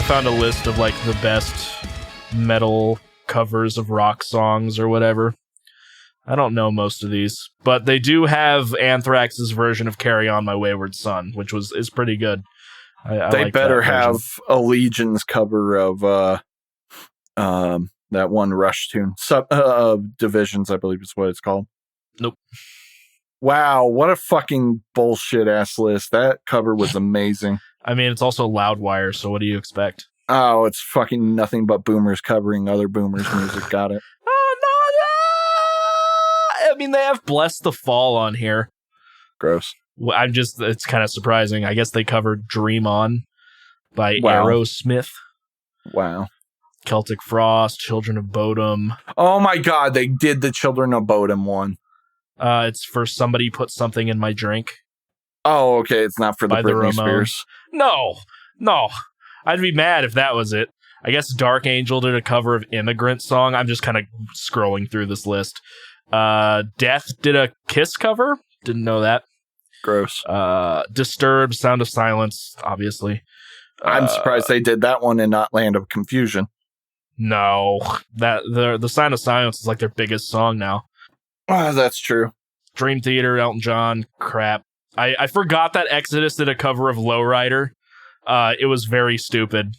found a list of like the best metal covers of rock songs or whatever. I don't know most of these, but they do have Anthrax's version of "Carry On My Wayward Son," which is pretty good. I they like better that have a Legion's cover of that one Rush tune. Divisions, I believe is what it's called. Nope. Wow, what a fucking bullshit ass list. That cover was amazing. I mean, it's also Loudwire, so what do you expect? Oh, it's fucking nothing but boomers covering other boomers' music. Got it. I mean, they have Bless the Fall on here. Gross. It's kind of surprising. I guess they covered Dream On by Aerosmith. Wow. Celtic Frost, Children of Bodom. Oh my god, they did the Children of Bodom one. It's for Somebody Put Something in My Drink. Oh, okay. It's not for the Britney Spears. No. I'd be mad if that was it. I guess Dark Angel did a cover of Immigrant Song. I'm just kind of scrolling through this list. Death did a Kiss cover. Didn't know that. Gross. Disturbed, Sound of Silence, obviously. I'm surprised they did that one and not Land of Confusion. No. The Sound of Silence is like their biggest song now. That's true. Dream Theater, Elton John, crap. I forgot that Exodus did a cover of Lowrider. It was very stupid,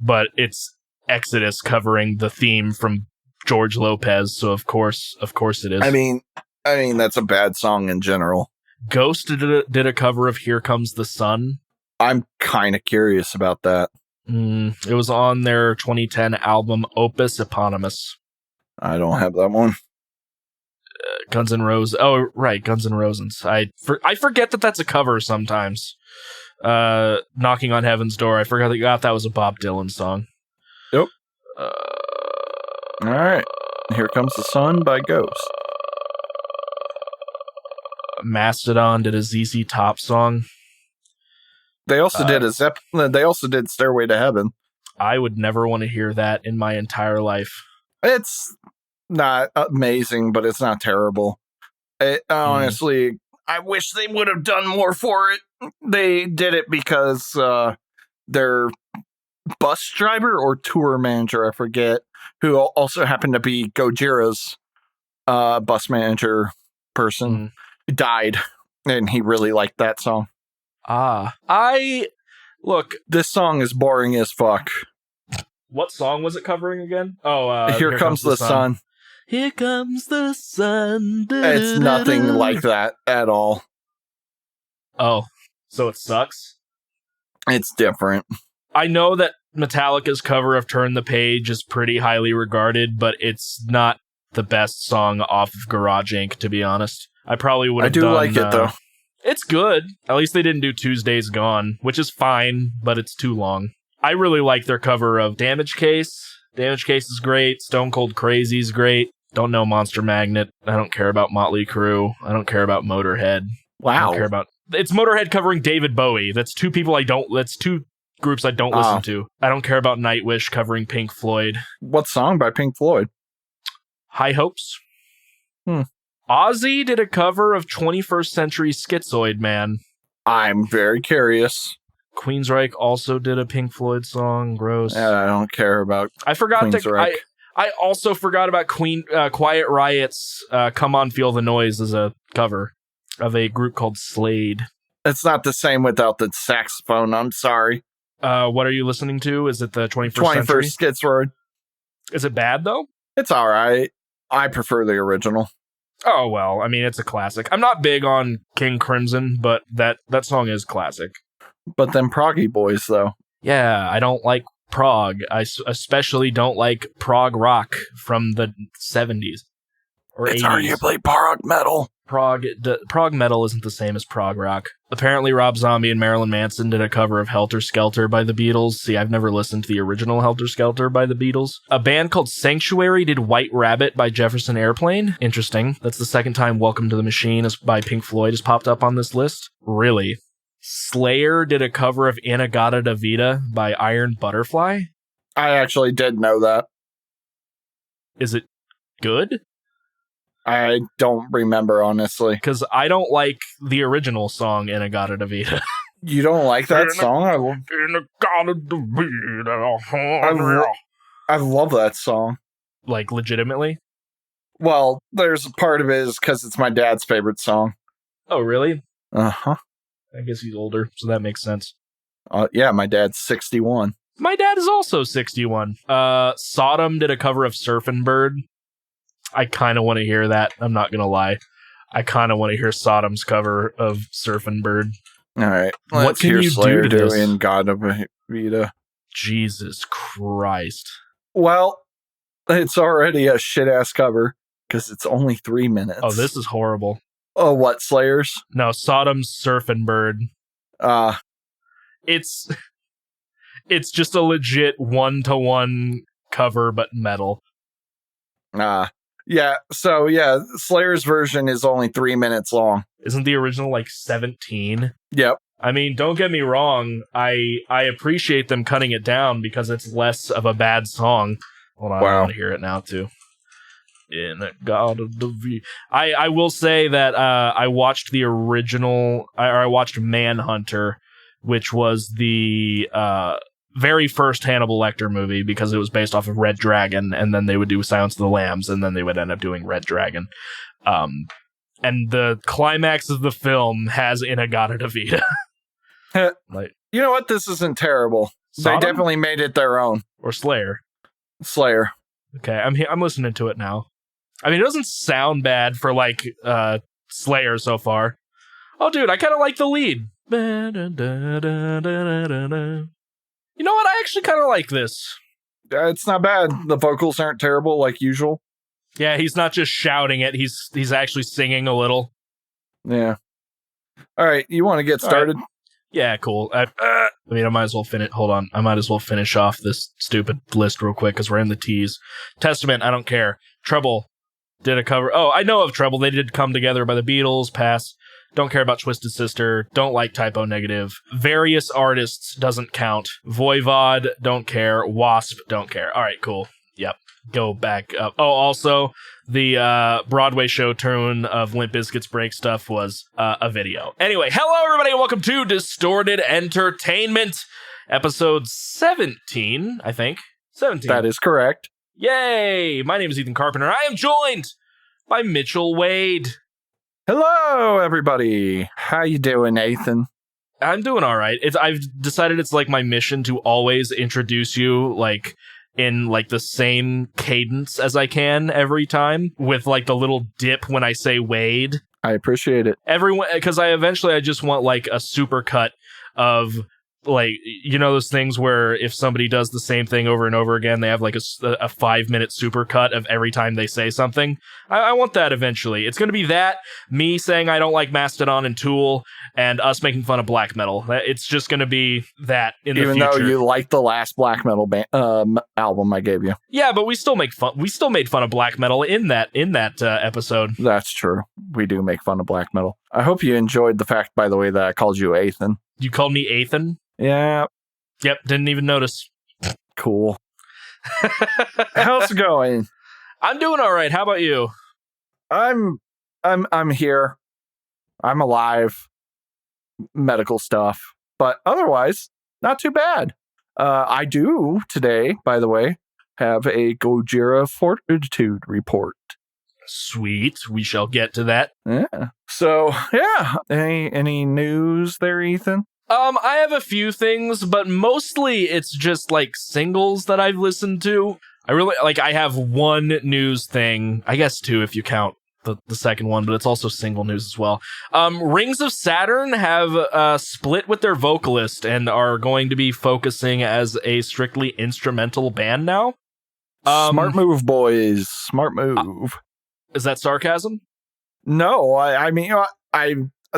but it's Exodus covering the theme from George Lopez, so of course it is. I mean that's a bad song in general. Ghost did a cover of Here Comes the Sun. I'm kind of curious about that. It was on their 2010 album Opus Eponymous. I don't have that one. Guns N' Roses. Oh, right, Guns N' Roses. I forget that that's a cover sometimes. Knocking on Heaven's Door. I forgot that was a Bob Dylan song. Yep. All right. Here Comes the Sun by Ghost. Mastodon did a ZZ Top song. They also They also did Stairway to Heaven. I would never want to hear that in my entire life. It's not amazing, but it's not terrible. Honestly, I wish they would have done more for it. They did it because their bus driver or tour manager, I forget, who also happened to be Gojira's bus manager person, died, and he really liked that song. Look, this song is boring as fuck. What song was it covering again? Oh, Here Comes the Sun. Here Comes the Sun. It's nothing like that at all. Oh, so it sucks? It's different. I know that Metallica's cover of Turn the Page is pretty highly regarded, but it's not the best song off of Garage Inc., to be honest. I probably would have done... I do like it, though. It's good. At least they didn't do Tuesday's Gone, which is fine, but it's too long. I really like their cover of Damage Case. Damage Case is great. Stone Cold Crazy is great. Don't know Monster Magnet. I don't care about Motley Crue. I don't care about Motorhead. Wow. I don't care about... It's Motorhead covering David Bowie. That's two groups I don't listen to. I don't care about Nightwish covering Pink Floyd. What song by Pink Floyd? High Hopes. Ozzy did a cover of 21st Century Schizoid Man. I'm very curious. Queensryche also did a Pink Floyd song. Gross. Yeah, I don't care about I forgot Queensryche. I also forgot about Quiet Riot's Come On Feel the Noise as a cover of a group called Slade. It's not the same without the saxophone. I'm sorry. What are you listening to? Is it the 21st Century? 21st Schizoid. Is it bad, though? It's all right. I prefer the original. Oh, well, I mean, it's a classic. I'm not big on King Crimson, but that song is classic. But them proggy boys, though. Yeah, I don't like prog. I especially don't like prog rock from the 70s or it's 80s. It's arguably prog metal. Prog metal isn't the same as prog rock. Apparently, Rob Zombie and Marilyn Manson did a cover of Helter Skelter by the Beatles. See, I've never listened to the original Helter Skelter by the Beatles. A band called Sanctuary did White Rabbit by Jefferson Airplane. Interesting. That's the second time Welcome to the Machine by Pink Floyd has popped up on this list. Really? Slayer did a cover of Inagata da Vida by Iron Butterfly. I actually did know that. Is it good? I don't remember, honestly. Because I don't like the original song Inagata da Vida. You don't like that song? I love that song. Like, legitimately? Well, there's a part of it is because it's my dad's favorite song. Oh, really? Uh-huh. I guess he's older, so that makes sense. Yeah, my dad's 61. My dad is also 61. Sodom did a cover of Surfin' Bird. I kind of want to hear that. I'm not going to lie. I kind of want to hear Sodom's cover of Surfin' Bird. All right. What can you Slayer do to this? In God of Vita. Jesus Christ. Well, it's already a shit-ass cover because it's only 3 minutes. Oh, this is horrible. Oh, what, Slayers? No, Sodom's Surfin' Bird. It's just a legit 1-to-1 cover, but metal. Yeah, so yeah, Slayer's version is only 3 minutes long. Isn't the original like 17? Yep. I mean, don't get me wrong, I appreciate them cutting it down because it's less of a bad song. Hold on, I want to hear it now too. In a God of the V. I will say that I watched the original, I watched Manhunter, which was the very first Hannibal Lecter movie because it was based off of Red Dragon, and then they would do Silence of the Lambs, and then they would end up doing Red Dragon. And the climax of the film has In-A-Gadda-Da-Vida. Like, you know what? This isn't terrible. Sodom? They definitely made it their own. Or Slayer. Slayer. Okay, I'm listening to it now. I mean, it doesn't sound bad for, like, Slayer so far. Oh, dude, I kind of like the lead. You know what? I actually kind of like this. It's not bad. The vocals aren't terrible like usual. Yeah, he's not just shouting it. He's actually singing a little. Yeah. All right, you want to get started? Right. Yeah, cool. I mean, I might as well finish. Hold on. I might as well finish off this stupid list real quick because we're in the tease. Testament, I don't care. Trouble did a cover. Oh, I know of Trouble. They did Come Together by the Beatles. Pass. Don't care about Twisted Sister. Don't like Typo Negative. Various Artists doesn't count. Voivod, don't care. Wasp, don't care. All right, cool. Yep. Go back up. Oh, also, the Broadway show tune of Limp Bizkit's Break Stuff was a video. Anyway, hello everybody and welcome to Distorted Entertainment, episode 17, I think. 17. That is correct. Yay! My name is Ethan Carpenter. I am joined by Mitchell Wade. Hello, everybody. How you doing, Nathan? I'm doing all right. I've decided it's like my mission to always introduce you like in like the same cadence as I can every time, with like the little dip when I say Wade. I appreciate it. Everyone, because I just want like a super cut of like, you know, those things where if somebody does the same thing over and over again, they have like a 5-minute super cut of every time they say something. I want that eventually. It's going to be that, me saying I don't like Mastodon and Tool, and us making fun of black metal. It's just going to be that in the future. Even though you like the last black metal album I gave you. Yeah, but we still make fun. We still made fun of black metal in that episode. That's true. We do make fun of black metal. I hope you enjoyed the fact, by the way, that I called you Ethan. You called me Ethan? Yeah. Yep, didn't even notice. Cool. How's it going? I'm doing all right. How about you? I'm here. I'm alive. Medical stuff. But otherwise, not too bad. I do today, by the way, have a Gojira Fortitude report. Sweet. We shall get to that. Yeah. So, yeah. Any news there, Ethan? I have a few things, but mostly it's just like singles that I've listened to. I have one news thing, I guess two if you count the second one, but it's also single news as well. Rings of Saturn have split with their vocalist and are going to be focusing as a strictly instrumental band now. Smart move, boys. Smart move. Is that sarcasm? No, I mean,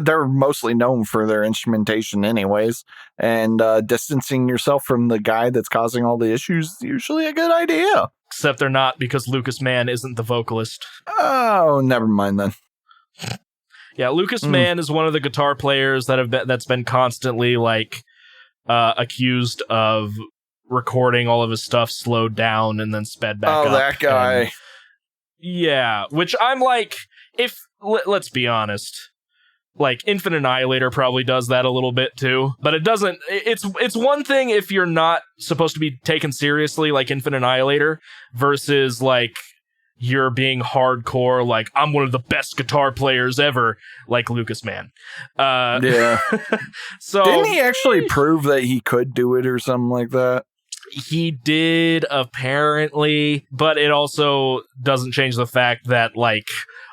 they're mostly known for their instrumentation anyways, and distancing yourself from the guy that's causing all the issues is usually a good idea. Except they're not, because Lucas Mann isn't the vocalist. Oh, never mind then. Yeah, Lucas Mann is one of the guitar players that's been constantly like accused of recording all of his stuff slowed down and then sped back up. Oh, that guy. Yeah, which I'm like, let's be honest. Like Infinite Annihilator probably does that a little bit too, but it doesn't. It's one thing if you're not supposed to be taken seriously, like Infinite Annihilator, versus like you're being hardcore, like I'm one of the best guitar players ever, like Lucas Man. Yeah. So didn't he actually prove that he could do it or something like that? He did, apparently, but it also doesn't change the fact that, like,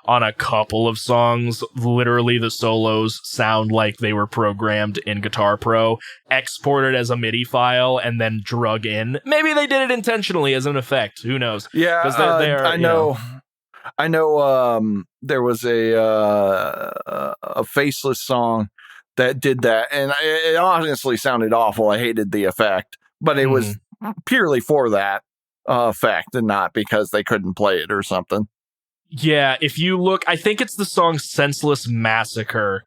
on a couple of songs, literally the solos sound like they were programmed in Guitar Pro, exported as a MIDI file, and then drug in. Maybe they did it intentionally as an effect. Who knows? Yeah, I know. I know there was a Faceless song that did that, and it honestly sounded awful. I hated the effect, but it was purely for that effect and not because they couldn't play it or something. Yeah, if you look, I think it's the song Senseless Massacre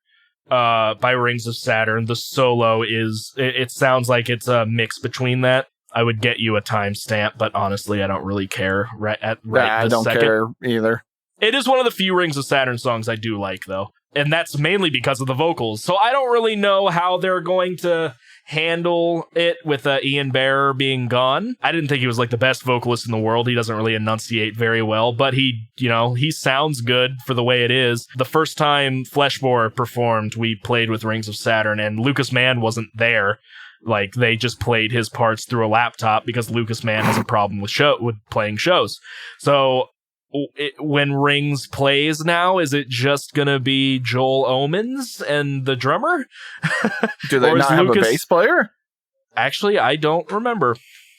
by Rings of Saturn. The solo is, it sounds like it's a mix between that. I would get you a timestamp, but honestly, I don't really care I don't care either. It is one of the few Rings of Saturn songs I do like, though. And that's mainly because of the vocals. So I don't really know how they're going to handle it with Ian Bearer being gone. I didn't think he was like the best vocalist in the world. He doesn't really enunciate very well, but he sounds good for the way it is. The first time Fleshbore performed, we played with Rings of Saturn, and Lucas Mann wasn't there. Like, they just played his parts through a laptop because Lucas Mann has a problem with playing shows. So when Rings plays now, is it just gonna be Joel Omens and the drummer? Do they not have a bass player? Actually, I don't remember.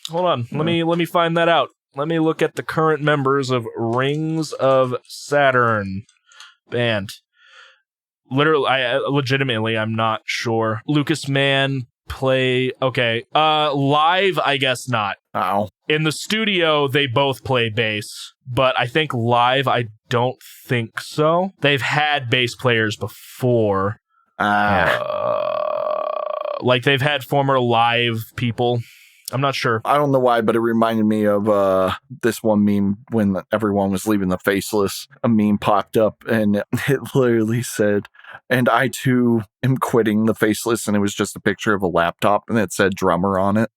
Hold on, let me find that out. Let me look at the current members of Rings of Saturn band. Legitimately, I'm not sure. Lucas Mann play. Okay, live, I guess not. Oh. In the studio, they both play bass, but I think live, I don't think so. They've had bass players before. Like, they've had former live people. I'm not sure. I don't know why, but it reminded me of this one meme when everyone was leaving the Faceless. A meme popped up, and it literally said, "And I too am quitting the Faceless," and it was just a picture of a laptop, and it said drummer on it.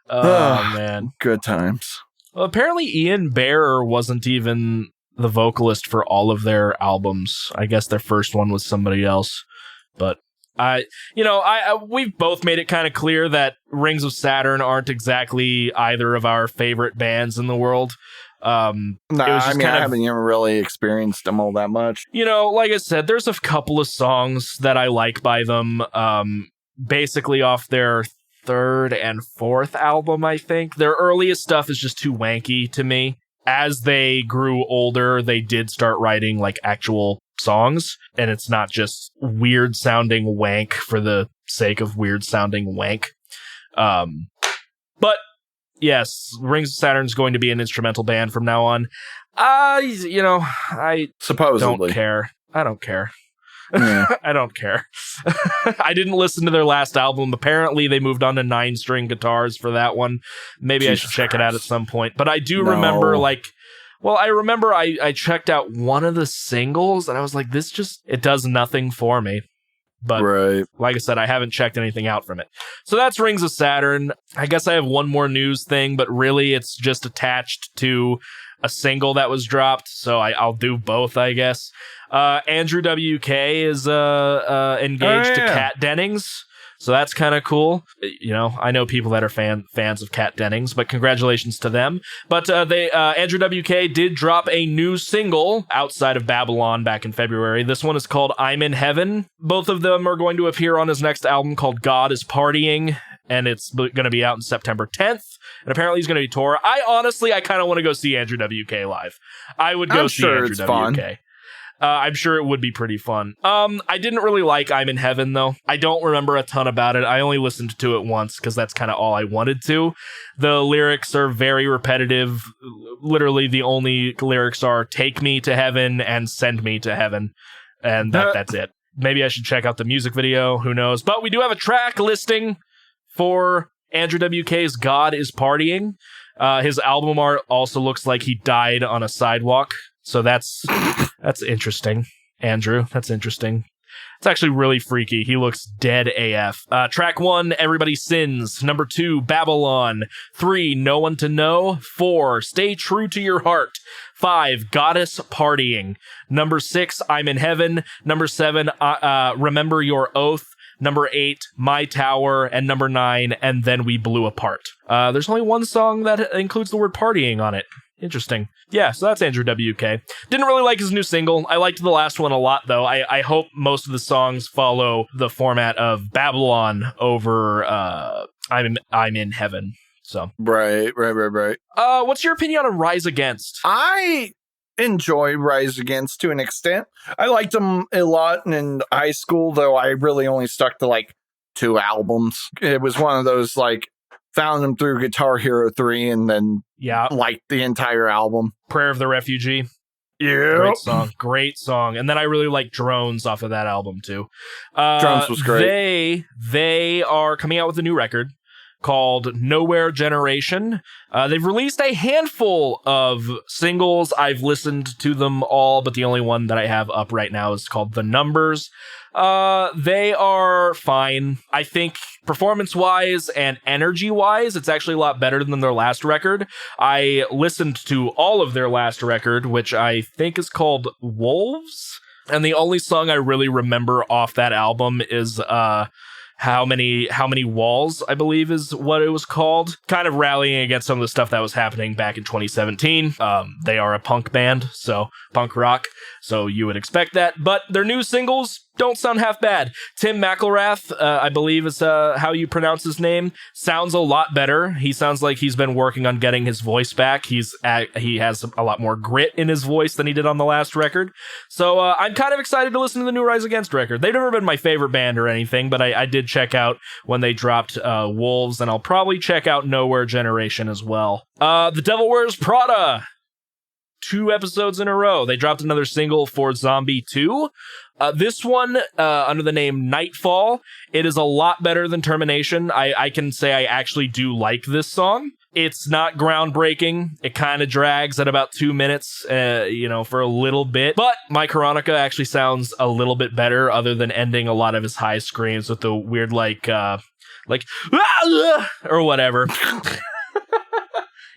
Oh, man. Good times. Well, apparently Ian Bearer wasn't even the vocalist for all of their albums. I guess their first one was somebody else. But we've both made it kind of clear that Rings of Saturn aren't exactly either of our favorite bands in the world. I haven't even really experienced them all that much. Like I said, there's a couple of songs that I like by them, basically off their third and fourth album, I think. Their earliest stuff is just too wanky to me. As they grew older, they did start writing like actual songs, and it's not just weird sounding wank for the sake of weird sounding wank. But yes, Rings of Saturn is going to be an instrumental band from now on. I supposedly don't care. I don't care. Yeah. I don't care. I didn't listen to their last album. Apparently, they moved on to 9-string guitars for that one. Maybe Jesus I should check it out at some point. But I do remember, I checked out one of the singles, and I was like, it does nothing for me. But like I said, I haven't checked anything out from it. So that's Rings of Saturn. I guess I have one more news thing, but really it's just attached to a single that was dropped. So I'll do both, I guess. Andrew WK is engaged to Kat Dennings. So that's kind of cool. I know people that are fans of Kat Dennings, but congratulations to them. But Andrew WK did drop a new single outside of Babylon back in February. This one is called I'm in Heaven. Both of them are going to appear on his next album called God is Partying, and it's going to be out on September 10th. And apparently he's going to be touring. I kind of want to go see Andrew WK live. I would go see Andrew WK. Fun. I'm sure it would be pretty fun. I didn't really like I'm in Heaven, though. I don't remember a ton about it. I only listened to it once because that's kind of all I wanted to. The lyrics are very repetitive. Literally, the only lyrics are take me to heaven and send me to heaven. And that's it. Maybe I should check out the music video. Who knows? But we do have a track listing for Andrew WK's God is Partying. His album art also looks like he died on a sidewalk. So that's interesting, Andrew. That's interesting. It's actually really freaky. He looks dead AF. Track 1, Everybody Sins. Number 2, Babylon. 3, No One to Know. 4, Stay True to Your Heart. 5, Goddess Partying. Number 6, I'm in Heaven. Number 7, Remember Your Oath. Number 8, My Tower. And number 9, And Then We Blew Apart. There's only one song that includes the word partying on it. Interesting. Yeah, so that's Andrew WK. Didn't really like his new single. I liked the last one a lot, though. I hope most of the songs follow the format of Babylon over I'm in Heaven. So Right. what's your opinion on Rise Against? I enjoy Rise Against to an extent. I liked them a lot in high school, though I really only stuck to like 2 albums. It was one of those like found them through Guitar Hero 3 and then liked the entire album. Prayer of the Refugee. Yeah. Great song. And then I really like Drones off of that album too. Drones was great. They are coming out with a new record called Nowhere Generation. They've released a handful of singles. I've listened to them all, but the only one that I have up right now is called The Numbers. They are fine. I think performance-wise and energy-wise, it's actually a lot better than their last record. I listened to all of their last record, which I think is called Wolves. And the only song I really remember off that album is, How Many Walls, I believe is what it was called. Kind of rallying against some of the stuff that was happening back in 2017. They are a punk band, so punk rock, so you would expect that. But their new singles don't sound half bad. Tim McElrath, I believe is how you pronounce his name, sounds a lot better. He sounds like he's been working on getting his voice back. He has a lot more grit in his voice than he did on the last record. So I'm kind of excited to listen to the new Rise Against record. They've never been my favorite band or anything, but I did check out when they dropped Wolves, and I'll probably check out Nowhere Generation as well. The Devil Wears Prada. 2 episodes in a row. They dropped another single for Zombie 2. This one, under the name Nightfall, it is a lot better than Termination. I can say I actually do like this song. It's not groundbreaking. It kind of drags at about 2 minutes, for a little bit. But My Karonica actually sounds a little bit better, other than ending a lot of his high screams with the weird, or whatever.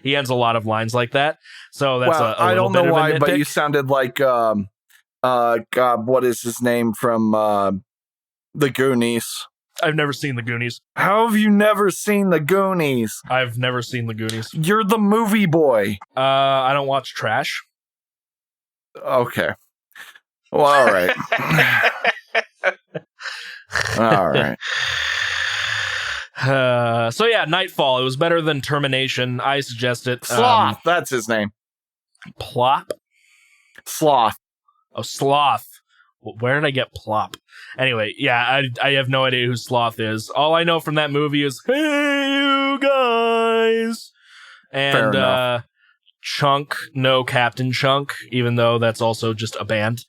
He ends a lot of lines like that. So that's I don't know why, but you sounded like, God, what is his name from The Goonies? I've never seen The Goonies. How have you never seen The Goonies? I've never seen The Goonies. You're the movie boy. I don't watch trash. Okay. Well, all right. All right. So yeah, Nightfall. It was better than Termination. I suggest it. Sloth. That's his name. Plop? Sloth. Oh, Sloth. Where did I get Plop? Anyway, yeah, I have no idea who Sloth is. All I know from that movie is, hey, you guys! And Chunk, no Captain Chunk, even though that's also just a band,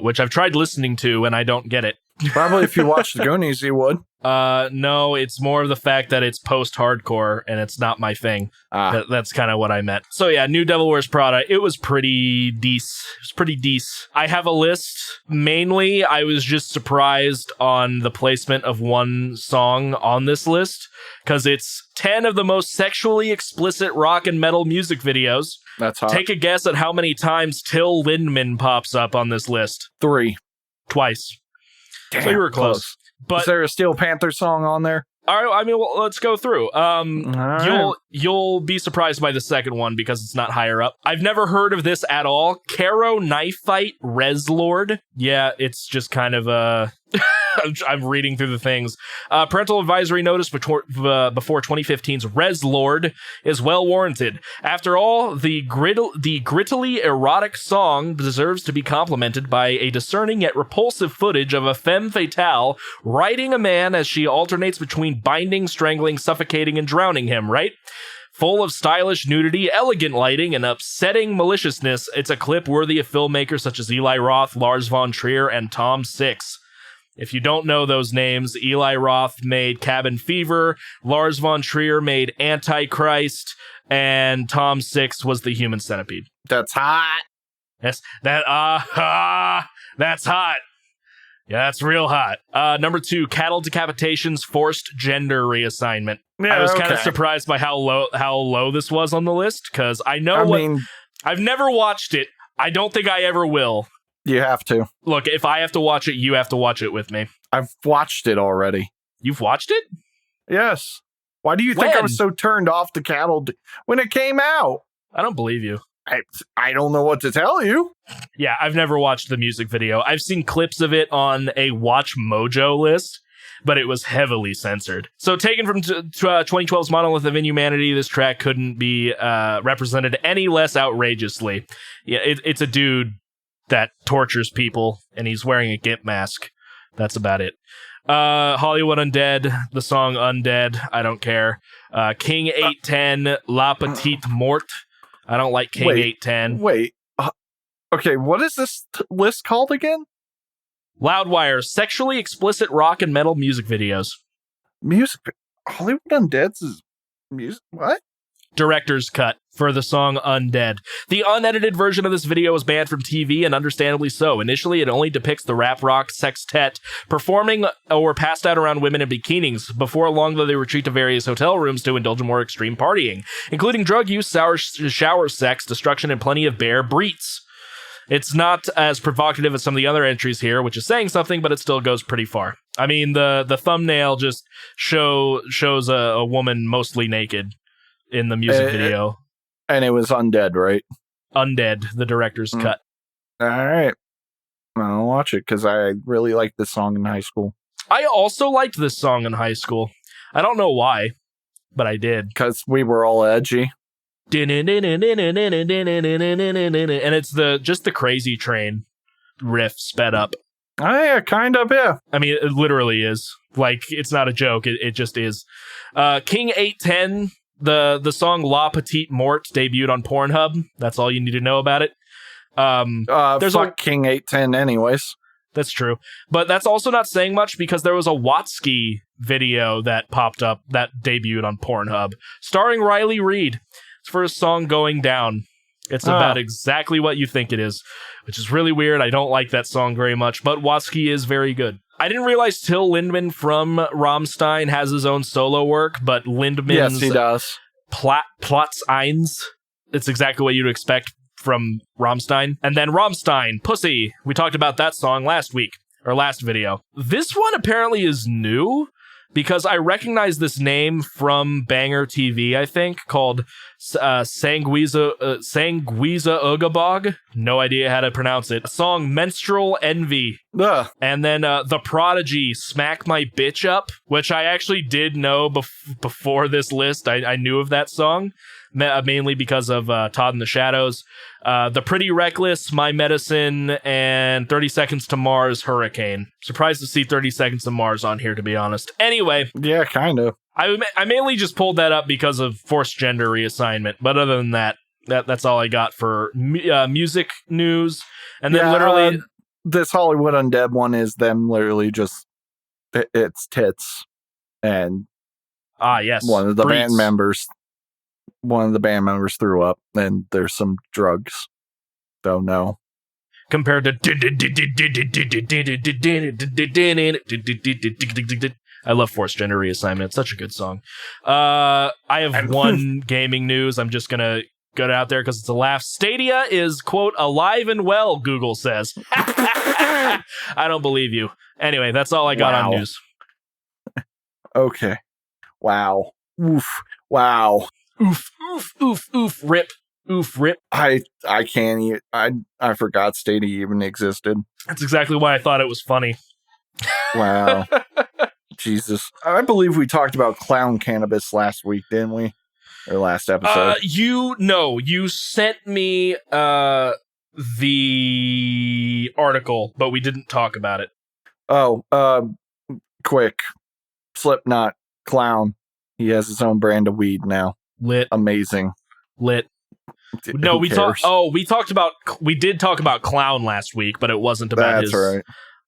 which I've tried listening to, and I don't get it. Probably if you watched The Goonies, you would. No, it's more of the fact that it's post-hardcore, and it's not my thing. That's kind of what I meant. So yeah, New Devil Wears Prada, it was pretty decent. I have a list. Mainly, I was just surprised on the placement of one song on this list, because it's 10 of the most sexually explicit rock and metal music videos. That's hot. Take a guess at how many times Till Lindemann pops up on this list. 3. Twice. Damn, so you were close. But is there a Steel Panther song on there? All right, I mean, well, let's go through. Right. You'll be surprised by the second one because it's not higher up. I've never heard of this at all. Caro Knife Fight Res Lord. Yeah, it's just kind of I'm reading through the things. Parental advisory notice before 2015's Res Lord is well warranted. After all, the grittily erotic song deserves to be complimented by a discerning yet repulsive footage of a femme fatale riding a man as she alternates between binding, strangling, suffocating, and drowning him, right? Full of stylish nudity, elegant lighting, and upsetting maliciousness, it's a clip worthy of filmmakers such as Eli Roth, Lars von Trier, and Tom Six. If you don't know those names, Eli Roth made Cabin Fever, Lars von Trier made Antichrist, and Tom Six was the Human Centipede. That's hot. That's hot. Yeah, that's real hot. Number 2, cattle decapitations, forced gender reassignment. Yeah, I was kind of surprised by how low this was on the list, because I've never watched it. I don't think I ever will. You have to. Look, if I have to watch it, you have to watch it with me. I've watched it already. You've watched it? Yes. Why do you think I was so turned off the cattle when it came out? I don't believe you. I don't know what to tell you. Yeah, I've never watched the music video. I've seen clips of it on a Watch Mojo list, but it was heavily censored. So taken from 2012's Monolith of Inhumanity, this track couldn't be represented any less outrageously. Yeah, it's a dude that tortures people, and he's wearing a gimp mask. That's about it. Hollywood Undead, the song Undead, I don't care. King 810, La Petite Morte. I don't like King 810. Wait. Okay, what is this list called again? Loudwire, sexually explicit rock and metal music videos. Hollywood Undead's is music? What? Director's cut for the song Undead. The unedited version of this video was banned from TV, and understandably so. Initially, it only depicts the rap rock sextet performing or passed out around women in bikinis. Before long, though, they retreat to various hotel rooms to indulge in more extreme partying, including drug use, shower sex, destruction, and plenty of bare breets. It's not as provocative as some of the other entries here, which is saying something, but it still goes pretty far. I mean, the thumbnail just shows a woman mostly naked in the music video. And it was Undead, right? Undead, the director's cut. All right. I'll watch it because I really liked this song in high school. I also liked this song in high school. I don't know why, but I did. Because we were all edgy. And it's just the Crazy Train riff sped up. Oh, yeah, kind of, yeah. I mean, it literally is. Like, it's not a joke. It just is. King 810... The song La Petite Morte debuted on Pornhub. That's all you need to know about it. There's King 810 anyways. That's true. But that's also not saying much because there was a Watsky video that popped up that debuted on Pornhub, starring Riley Reid. It's for his song Going Down. It's about exactly what you think it is, which is really weird. I don't like that song very much, but Watsky is very good. I didn't realize Till Lindemann from Rammstein has his own solo work, but Lindemann's yes, he does. Platz Eins. It's exactly what you'd expect from Rammstein. And then Rammstein, Pussy. We talked about that song last week, or last video. This one apparently is new, because I recognize this name from Banger TV, I think, called Sanguiza Ugabog. No idea how to pronounce it. Song Menstrual Envy. Ugh. And then The Prodigy, Smack My Bitch Up, which I actually did know before this list. I knew of that song, mainly because of Todd in the Shadows. The Pretty Reckless, My Medicine, and 30 Seconds to Mars, Hurricane. Surprised to see 30 Seconds to Mars on here, to be honest. Anyway. Yeah, kind of. I mainly just pulled that up because of forced gender reassignment. But other than that's all I got for music news. And then literally... this Hollywood Undead one is them literally just... It's tits. And... yes. One of the band members threw up, and there's some drugs. Don't know. Compared to I love forced gender reassignment. It's such a good song. I have one gaming news. I'm just gonna get it out there because it's a laugh. Stadia is, quote, alive and well, Google says. I don't believe you. Anyway, that's all I got on news. Okay. Wow. Oof. Wow. Oof, oof, oof, oof, rip. Oof, rip. I can't even... I forgot Stadia even existed. That's exactly why I thought it was funny. Wow. Jesus. I believe we talked about clown cannabis last week, didn't we? Or last episode. You sent me the article, but we didn't talk about it. Oh, quick. Slipknot, clown. He has his own brand of weed now. Lit. Amazing. Lit. No, we did talk about clown last week, but it wasn't about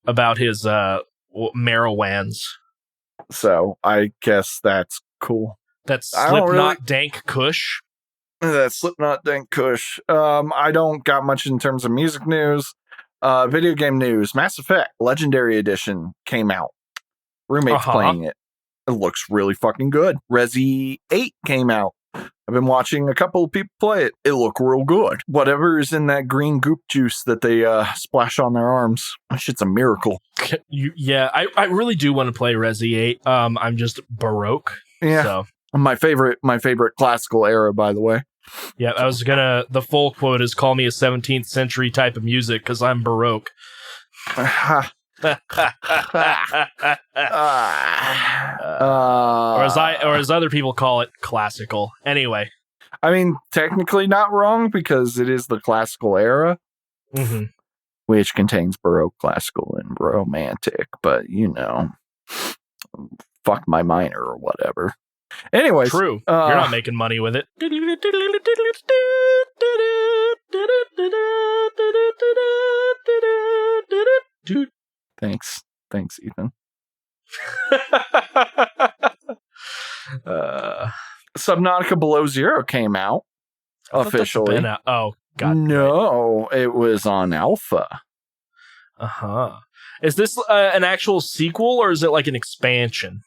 about his marijuans. So I guess that's cool. That's Slipknot Dank Kush. That Slipknot Dank Kush. I don't got much in terms of music news. Video game news. Mass Effect Legendary Edition came out. Roommate's playing it. It looks really fucking good. Resi 8 came out. I've been watching a couple of people play it. It looked real good. Whatever is in that green goop juice that they splash on their arms. That shit's a miracle. I really do want to play Resi 8. I'm just Baroque. Yeah. So. My favorite classical era, by the way. Yeah, the full quote is, call me a 17th century type of music because I'm Baroque. Or as other people call it, classical. Anyway. I mean, technically not wrong because it is the classical era, which contains Baroque, classical, and romantic, but fuck my minor or whatever. Anyways. True. You're not making money with it. Thanks, Ethan. Subnautica Below Zero came out officially. Oh, God. No, it was on alpha. Is this an actual sequel or is it like an expansion?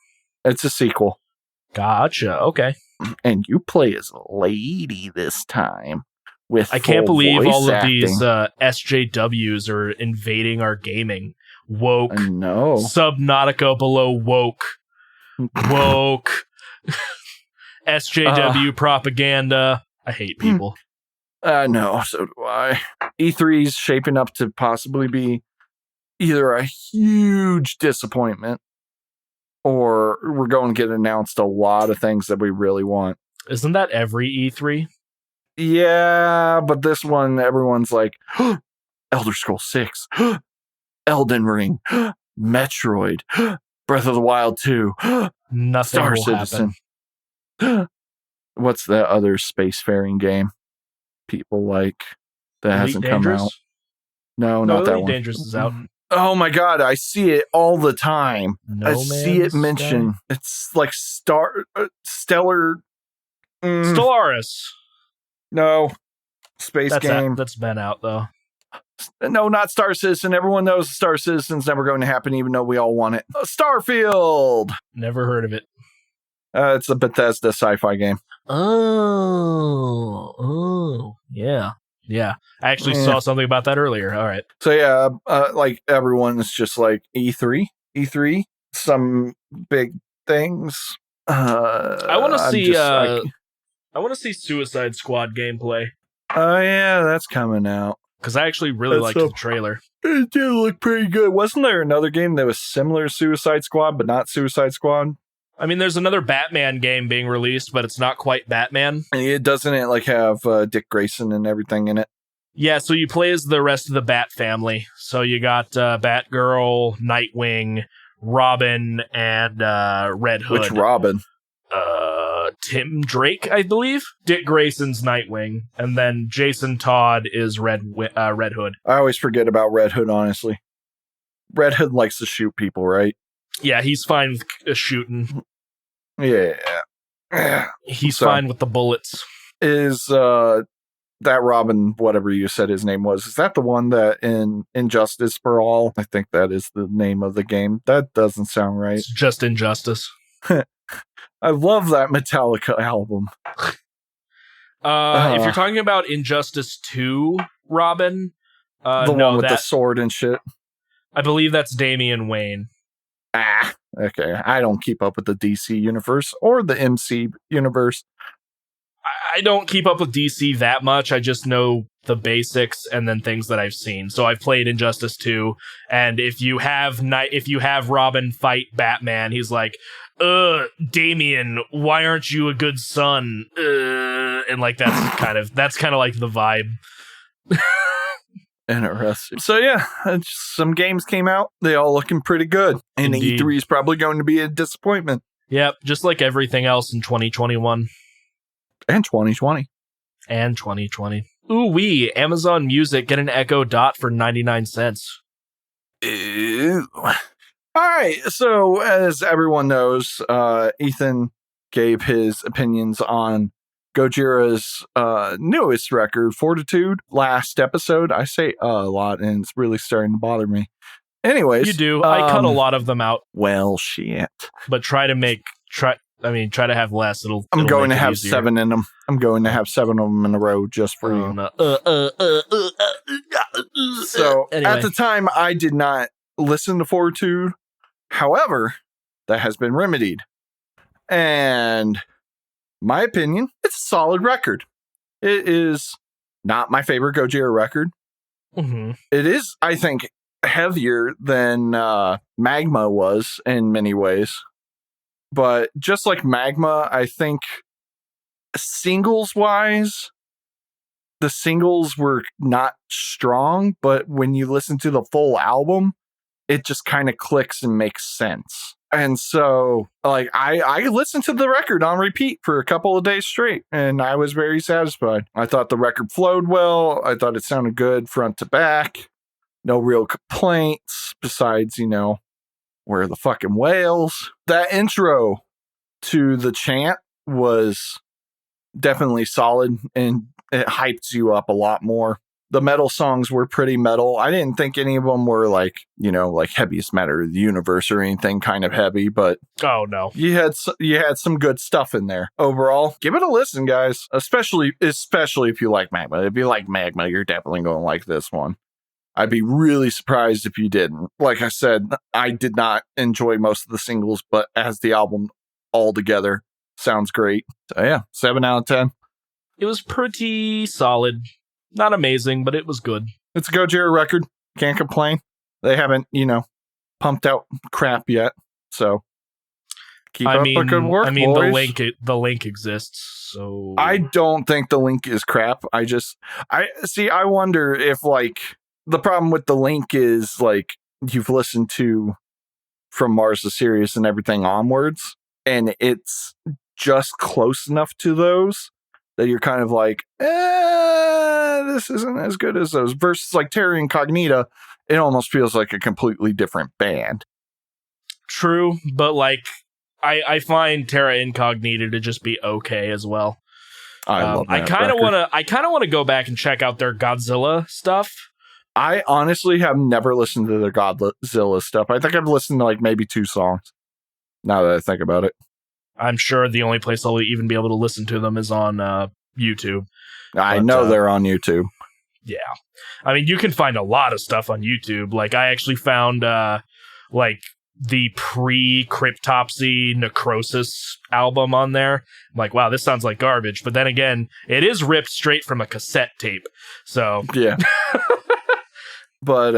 It's a sequel. Gotcha. Okay. And you play as a lady this time. I can't believe all of these SJWs are invading our gaming. Woke. No. Subnautica Below woke. SJW propaganda. I hate people. No, so do I. E3's shaping up to possibly be either a huge disappointment or we're going to get announced a lot of things that we really want. Isn't that every E3? Yeah, but this one, everyone's like, Elder Scrolls 6, Elden Ring, Metroid, Breath of the Wild 2, Nothing Star will Citizen. Happen. What's the other spacefaring game people like that Elite hasn't Dangerous? come out? No, not that Elite one. Dangerous is out. Oh my God, I see it all the time. No I see it mentioned. It's like Stellar. Stellaris. No. Space game. That's been out, though. No, not Star Citizen. Everyone knows Star Citizen's never going to happen, even though we all want it. Starfield. Never heard of it. It's a Bethesda sci-fi game. Oh, yeah. I actually saw something about that earlier. All right. So yeah, like everyone is just like E3, some big things. I want to see. I want to see Suicide Squad gameplay. Oh yeah, that's coming out. Because I actually really liked the trailer. It did look pretty good. Wasn't there another game that was similar to Suicide Squad, but not Suicide Squad? I mean, there's another Batman game being released, but it's not quite Batman. And doesn't it like have Dick Grayson and everything in it? Yeah, so you play as the rest of the Bat family. So you got Batgirl, Nightwing, Robin, and Red Hood. Which Robin? Tim Drake, I believe. Dick Grayson's Nightwing, and then Jason Todd is Red Hood. I always forget about Red Hood, honestly. Red Hood likes to shoot people, right? Yeah, he's fine with shooting. Yeah. He's fine with the bullets. Is that Robin, whatever you said his name was, is that the one that in Injustice for All? I think that is the name of the game. That doesn't sound right. It's just Injustice. I love that Metallica album. If you're talking about Injustice 2, Robin, the one with the sword and shit. I believe that's Damian Wayne. Okay. I don't keep up with the DC universe or the MC universe. I don't keep up with DC that much. I just know the basics and then things that I've seen. So I've played Injustice 2, and if you have Robin fight Batman, he's like, Damian, why aren't you a good son? And like that's kind of like the vibe. Interesting. So yeah, some games came out. They all looking pretty good. And Indeed. E3 is probably going to be a disappointment. Yep, just like everything else in 2021. And 2020. And 2020. Ooh-wee, Amazon Music, get an Echo Dot for 99 cents. Ew. All right, so as everyone knows, Ethan gave his opinions on Gojira's newest record, Fortitude. Last episode, I say a lot, and it's really starting to bother me. Anyways. You do. I cut a lot of them out. Well, shit. But try to have less. I'm going to have easier. 7 in them. I'm going to have 7 of them in a row just for you. No. So, anyway. At the time, I did not listen to Fortitude. However, that has been remedied. And my opinion, it's a solid record. It is not my favorite Gojira record. Mm-hmm. It is, I think, heavier than Magma was in many ways. But just like Magma, I think singles-wise, the singles were not strong, but when you listen to the full album, it just kind of clicks and makes sense. And so, like, I listened to the record on repeat for a couple of days straight, and I was very satisfied. I thought the record flowed well. I thought it sounded good front to back. No real complaints besides, where are the fucking whales? That intro to the chant was definitely solid, and it hypes you up a lot more. The metal songs were pretty metal. I didn't think any of them were like heaviest metal of the universe or anything kind of heavy, but oh no, you had some good stuff in there. Overall, give it a listen, guys. Especially if you like Magma. If you like Magma, you're definitely going to like this one. I'd be really surprised if you didn't. Like I said, I did not enjoy most of the singles, but as the album altogether, sounds great. So yeah, 7 out of 10. It was pretty solid. Not amazing, but it was good. It's a Gojira record. Can't complain. They haven't, pumped out crap yet. So keep up the good work, boys. The link exists. So I don't think the link is crap. I wonder if the problem with the link is you've listened to From Mars to Sirius and everything onwards, and it's just close enough to those that you're kind of this isn't as good as those. Versus Terra Incognita, it almost feels like a completely different band. True, but I find Terra Incognita to just be okay as well. I love that I kind of want to go back and check out their Godzilla stuff. I honestly have never listened to their Godzilla stuff. I think I've listened to maybe 2 songs. Now that I think about it. I'm sure the only place I'll even be able to listen to them is on YouTube. I know they're on YouTube. Yeah. I mean, you can find a lot of stuff on YouTube. I actually found the pre-Cryptopsy Necrosis album on there. I'm like, wow, this sounds like garbage. But then again, it is ripped straight from a cassette tape. So yeah. But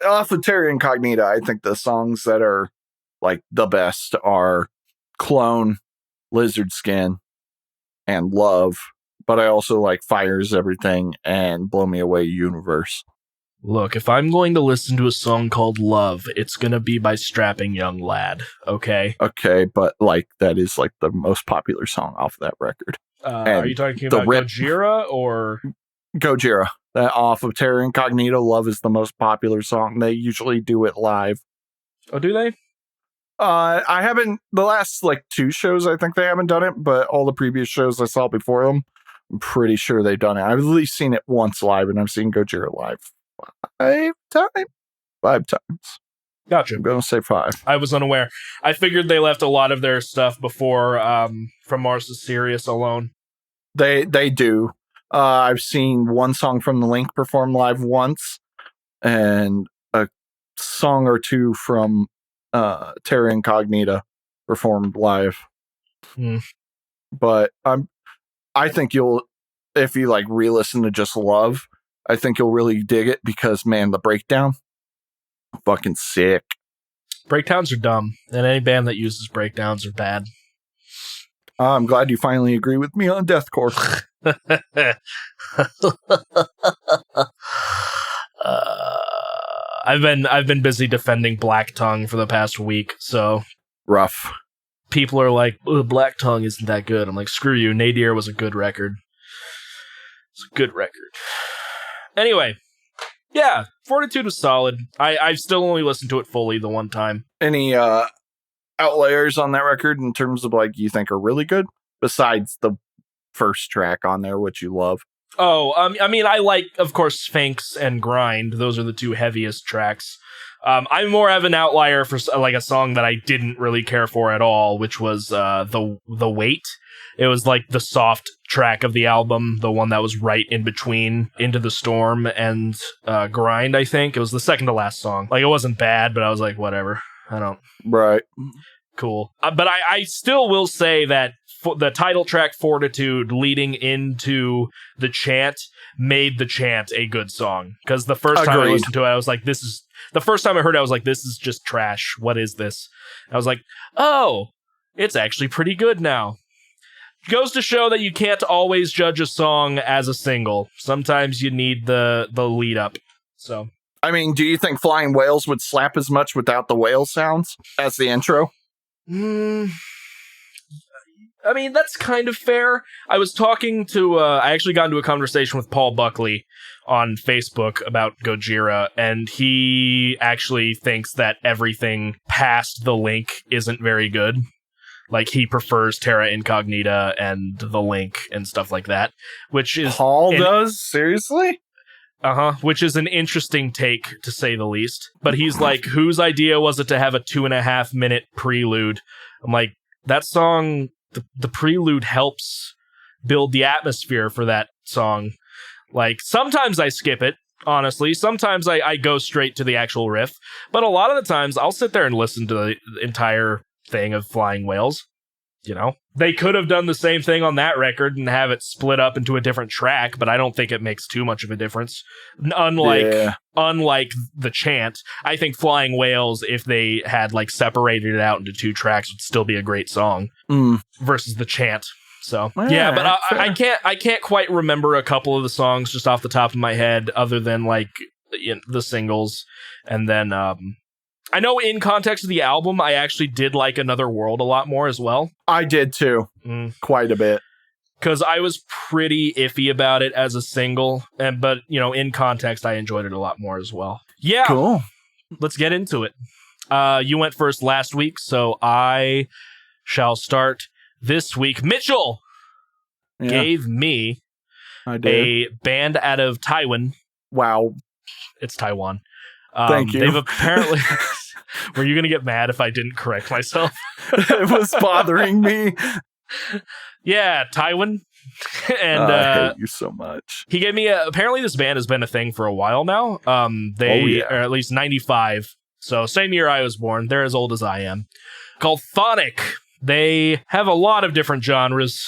off of Terra Incognita, I think the songs that are the best are Clone, Lizard Skin, and Love. But I also like Fires Everything and Blow Me Away Universe. Look, if I'm going to listen to a song called Love, it's going to be by Strapping Young Lad, okay? Okay, but that is the most popular song off that record. Are you talking about Gojira or? Gojira. That off of Terra Incognita, Love is the most popular song. They usually do it live. Oh, do they? I haven't, the last 2 shows, I think they haven't done it, but all the previous shows I saw before them, I'm pretty sure they've done it. I've at least seen it once live, and I've seen Gojira live 5 times. Gotcha. I'm going to say 5. I was unaware. I figured they left a lot of their stuff before From Mars to Sirius alone. They do. I've seen one song from The Link perform live once, and a song or 2 from Terra Incognita performed live. But I think if you re-listen to just Love, I think you'll really dig it because, man, the breakdown, fucking sick. Breakdowns are dumb, and any band that uses breakdowns are bad. I'm glad you finally agree with me on deathcore. I've been busy defending Black Tongue for the past week, so rough. People are like, Black Tongue isn't that good. I'm like, screw you. Nadir was a good record. It's a good record. Anyway, yeah, Fortitude was solid. I've still only listened to it fully the one time. Any outliers on that record in terms of you think are really good besides the first track on there, which you love. Oh, I mean, I like, of course, Sphinx and Grind. Those are the two heaviest tracks. I'm more of an outlier for like a song that I didn't really care for at all, which was the Wait. It was like the soft track of the album, the one that was right in between Into the Storm and Grind, I think. It was the second to last song. Like, it wasn't bad, but I was like, whatever. I don't... Right. Cool. But I still will say that the title track Fortitude leading into the chant made the chant a good song. Because the first time I listened to it, I was like, the first time I heard it, I was like, this is just trash. What is this? I was like, oh, it's actually pretty good now. Goes to show that you can't always judge a song as a single. Sometimes you need the lead up. So, I mean, do you think Flying Whales would slap as much without the whale sounds as the intro? I mean, that's kind of fair. I was talking to, I actually got into a conversation with Paul Buckley on Facebook about Gojira, and he actually thinks that everything past the Link isn't very good. Like, he prefers Terra Incognita and the Link and stuff like that, which is... Paul does? Seriously? Which is an interesting take, to say the least. But he's like, whose idea was it to have a 2.5-minute prelude? I'm like, that song... The prelude helps build the atmosphere for that song. Like, sometimes I skip it, honestly. Sometimes I go straight to the actual riff. But a lot of the times, I'll sit there and listen to the entire thing of Flying Whales. You know? They could have done the same thing on that record and have it split up into a different track, but I don't think it makes too much of a difference. Unlike the chant, I think Flying Whales, if they had like separated it out into 2 tracks, would still be a great song versus the chant. So yeah, but I can't quite remember a couple of the songs just off the top of my head, other than like the singles, and then I know in context of the album, I actually did like Another World a lot more as well. I did too. Quite a bit. Because I was pretty iffy about it as a single, but, you know, in context, I enjoyed it a lot more as well. Yeah. Cool. Let's get into it. You went first last week, so I shall start this week. Mitchell gave me a band out of Taiwan. Wow. It's Taiwan. Thank you. They've apparently... Were you going to get mad if I didn't correct myself? It was bothering me. Yeah, Taiwan. And I hate you so much. He gave me apparently this band has been a thing for a while now. They are at least 95. So same year I was born. They're as old as I am. Called CHTHONIC. They have a lot of different genres,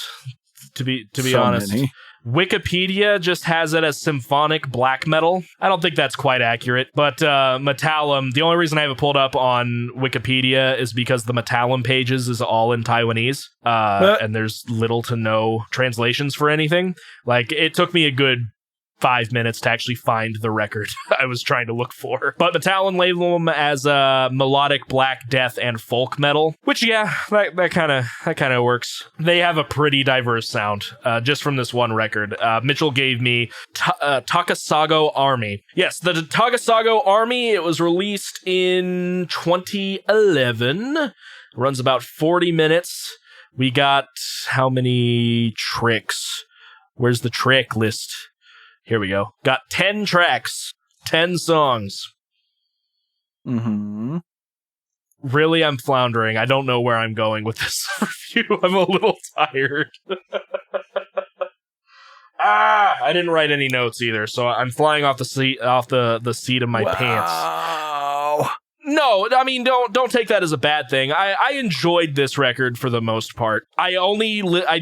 to be honest. Many. Wikipedia just has it as symphonic black metal. I don't think that's quite accurate, but Metallum, the only reason I have it pulled up on Wikipedia is because the Metallum pages is all in Taiwanese, and there's little to no translations for anything. Like, it took me a good 5 minutes to actually find the record I was trying to look for. But Metallum label them as melodic black death and folk metal, which that kind of works. They have a pretty diverse sound just from this one record. Mitchell gave me Takasago Army. Yes, the Takasago Army. It was released in 2011. Runs about 40 minutes. We got how many tricks? Where's the track list? Here we go. Got 10 tracks, 10 songs. Mm-hmm. Really, I'm floundering. I don't know where I'm going with this review. I'm a little tired. I didn't write any notes either, so I'm flying off the seat of my pants. No, I mean, don't take that as a bad thing. I enjoyed this record for the most part. I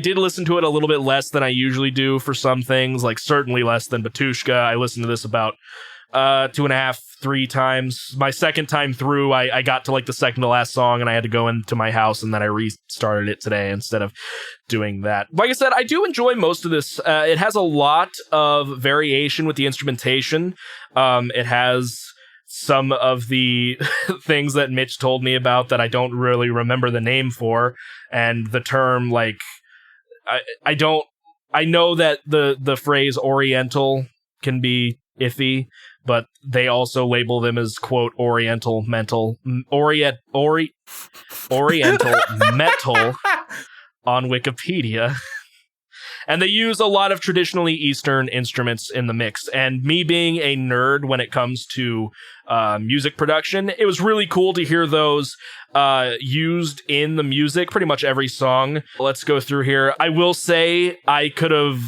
did listen to it a little bit less than I usually do for some things, like certainly less than Batushka. I listened to this about 2.5, 3 times. My second time through, I got to like the second to last song, and I had to go into my house, and then I restarted it today instead of doing that. Like I said, I do enjoy most of this. It has a lot of variation with the instrumentation. It has some of the things that Mitch told me about that I don't really remember the name for, and the term, like, I know that the phrase Oriental can be iffy, but they also label them as, quote, Oriental metal on Wikipedia. And they use a lot of traditionally Eastern instruments in the mix. And me being a nerd when it comes to music production, it was really cool to hear those used in the music, pretty much every song. Let's go through here. I will say I could have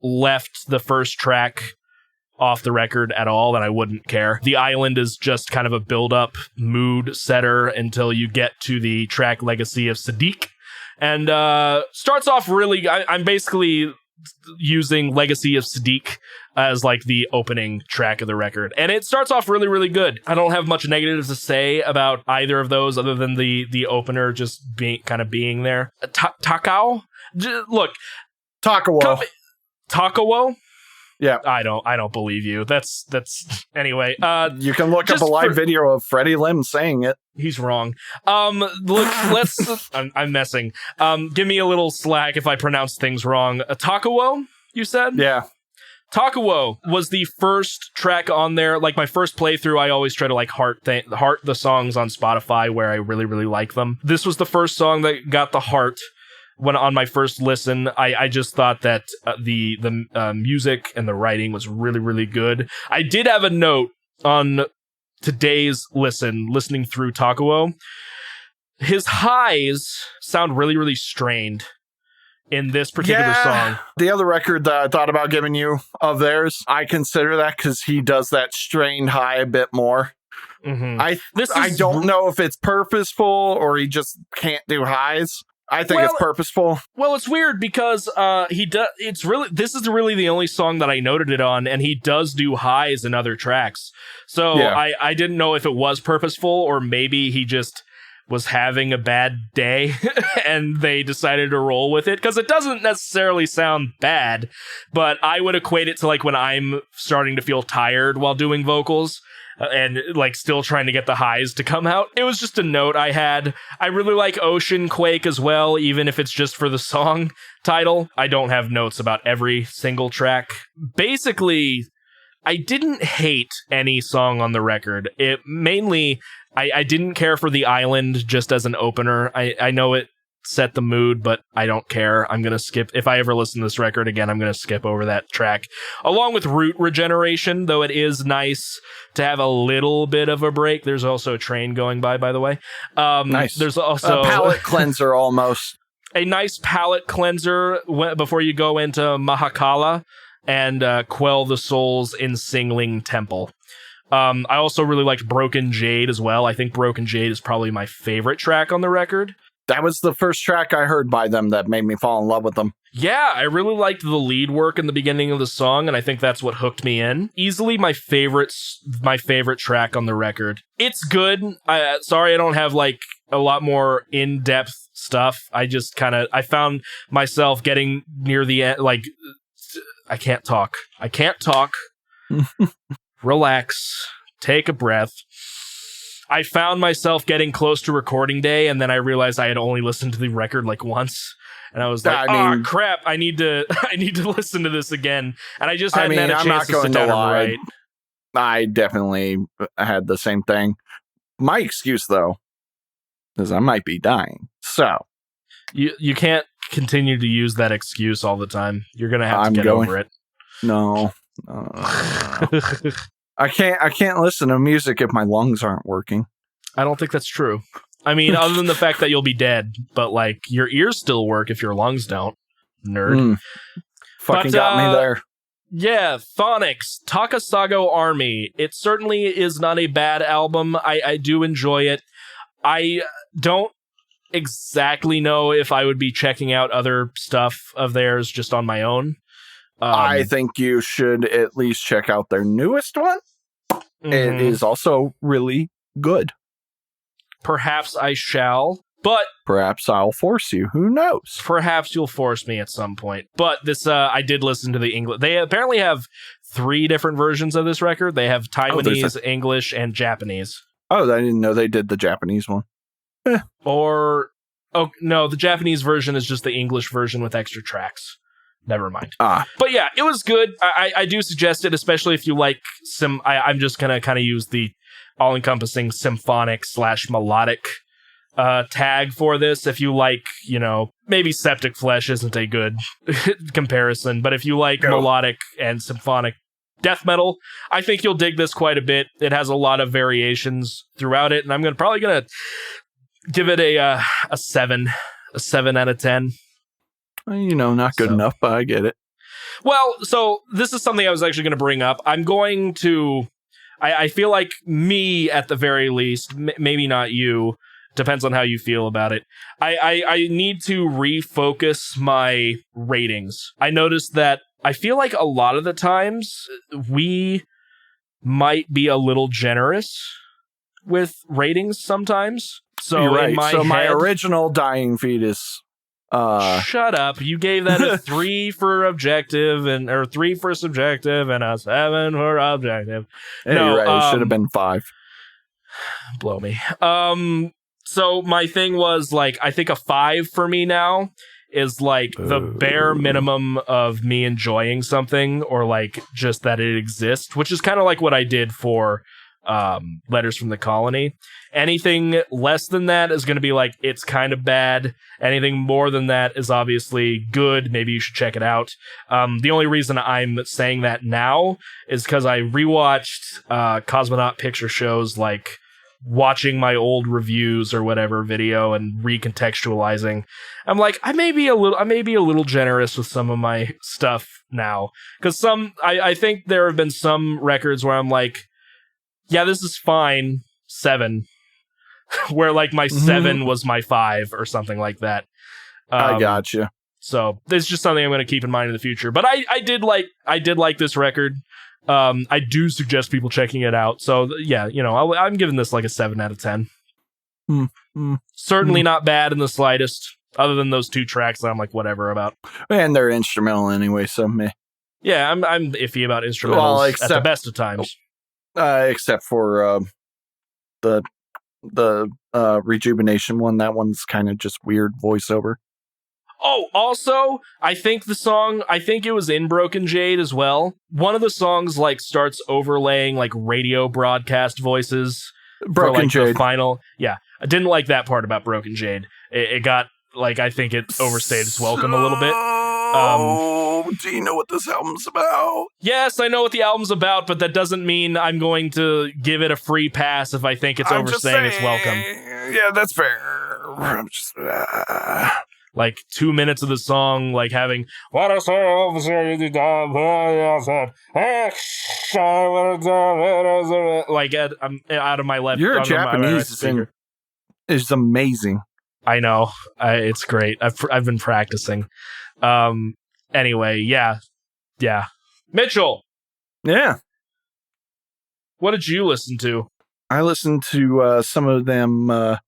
left the first track off the record at all, and I wouldn't care. The Island is just kind of a build-up mood setter until you get to the track Legacy of Sadiq. And starts off really... I'm basically using Legacy of Sadiq as like the opening track of the record. And it starts off really, really good. I don't have much negatives to say about either of those other than the opener just being there. Takao? Look. Takawo. Takawo? Yeah. I don't believe you. That's anyway. You can look up a live video of Freddie Lim saying it. He's wrong. Look, I'm messing. Give me a little slack if I pronounce things wrong. Takawo, you said? Yeah. Takawo was the first track on there. Like my first playthrough, I always try to like heart the songs on Spotify where I really, really like them. This was the first song that got the heart. When on my first listen, I just thought that the music and the writing was really, really good. I did have a note on today's listening through Takawo. His highs sound really, really strained in this particular song. The other record that I thought about giving you of theirs, I consider that because he does that strained high a bit more. Mm-hmm. I don't know if it's purposeful or he just can't do highs. I think it's purposeful. Well, it's weird because he does. This is really the only song that I noted it on, and he does do highs in other tracks. So yeah. I didn't know if it was purposeful or maybe he just was having a bad day and they decided to roll with it, because it doesn't necessarily sound bad, but I would equate it to like when I'm starting to feel tired while doing vocals. And like still trying to get the highs to come out. It was just a note I had. I really like Ocean Quake as well, even if it's just for the song title. I don't have notes about every single track. Basically, I didn't hate any song on the record. It mainly, I didn't care for The Island just as an opener. I know it set the mood, but I don't care. I'm going to skip. If I ever listen to this record again, I'm going to skip over that track. Along with Root Regeneration, though it is nice to have a little bit of a break. There's also a train going by the way. Nice. There's also a palate cleanser almost. A nice palate cleanser before you go into Mahakala and Quell the Souls in Singling Temple. I also really liked Broken Jade as well. I think Broken Jade is probably my favorite track on the record. That was the first track I heard by them that made me fall in love with them. Yeah, I really liked the lead work in the beginning of the song, and I think that's what hooked me in. Easily my favorite track on the record. It's good. Sorry I don't have like a lot more in-depth stuff. I just I found myself getting near the end, like, I can't talk. Relax. Take a breath. I found myself getting close to recording day, and then I realized I had only listened to the record like once, and I was like, crap, I need to listen to this again. And I just hadn't had a chance to sit down and write. I definitely had the same thing. My excuse, though, is I might be dying. So you can't continue to use that excuse all the time. You're gonna have to get over it. No. I can't listen to music if my lungs aren't working. I don't think that's true. I mean, other than the fact that you'll be dead, but like your ears still work if your lungs don't. Nerd. Fucking got me there. Yeah, Thonics, Takasago Army. It certainly is not a bad album. I do enjoy it. I don't exactly know if I would be checking out other stuff of theirs just on my own. I think you should at least check out their newest one. Mm-hmm. It is also really good. Perhaps I shall, but... Perhaps I'll force you. Who knows? Perhaps you'll force me at some point. But this, I did listen to the English... They apparently have 3 different versions of this record. They have Taiwanese, English, and Japanese. Oh, I didn't know they did the Japanese one. Or... Oh, no, the Japanese version is just the English version with extra tracks. Never mind. But yeah, it was good. I do suggest it, especially if you like I'm just going to kind of use the all-encompassing symphonic / melodic tag for this. If you like, maybe Septic Flesh isn't a good comparison, but if you like melodic and symphonic death metal, I think you'll dig this quite a bit. It has a lot of variations throughout it, and I'm probably gonna give it a 7 out of 10. Not good enough, but I get it. Well, so this is something I was actually going to bring up. I'm going to, I feel like me at the very least, maybe not you, depends on how you feel about it. I need to refocus my ratings. I noticed that I feel like a lot of the times we might be a little generous with ratings sometimes. So you're right. In my head, my original Dying Fetus. Shut up! You gave that a 3 for objective or 3 for subjective and a 7 for objective. No, you're right. It should have been 5. Blow me. So my thing was like, I think a 5 for me now is like the bare minimum of me enjoying something, or like just that it exists, which is kind of like what I did for Letters from the Colony. Anything less than that is going to be like, it's kind of bad. Anything more than that is obviously good. Maybe you should check it out. The only reason I'm saying that now is because I rewatched Cosmonaut Picture Show's like watching my old reviews or whatever video and recontextualizing. I'm like, I may be a little generous with some of my stuff now, because I think there have been some records where I'm like, yeah, this is fine, 7. Where like my 7 was my 5 or something like that. I gotcha. So this is just something I'm going to keep in mind in the future. But I did like this record. I do suggest people checking it out. So yeah, I'm giving this like a 7 out of 10. Certainly not bad in the slightest, other than those 2 tracks that I'm like whatever about. And they're instrumental anyway, so meh. Yeah, I'm iffy about instrumentals at the best of times. Except for the Rejuvenation one. That one's kind of just weird voiceover. Oh, also, I think it was in Broken Jade as well. One of the songs like starts overlaying like radio broadcast voices. Broken Jade. The final. Yeah, I didn't like that part about Broken Jade. It got like, I think it overstayed its welcome a little bit. Do you know what this album's about? Yes, I know what the album's about, but that doesn't mean I'm going to give it a free pass if I think it's overstaying its welcome. Yeah, that's fair. I'm just... Like 2 minutes of the song, like having like I'm out of my left. Your Japanese thing is amazing. I know, it's great. I've been practicing. Anyway, yeah. Mitchell. Yeah. What did you listen to? I listened to some of them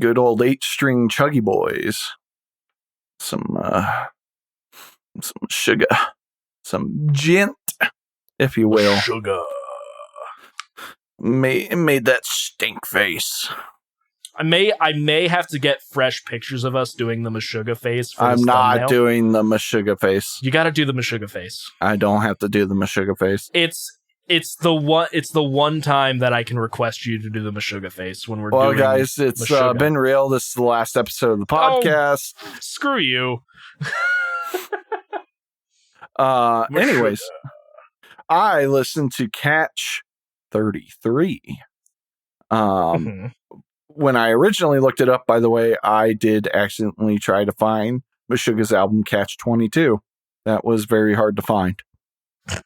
good old 8-string chuggy boys. Some sugar, some gent, if you will. Sugar. Made that stink face. I may have to get fresh pictures of us doing the Meshuggah face. For I'm not thumbnail. doing the Meshuggah face. You got to do the Meshuggah face. I don't have to do the Meshuggah face. It's the one time that I can request you to do the Meshuggah face when we're doing. Well, guys, it's been real. This is the last episode of the podcast. Oh, screw you. Anyways, I listened to Catch 33. When I originally looked it up, by the way, I did accidentally try to find Meshuggah's album Catch 22. That was very hard to find.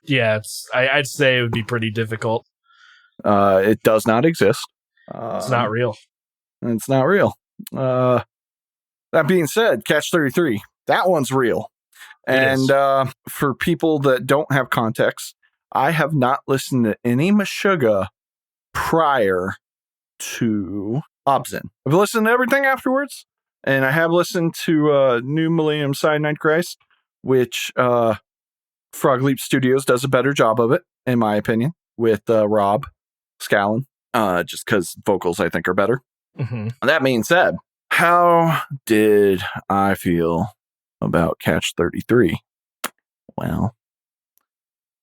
Yeah, I'd say it would be pretty difficult. It does not exist. It's not real. It's not real. That being said, Catch 33, that one's real. And for people that don't have context, I have not listened to any Meshuggah prior to Obzin. I've listened to everything afterwards, and I have listened to New Millennium Cyanide Christ, which Frog Leap Studios does a better job of it, in my opinion, with Rob Scallon, just because vocals, I think, are better. That being said, how did I feel about Catch 33? Well,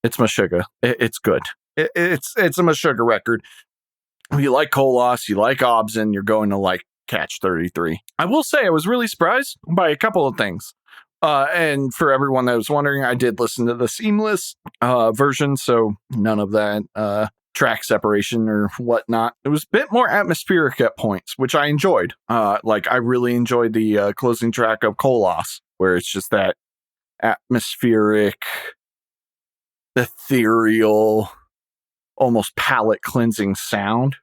it's Meshuggah. It's good. It's a Meshuggah record. If you like Koloss, you like Obzin, you're going to like catch 33. I will say I was really surprised by a couple of things. And for everyone that was wondering, I did listen to the seamless version, so none of that track separation or whatnot. It was a bit more atmospheric at points, which I enjoyed. Like, I really enjoyed the closing track of Koloss, where it's just that atmospheric, ethereal, almost palate cleansing sound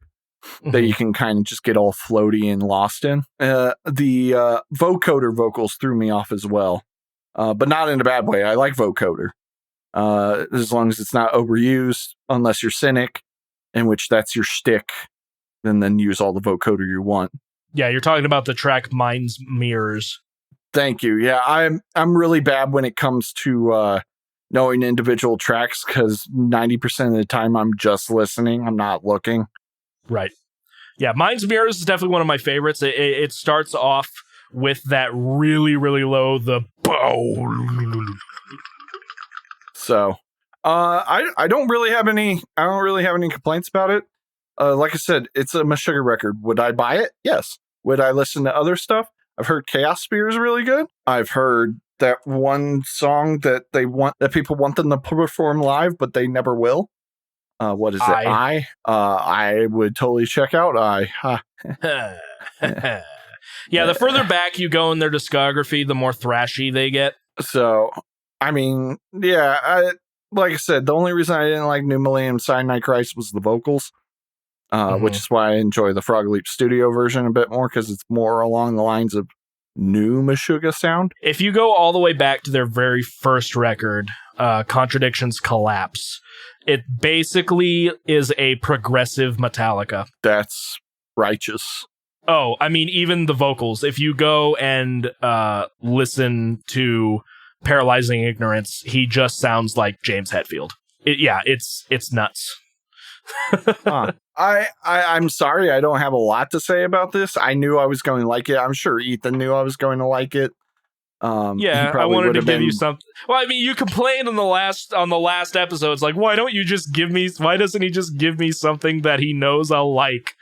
that you can kind of just get all floaty and lost in. The vocoder vocals threw me off as well, but not in a bad way. I like vocoder. As long as it's not overused, unless you're cynic, in which that's your shtick, then use all the vocoder you want. Yeah, you're talking about the track Mind's Mirrors. Thank you. Yeah, I'm really bad when it comes to knowing individual tracks, because 90% of the time I'm just listening. I'm not looking. Right. Yeah, Mind's Mirrors is definitely one of my favorites. It starts off with that really, really low, the bow. So, I don't really have any complaints about it. Like I said, it's a Meshuggah record. Would I buy it? Yes. Would I listen to other stuff? I've heard Chaos Spear is really good. I've heard that one song that people want them to perform live, but they never will. What is it? I would totally check out Yeah, the further back you go in their discography, the more thrashy they get. So, I mean, yeah, like I said, the only reason I didn't like New Millennium Cyanide Christ was the vocals, which is why I enjoy the Frog Leap Studio version a bit more, because it's more along the lines of new Meshuggah sound. If you go all the way back to their very first record, Contradictions Collapse, it basically is a progressive Metallica. That's righteous. Oh, I mean, even the vocals. If you go and listen to Paralyzing Ignorance, he just sounds like James Hetfield. It's nuts. I'm sorry, I don't have a lot to say about this. I knew I was going to like it. I'm sure Ethan knew I was going to like it. I wanted to give you something. Well, I mean, you complained on the last episode. It's like, why doesn't he just give me something that he knows I'll like?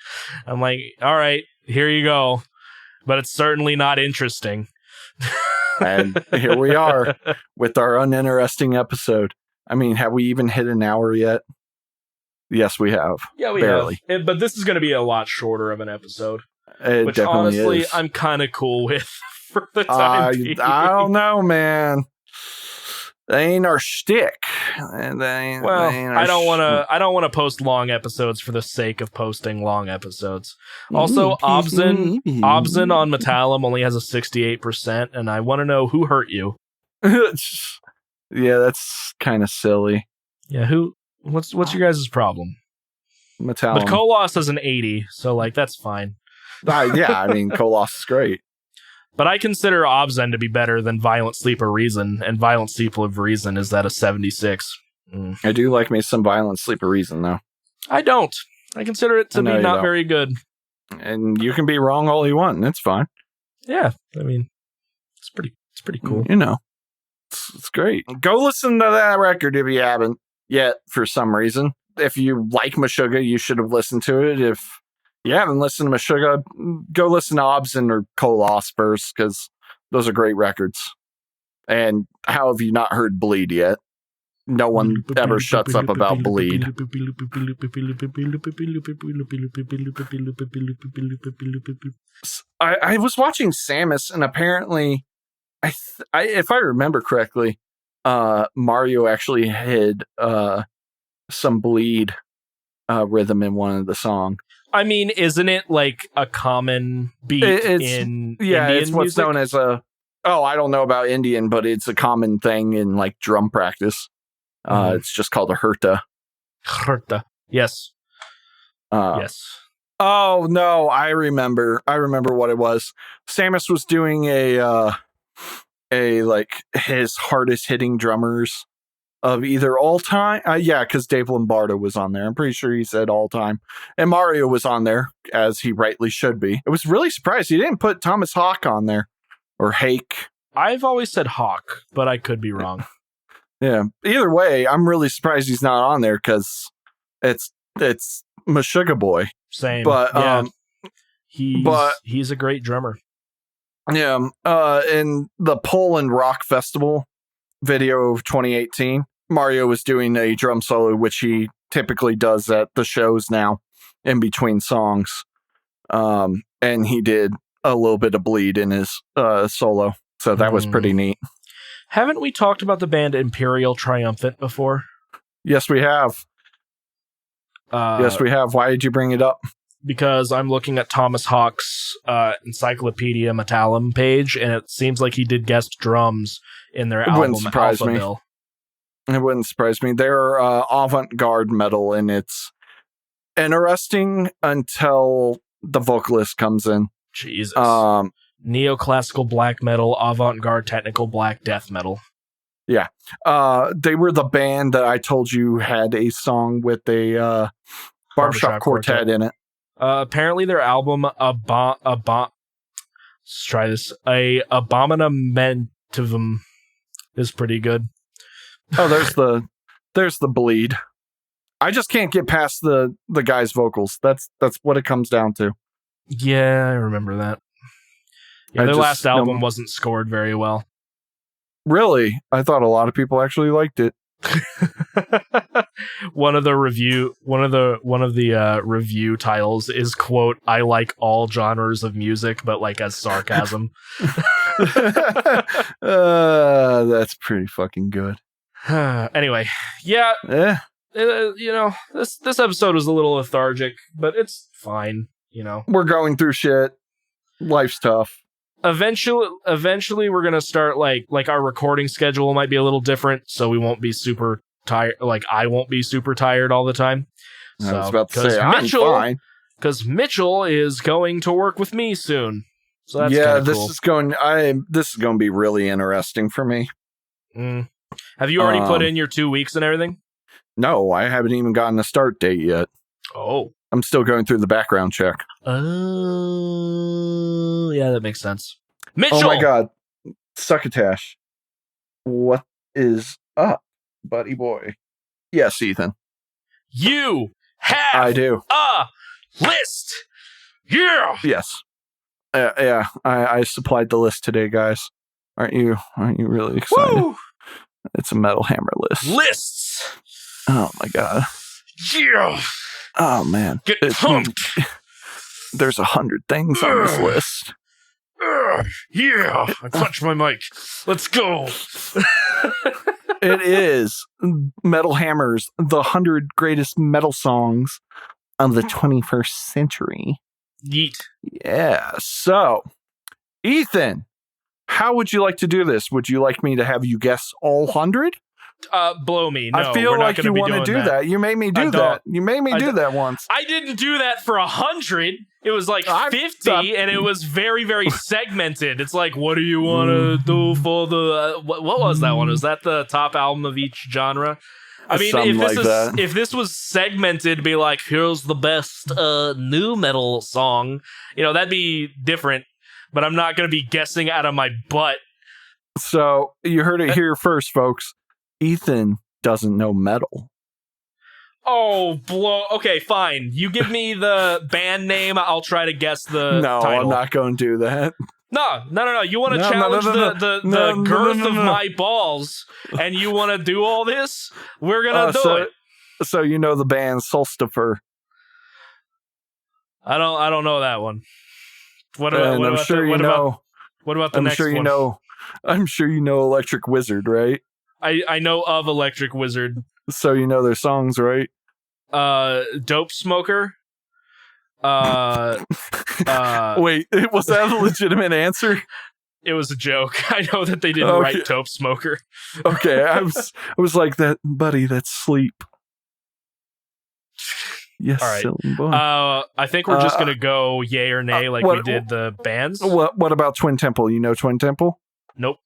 I'm like, all right, here you go. But it's certainly not interesting. And here we are with our uninteresting episode. I mean, have we even hit an hour yet? Yes, we have. Yeah, we barely. have. But this is going to be a lot shorter of an episode. Which definitely honestly, is. I'm kind of cool with for the time being. I don't know, man. That ain't our shtick. I don't want to post long episodes for the sake of posting long episodes. Also, Obzin on Metallum only has a 68%, and I want to know who hurt you. Yeah, that's kind of silly. Yeah, what's your guys' problem? Metallum. But Koloss has an 80, so like that's fine. Yeah, I mean, Koloss is great. But I consider Obzen to be better than Violent Sleep of Reason, and Violent Sleep of Reason is at a 76. I do like me some Violent Sleep of Reason, though. I don't. I consider it to be not very good. And you can be wrong all you want, and it's fine. Yeah, I mean, it's pretty cool. You know, it's great. Go listen to that record if you haven't yet, for some reason. If you like Meshuggah, you should have listened to it. If you haven't listened to Meshuggah, go listen to Obzin or Koloss first, because those are great records. And how have you not heard Bleed yet? No one ever shuts up about Bleed. I was watching Samus, and apparently, if I remember correctly, Mario actually hid some Bleed rhythm in one of the songs. I mean, isn't it like a common beat in Indian it's what's music? known as I don't know about Indian, but it's a common thing in like drum practice. It's just called a herta. Herta. Yes. Yes. Oh no, I remember what it was. Samus was doing a like his hardest hitting drummers of either all time. Because Dave Lombardo was on there. I'm pretty sure he said all time. And Mario was on there, as he rightly should be. I was really surprised he didn't put Thomas Hawk on there. Or Hake. I've always said Hawk, but I could be wrong. Yeah. Either way, I'm really surprised he's not on there, because it's Meshuggah Boy. Same. But He's a great drummer. Yeah. In the Poland Rock Festival video of 2018, Mario was doing a drum solo, which he typically does at the shows now in between songs. And he did a little bit of bleed in his solo. So that was pretty neat. Haven't we talked about the band Imperial Triumphant before? Yes, we have. Yes, we have. Why did you bring it up? Because I'm looking at Thomas Hawk's Encyclopedia Metallum page, and it seems like he did guest drums in their album Alphaville. It wouldn't surprise me. They're avant-garde metal, and it's interesting until the vocalist comes in. Jesus. Neoclassical black metal, avant-garde technical black death metal. Yeah. They were the band that I told you had a song with a barbershop quartet in it. Apparently their album let's try this. Abominamentivum is pretty good. Oh, there's the bleed. I just can't get past the guy's vocals. That's what it comes down to. Yeah, I remember that. Yeah, their last album wasn't scored very well. Really? I thought a lot of people actually liked it. One of the review titles is, quote, "I like all genres of music, but like as sarcasm." That's pretty fucking good. Anyway, yeah. This episode was a little lethargic, but it's fine. We're going through shit. Life's tough. Eventually we're gonna start like our recording schedule might be a little different, so we won't be super tired. Like I won't be super tired all the time. I was about to say I'm fine because Mitchell is going to work with me soon. So that's this cool. This is going to be really interesting for me. Have you already put in your 2 weeks and everything? No, I haven't even gotten a start date yet. Oh. I'm still going through the background check. Oh, yeah, that makes sense. Mitchell! Oh my god. Succotash. What is up, buddy boy? Yes, Ethan. You have I do. A list! Yeah! Yes. Yeah, I supplied the list today, guys. Aren't you really excited? Woo! It's a Metal Hammer list. Lists! Oh my god. Yeah! Oh man. Get pumped! There's 100 things on this list. Yeah! I punched my mic. Let's go! It is Metal Hammer's The 100 Greatest Metal Songs of the 21st Century. Yeet. Yeah. So, Ethan, how would you like to do this? Would you like me to have you guess all 100? Blow me. No, I feel like you want to do that. You made me do that. You made me do that once. I didn't do that for 100. It was like 50, and it was very, very segmented. It's like, what do you want to do for the... what was that one? Was that the top album of each genre? I mean, if this was segmented, be like, here's the best new metal song, that'd be different. But I'm not going to be guessing out of my butt. So you heard it here first, folks. Ethan doesn't know metal. Oh, okay, fine. You give me the band name, I'll try to guess the title. I'm not going to do that. No. You want to challenge the girth of my balls, and you want to do all this? We're going to do it. So you know the band Solstifer. I don't know that one. What about the next one? I'm sure you know Electric Wizard, right? I know of Electric Wizard. So you know their songs, right? Dope Smoker. Wait, was that a legitimate answer? It was a joke. I know that they didn't write Dope Smoker. Okay, I was like that, buddy. That's Sleep. Yes. All right. I think we're just gonna go yay or nay, like we did the bands. What about Twin Temple? You know Twin Temple? Nope.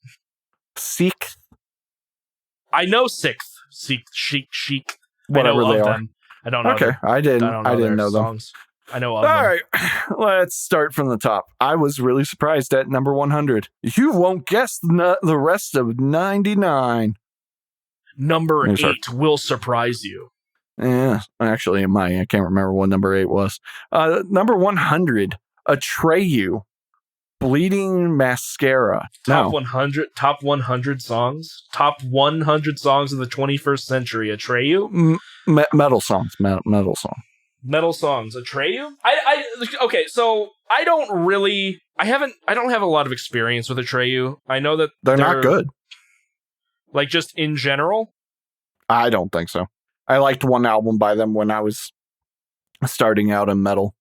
Sixth. I know Sixth. Chic. Whatever they are. Them. I don't know. Okay, them. I didn't know them. Songs. I know of them. All right, let's start from the top. I was really surprised at number 100. You won't guess the rest of 99. Number 8 will surprise you. Yeah, actually, I can't remember what number 8 was. Number 100 Atreyu, Bleeding Mascara. Top 100 songs? Top 100 songs of the 21st century. Atreyu? Metal songs. Metal song. Metal songs. Atreyu? Okay, so I don't have a lot of experience with Atreyu. I know that they're not good. Like, just in general? I don't think so. I liked one album by them when I was starting out in metal.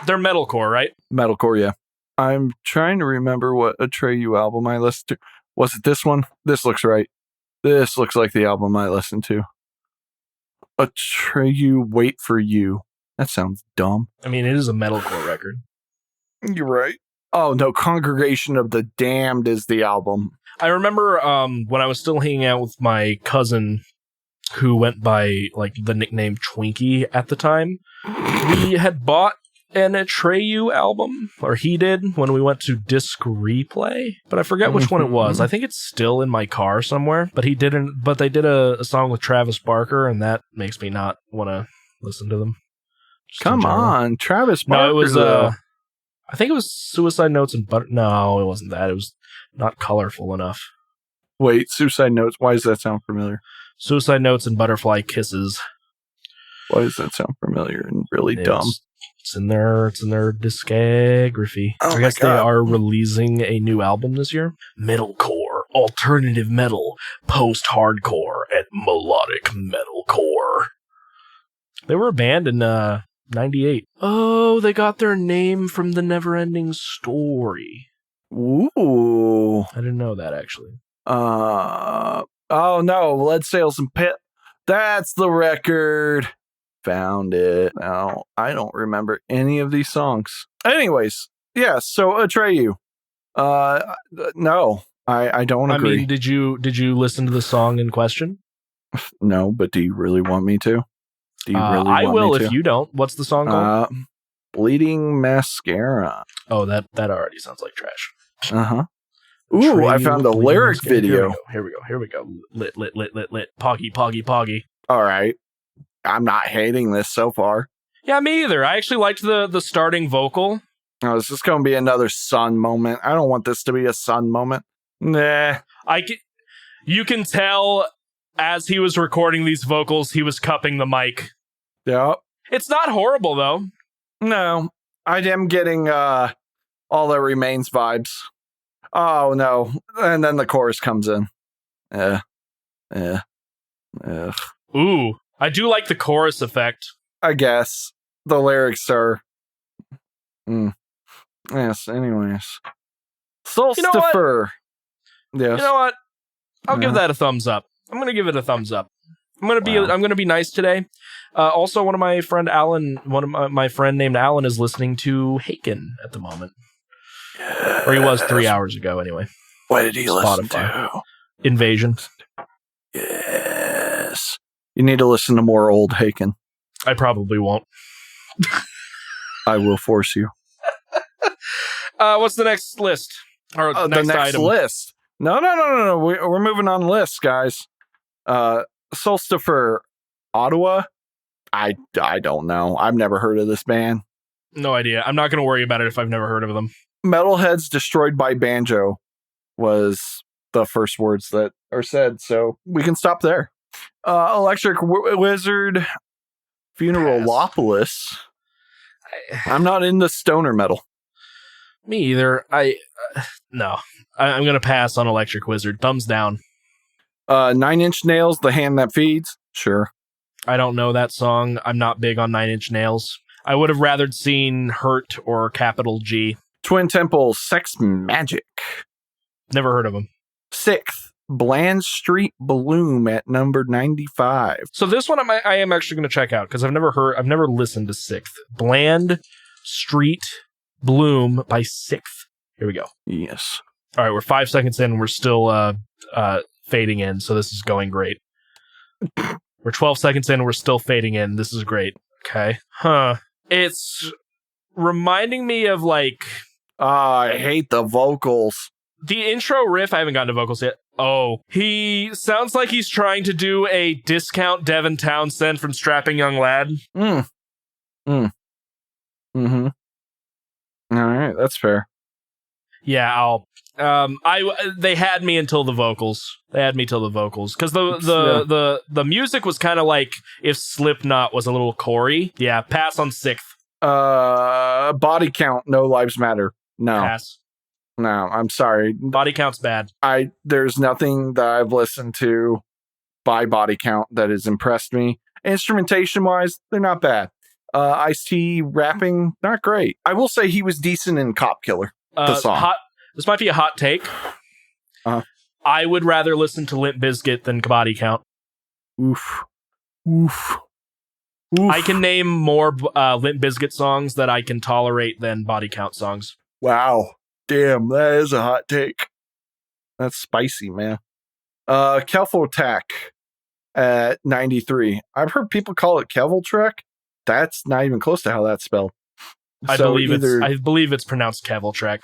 They're metalcore, right? Metalcore, yeah. I'm trying to remember what Atreyu album I listened to. Was it this one? This looks right. This looks like the album I listened to. Atreyu, Wait for You. That sounds dumb. I mean, it is a metalcore record. You're right. Oh, no. Congregation of the Damned is the album. I remember when I was still hanging out with my cousin who went by like the nickname Twinkie at the time. We had bought an Atreyu album, or he did, when we went to Disc Replay, but I forget which one it was. I think it's still in my car somewhere, but they did a song with Travis Barker, and that makes me not want to listen to them. Come on, Travis Barker. No, it was I think it was Suicide Notes and no, it wasn't that. It was not colorful enough. Wait, Suicide Notes, why does that sound familiar? Suicide Notes and Butterfly Kisses. Why does that sound familiar and really dumb? It's in their discography. Oh, I guess they are releasing a new album this year. Metalcore, alternative metal, post-hardcore, and melodic metalcore. They were a band in 98. Oh, they got their name from the Neverending Story. Ooh. I didn't know that, actually. Oh no, Lead Sails and Pit. That's the record. Found it. Now, I don't remember any of these songs. Anyways, yeah, so Atreyu. No, I don't agree. I mean, did you listen to the song in question? No, but do you really want me to? Do you really I want will me to? if you don't. What's the song called? Bleeding Mascara. Oh, that already sounds like trash. Uh-huh. Ooh, I found a lyric video. Here we go. Lit. Poggy. All right. I'm not hating this so far. Yeah, me either. I actually liked the starting vocal. Oh, is this going to be another Sun moment? I don't want this to be a Sun moment. Nah. You can tell as he was recording these vocals, he was cupping the mic. Yeah. It's not horrible, though. No. I am getting All That Remains vibes. Oh, no. And then the chorus comes in. Ooh, I do like the chorus effect. I guess. The lyrics are... Yes, anyways. Solstifer. Yes. You know what? I'll give that a thumbs up. I'm going to give it a thumbs up. I'm going to be nice today. Also, one of my friend named Alan is listening to Haken at the moment. Yes. Or he was 3 hours ago, anyway. What did he listen to? Invasion. Yes. You need to listen to more old Haken. I probably won't. I will force you. What's the next list? Or the next item? list. No. We're moving on lists, guys. Solstifer, Ottawa. I don't know. I've never heard of this band. No idea. I'm not going to worry about it if I've never heard of them. Metalheads Destroyed by Banjo was the first words that are said, so we can stop there. Electric Wizard, Funeralopolis. I'm not into stoner metal. Me either. No. I'm going to pass on Electric Wizard. Thumbs down. 9 Inch Nails, The Hand That Feeds. Sure. I don't know that song. I'm not big on 9 Inch Nails. I would have rather seen Hurt or Capital G. Twin Temple, Sex Magic. Never heard of them. 6th, Bland Street Bloom at number 95. So this one I am actually going to check out because I've never listened to 6th. Bland Street Bloom by 6th. Here we go. Yes. All right, we're 5 seconds in. We're still fading in, so this is going great. We're 12 seconds in. We're still fading in. This is great. Okay. Huh. It's reminding me of like... I hate the vocals. The intro riff, I haven't gotten to vocals yet. Oh. He sounds like he's trying to do a discount Devin Townsend from Strapping Young Lad. Mm-hmm. All right, that's fair. Yeah, they had me until the vocals. Because the music was kind of like if Slipknot was a little Corey. Yeah, pass on sixth. Body count, no lives matter. No. Pass. No, I'm sorry. Body count's bad. There's nothing that I've listened to by Body Count that has impressed me. Instrumentation wise, they're not bad. Ice-T rapping, not great. I will say he was decent in Cop Killer, the song. This might be a hot take. I would rather listen to Limp Bizkit than Body Count. Oof. I can name more Limp Bizkit songs that I can tolerate than Body Count songs. Wow. Damn, that is a hot take. That's spicy, man. Keveltrek at 93. I've heard people call it Keveltrek. That's not even close to how that's spelled. I believe it's pronounced Keveltrek.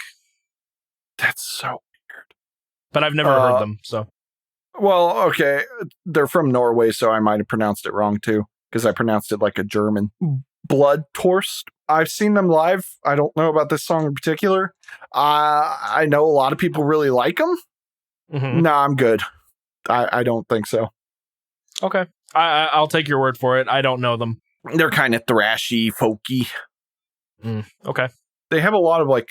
That's so weird. But I've never heard them, so. Well, okay. They're from Norway, so I might have pronounced it wrong, too, because I pronounced it like a German. Bloodtorst. I've seen them live. I don't know about this song in particular. I know a lot of people really like them. Mm-hmm. No, I'm good. I don't think so. Okay. I'll take your word for it. I don't know them. They're kind of thrashy, folky. Okay. They have a lot of like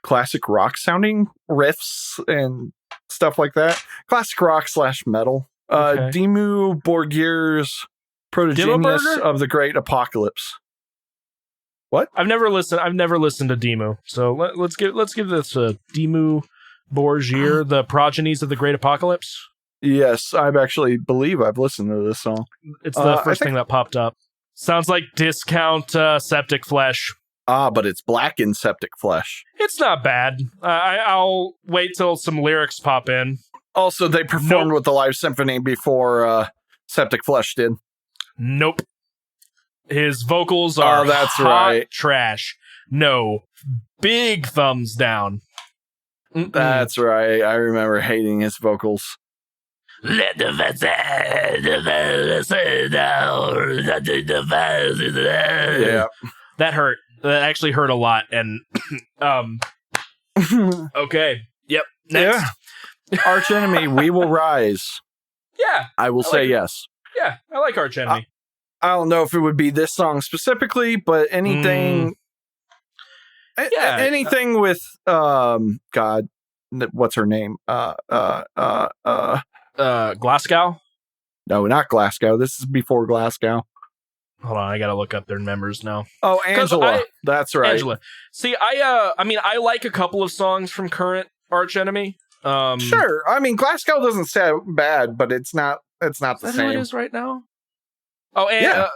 classic rock sounding riffs and stuff like that. Classic rock / metal. Okay. Dimmu Borgir's Protogenius of the Great Apocalypse. What? I've never listened to Dimmu. So let's give this a Dimmu Borgir, the Progenies of the Great Apocalypse. Yes, believe I've listened to this song. It's the first thing that popped up. Sounds like Discount Septic Flesh. But it's Blackened Septic Flesh. It's not bad. I'll wait till some lyrics pop in. Also, they performed with the live symphony before Septic Flesh did. Nope. His vocals are hot trash. No. Big thumbs down. That's right. I remember hating his vocals. Yeah. That hurt. That actually hurt a lot. And okay. Yep. Next. Yeah. Arch Enemy, We Will Rise. Yeah. I will say yes. Yeah, I like Arch Enemy. I don't know if it would be this song specifically, but anything anything with God, what's her name? Glasgow? No, not Glasgow. This is before Glasgow. Hold on, I gotta look up their members now. Oh, Angela. That's right. Angela. See, I like a couple of songs from current Arch Enemy. Sure. I mean, Glasgow doesn't sound bad, but it's not the same. Is that who it is right now? Oh, and yeah.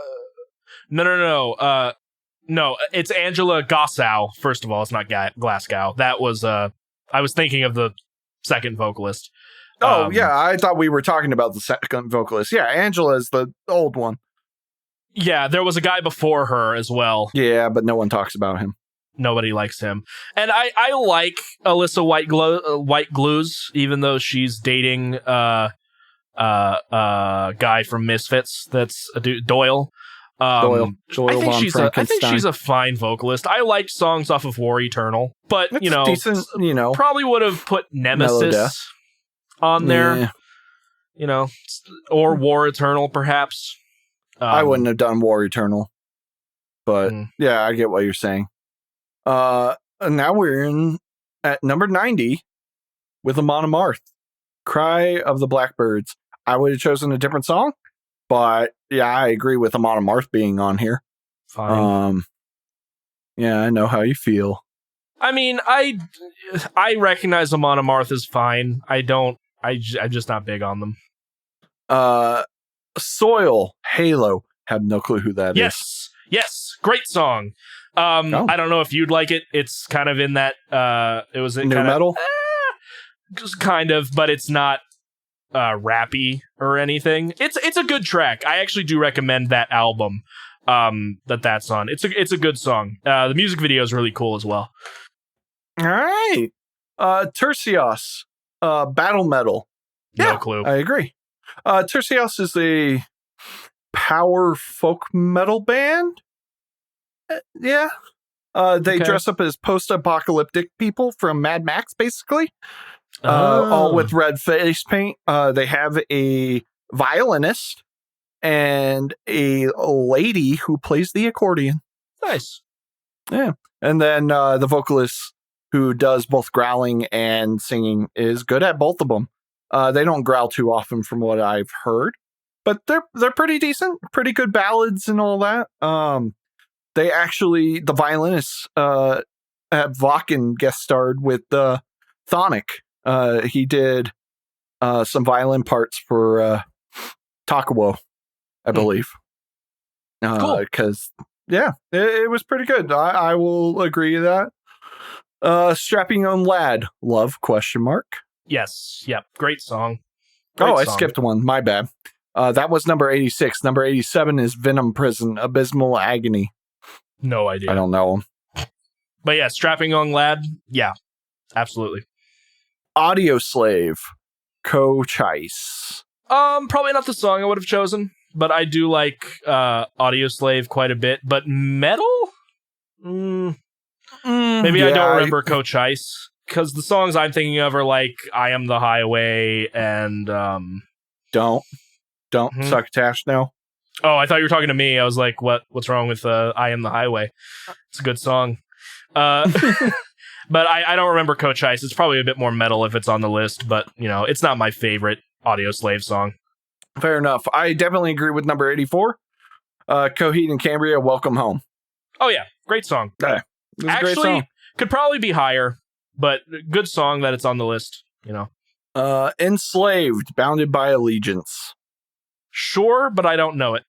No. No, it's Angela Gossow. First of all, it's not Glasgow. That was I was thinking of the second vocalist. Oh, yeah, I thought we were talking about the second vocalist. Yeah, Angela is the old one. Yeah, there was a guy before her as well. Yeah, but no one talks about him. Nobody likes him. And I like Alyssa White Glues, even though she's dating guy from Misfits. That's Doyle. Doyle I think she's a fine vocalist. I liked songs off of War Eternal, but it's decent, probably would have put Nemesis on there. Yeah. Or War Eternal, perhaps. I wouldn't have done War Eternal, but yeah, I get what you're saying. Now we're in at number 90 with Amon Amarth, Cry of the Blackbirds. I would have chosen a different song, but yeah, I agree with Amon Amarth being on here. Fine. Yeah, I know how you feel. I mean, I recognize Amon Amarth is fine. I'm just not big on them. Soil, Halo. Have no clue who that is. Yes, great song. I don't know if you'd like it. It's kind of in that it was new metal. Just kind of, but it's not rappy or anything. It's a good track. I actually do recommend that album that's on. It's a good song. The music video is really cool as well. All right. Tercios, battle metal. No clue. I agree. Tercios is a power folk metal band. Yeah. They dress up as post-apocalyptic people from Mad Max, basically. All with red face paint. They have a violinist and a lady who plays the accordion. Nice. Yeah. And then the vocalist who does both growling and singing is good at both of them. They don't growl too often from what I've heard, but they're pretty decent, pretty good ballads and all that. They actually, the violinists at Wacken guest starred with CHTHONIC. He did some violin parts for Takasago, I believe. Cool. Because, it was pretty good. I will agree to that. Strapping Young Lad, love, ? Yes. Yep. Great song. I skipped one. My bad. That was number 86. Number 87 is Venom Prison, Abysmal Agony. No idea. I don't know him. But yeah, Strapping Young Lad. Yeah, absolutely. Audio Slave, Chase. Probably not the song I would have chosen, but I do like Audio Slave quite a bit. But metal? Maybe I don't remember Chase, because the songs I'm thinking of are like I Am the Highway and Don't Succotash now. Oh, I thought you were talking to me. I was like, what's wrong with I Am the Highway? It's a good song. But I don't remember Coach Ice. It's probably a bit more metal if it's on the list, but, it's not my favorite Audio Slave song. Fair enough. I definitely agree with number 84. Coheed and Cambria, Welcome Home. Oh, yeah. Great song. Yeah, actually, great song. Could probably be higher, but good song that it's on the list, Enslaved, Bounded by Allegiance. Sure, but I don't know it.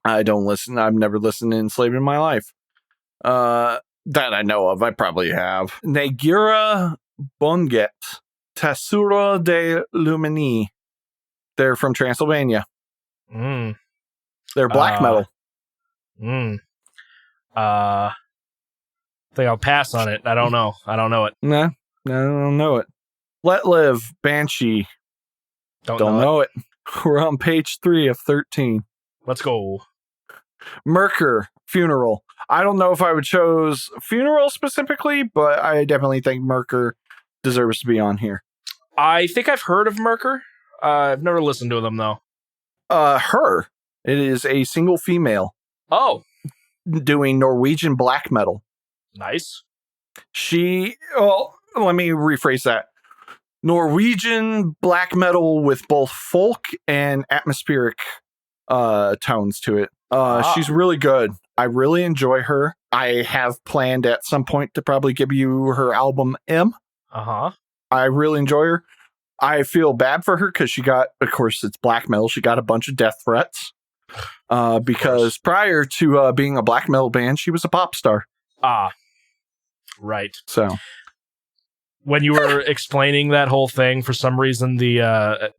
I don't listen. I've never listened to Enslaved in my life. That I know of. I probably have. Negira Bonget, Tassura de Lumini. They're from Transylvania. They're black metal. I think I'll pass on it. I don't know. I don't know it. Nah, I don't know it. Let Live, Banshee. Don't know it. We're on page 3 of 13. Let's go. Merker, Funeral. I don't know if I would choose Funeral specifically, but I definitely think Merker deserves to be on here. I think I've heard of Merker. I've never listened to them, though. Her. It is a single female. Oh. Doing Norwegian black metal. Nice. Let me rephrase that. Norwegian black metal with both folk and atmospheric tones to it. She's really good. I really enjoy her. I have planned at some point to probably give you her album M. I really enjoy her. I feel bad for her because she got, of course, it's black metal. She got a bunch of death threats because prior to being a black metal band, she was a pop star. Right. So when you were explaining that whole thing, for some reason, have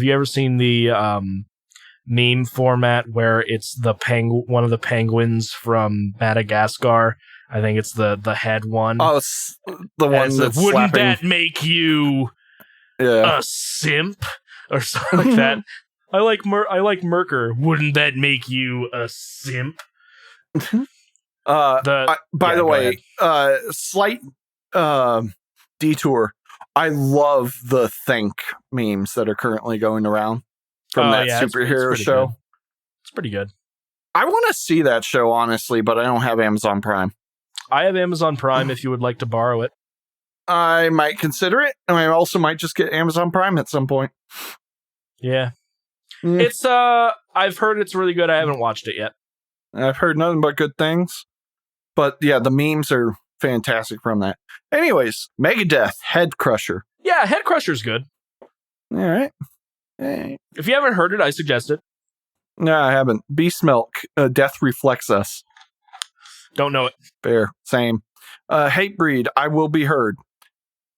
you ever seen the meme format where it's one of the penguins from Madagascar? I think it's the head one. Oh, the one that's wouldn't slapping. that make you a simp or something like that? I like Merker. Wouldn't that make you a simp? By the way, slight detour. I love the Think memes that are currently going around from that superhero show. It's pretty good. I want to see that show, honestly, but I don't have Amazon Prime. I have Amazon Prime if you would like to borrow it. I might consider it. And I also might just get Amazon Prime at some point. Yeah. It's, I've heard it's really good. I haven't watched it yet. I've heard nothing but good things. But yeah, the memes are fantastic from that. Anyways, Megadeth, Head Crusher. Yeah, Head Crusher's good. All right. If you haven't heard it, I suggest it. No, I haven't. Beast Milk, Death Reflects Us. Don't know it. Fair. Same. Hatebreed, I Will Be Heard.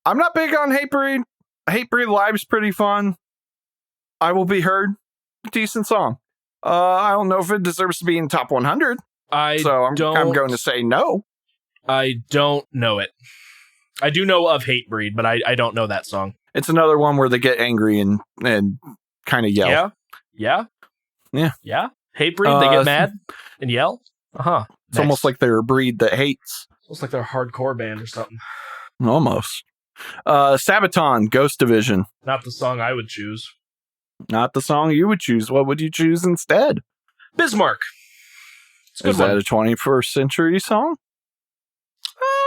I'm not big on Hatebreed. Hatebreed Live's pretty fun. I Will Be Heard. Decent song. I don't know if it deserves to be in top 100. I'm going to say no. I don't know it. I do know of Hatebreed, but I don't know that song. It's another one where they get angry and kind of yell. Yeah. Hatebreed, they get mad and yell? It's almost like they're a breed that hates. Almost like they're a hardcore band or something. Almost. Sabaton, Ghost Division. Not the song I would choose. Not the song you would choose. What would you choose instead? Bismarck. Is that a 21st century song?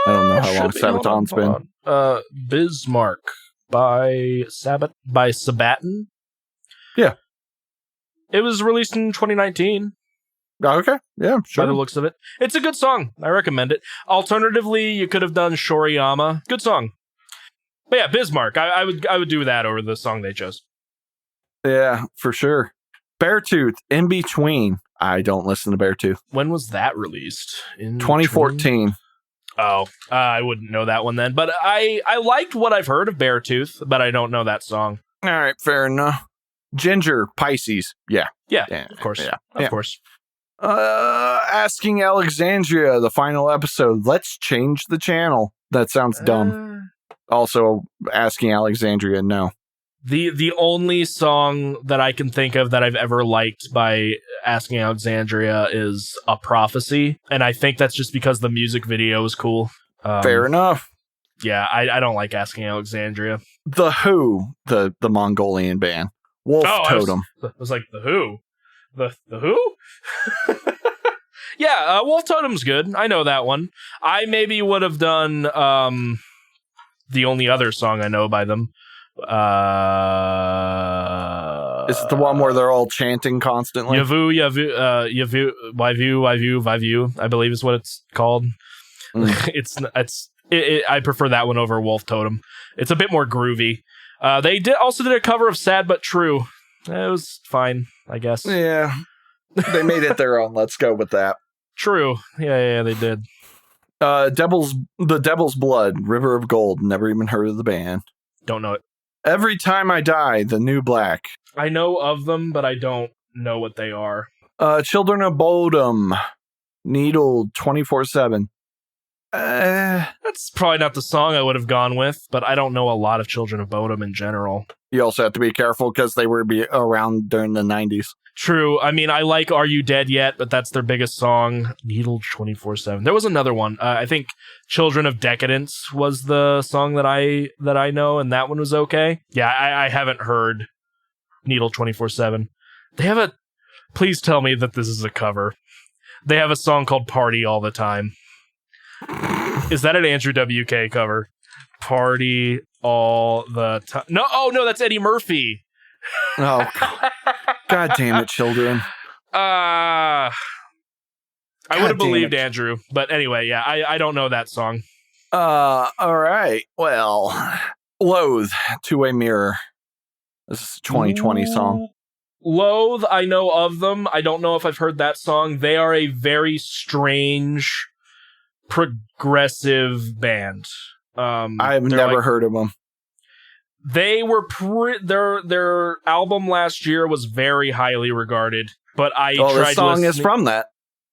I don't know how long Sabaton's been. Bismarck by Sabaton. Yeah. It was released in 2019. Okay. Yeah, sure. By the looks of it. It's a good song. I recommend it. Alternatively, you could have done Shoriyama. Good song. But yeah, Bismarck. I would do that over the song they chose. Yeah, for sure. Beartooth, In Between. I don't listen to Beartooth. When was that released? In 2014. Oh, I wouldn't know that one then. But I liked what I've heard of Beartooth, but I don't know that song. All right, fair enough. Ginger, Pisces. Yeah. Yeah, of course. Yeah. Of course. Asking Alexandria, the final episode. Let's change the channel. That sounds dumb. Also, Asking Alexandria, no. The only song that I can think of that I've ever liked by Asking Alexandria is A Prophecy, and I think that's just because the music video is cool. Fair enough. Yeah, I don't like Asking Alexandria. The Who, the Mongolian band. Wolf Totem. I was like, The Who? The Who? Yeah, Wolf Totem's good. I know that one. I maybe would have done the only other song I know by them. Is it the one where they're all chanting constantly? Yavu, Waivu, I believe is what it's called. I prefer that one over Wolf Totem. It's a bit more groovy. They also did a cover of Sad But True. It was fine, I guess. Yeah. They made it their own. Let's go with that. True. Yeah, they did. The Devil's Blood, River of Gold. Never even heard of the band. Don't know it. Every Time I Die, The New Black. I know of them, but I don't know what they are. Children of Bodom, Needle 24/7. That's probably not the song I would have gone with, but I don't know a lot of Children of Bodom in general. You also have to be careful because they were around during the 90s. True. I mean, I like Are You Dead Yet, but that's their biggest song. Needle 24/7. There was another one. I think Children of Decadence was the song that I know, and that one was okay. Yeah, I haven't heard Needle 24/7. They have a... Please tell me that this is a cover. They have a song called Party All the Time. Is that an Andrew WK cover? Party All the Time. No, that's Eddie Murphy. Oh, God damn it, children. I would have believed Andrew, but anyway, yeah, I don't know that song. All right. Well, Loathe, Two-Way Mirror. This is a 2020 song. Loathe, I know of them. I don't know if I've heard that song. They are a very strange, progressive band. I've never heard of them. They were their album last year was very highly regarded, but the song is from that.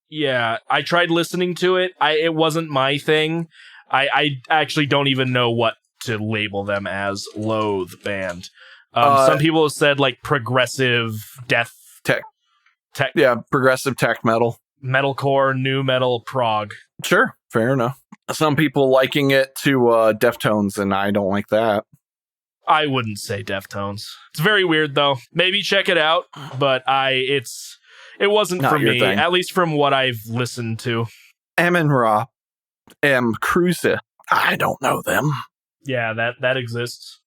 Yeah, I tried listening to it. It wasn't my thing. I actually don't even know what to label them as. Loathe band. Some people have said like progressive death tech. Yeah, progressive tech metal. Metalcore, new metal, prog. Sure, fair enough. Some people liking it to Deftones, and I don't like that. I wouldn't say Deftones. It's very weird though. Maybe check it out, but it wasn't Not for your me, thing. at least from what I've listened to. Amun-Ra, Cruza. I don't know them. Yeah, that exists.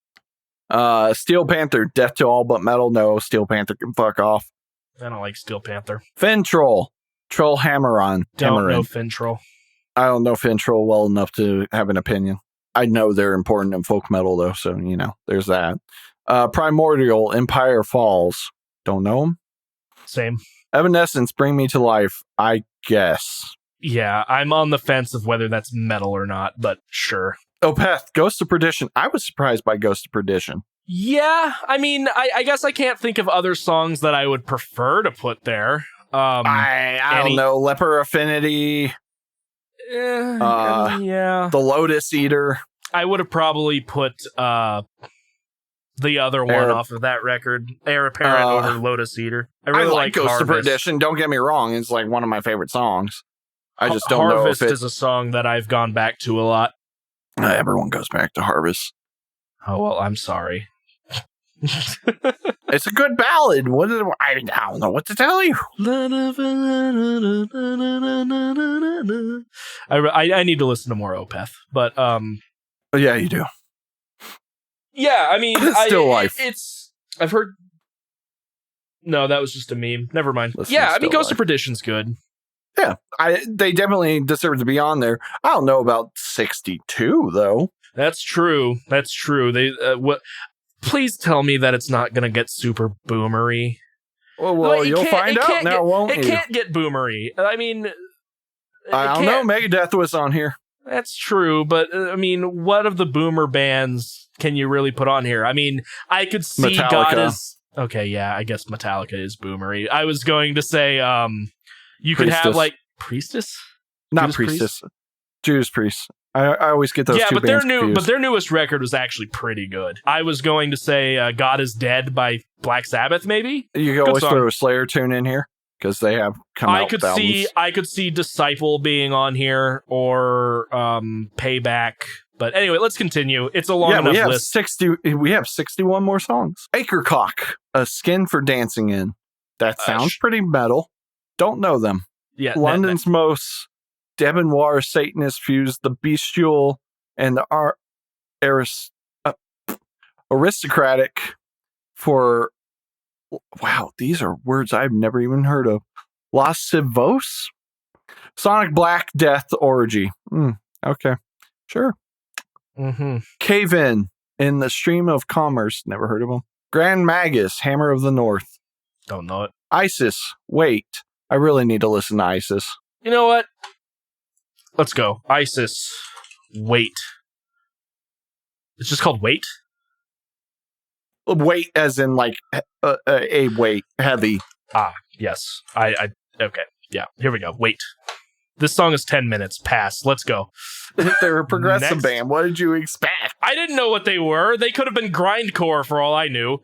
Steel Panther, Death to All But Metal. No, Steel Panther can fuck off. I don't like Steel Panther. Fin Troll, Troll Hammeron. Don't know Fin Troll. I don't know Fin Troll well enough to have an opinion. I know they're important in folk metal, though, so, there's that. Primordial, Empire Falls. Don't know them. Same. Evanescence, Bring Me to Life, I guess. Yeah, I'm on the fence of whether that's metal or not, but sure. Opeth, Ghost of Perdition. I was surprised by Ghost of Perdition. Yeah, I mean, I guess I can't think of other songs that I would prefer to put there. I don't know. Leper Affinity. Yeah. The Lotus Eater. I would have probably put the other one off of that record, Heir Apparent over Lotus Eater. I really like Ghost Harvest. of Perdition. Don't get me wrong. It's like one of my favorite songs. I just don't know if Harvest is a song that I've gone back to a lot. Everyone goes back to Harvest. Oh, well, I'm sorry. It's a good ballad. I don't know what to tell you. I need to listen to more Opeth, but yeah, you do. Yeah, I mean, Still Life. I've heard. No, that was just a meme. Never mind. Listen Yeah, I mean, Ghost Life. of Perdition's good. Yeah, they definitely deserve to be on there. I don't know about 62 though. That's true. They please tell me that it's not gonna get super boomery. Well, you'll find out now, won't you? It can't get boomery. I mean, I don't know. Megadeth was on here. That's true, but I mean, what of the boomer bands can you really put on here? I mean, I could see Metallica. God is okay. Yeah, I guess Metallica is boomery. I was going to say, you could have like Priestess, not Priestess, Judas Priest. I always get those. Yeah, two but bands confused. But their newest record was actually pretty good. I was going to say, God is Dead by Black Sabbath. Maybe you can always throw a Slayer tune in here because they have come out with albums. I could see Disciple being on here or Payback. But anyway, let's continue. It's a long enough list. We have 61 more songs. Acrecock, A Skin for Dancing In. That sounds pretty metal. Don't know them. Yeah, London's most debonair Satanists fuse the bestial and the aristocratic for... Wow, these are words I've never even heard of. Lascivos? Sonic Black Death Orgy. Okay, sure. Mm-hmm. Cave in the Stream of Commerce. Never heard of them. Grand Magus, Hammer of the North. Don't know it. Isis, Wait. I really need to listen to Isis. You know what? Let's go. Isis, Wait. It's just called Wait? Weight as in like a weight, heavy. Yes. Okay. Yeah, here we go. Wait. This song is 10 minutes. Pass. Let's go. They're a progressive band. What did you expect? I didn't know what they were. They could have been grindcore for all I knew.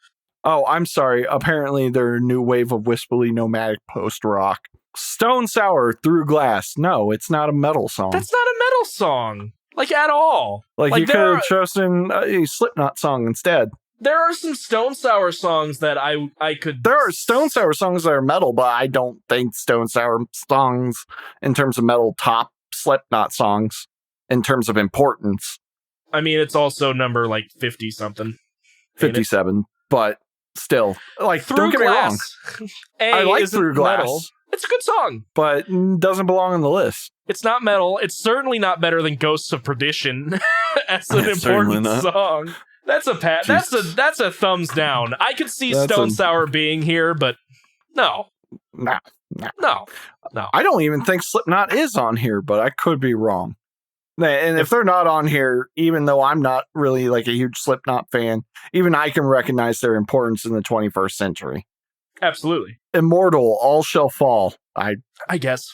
Oh, I'm sorry. Apparently they're a new wave of wispily nomadic post-rock. Stone Sour, Through Glass. No, it's not a metal song. That's not a metal song. Like, at all. Like you could have chosen a Slipknot song instead. There are some Stone Sour songs that I could... There are Stone Sour songs that are metal, but I don't think Stone Sour songs, in terms of metal, top Slipknot songs, in terms of importance. I mean, it's also number, 50-something. 57, but still. Like, don't get me wrong. I like Through Glass. Metal. It's a good song. But doesn't belong on the list. It's not metal. It's certainly not better than Ghosts of Perdition as an important song. That's a that's a thumbs down. I could see Stone Sour being here, but no. No. I don't even think Slipknot is on here, but I could be wrong. And if they're not on here, even though I'm not really like a huge Slipknot fan, even I can recognize their importance in the 21st century. Absolutely. Immortal, All Shall Fall. I guess.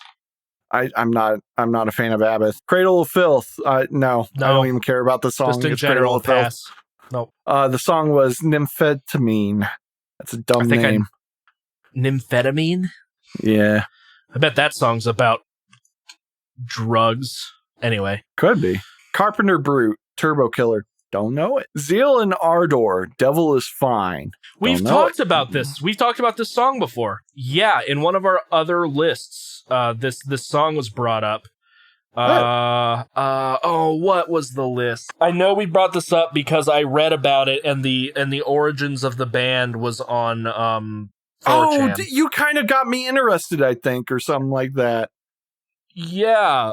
I'm not a fan of Abbott. Cradle of Filth. No, I don't even care about the song. Just in general, pass. Nope. The song was Nymphetamine. That's a dumb name. Nymphetamine? Yeah. I bet that song's about drugs. Anyway. Could be. Carpenter Brute, Turbo Killer. Don't know it. Zeal and Ardor, Devil is Fine. We've talked about this. We've talked about this song before. Yeah, in one of our other lists, this song was brought up. What was the list? I know we brought this up because I read about it, and the origins of the band was on 4chan. You kind of got me interested, I think, or something like that. Yeah.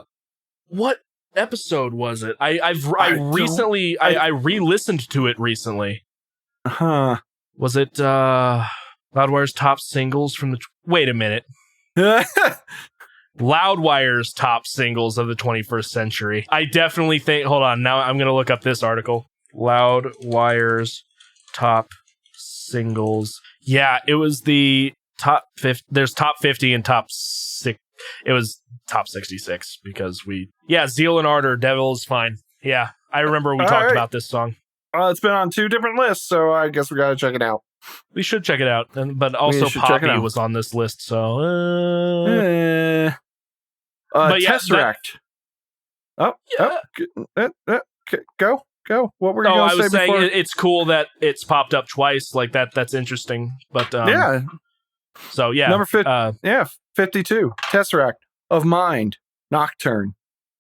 What episode was it? I re-listened to it recently. Huh. Was it Loudwire's top singles from the... Wait a minute. Loudwire's top singles of the 21st century. I definitely think... Hold on, now I'm going to look up this article. Loudwire's top singles. Yeah, it was the top 50. There's top 50 and top 6. It was top 66 because Zeal and Ardor, Devil is Fine. Yeah, I remember we talked about this song. It's been on 2 different lists, so I guess we got to check it out. We should check it out, but also Poppy was on this list, so... But yeah, Tesseract. Go. What were you going to say before? I was saying it's cool that it's popped up twice. Like that's interesting. But yeah. So yeah, number 52. Tesseract of Mind, Nocturne.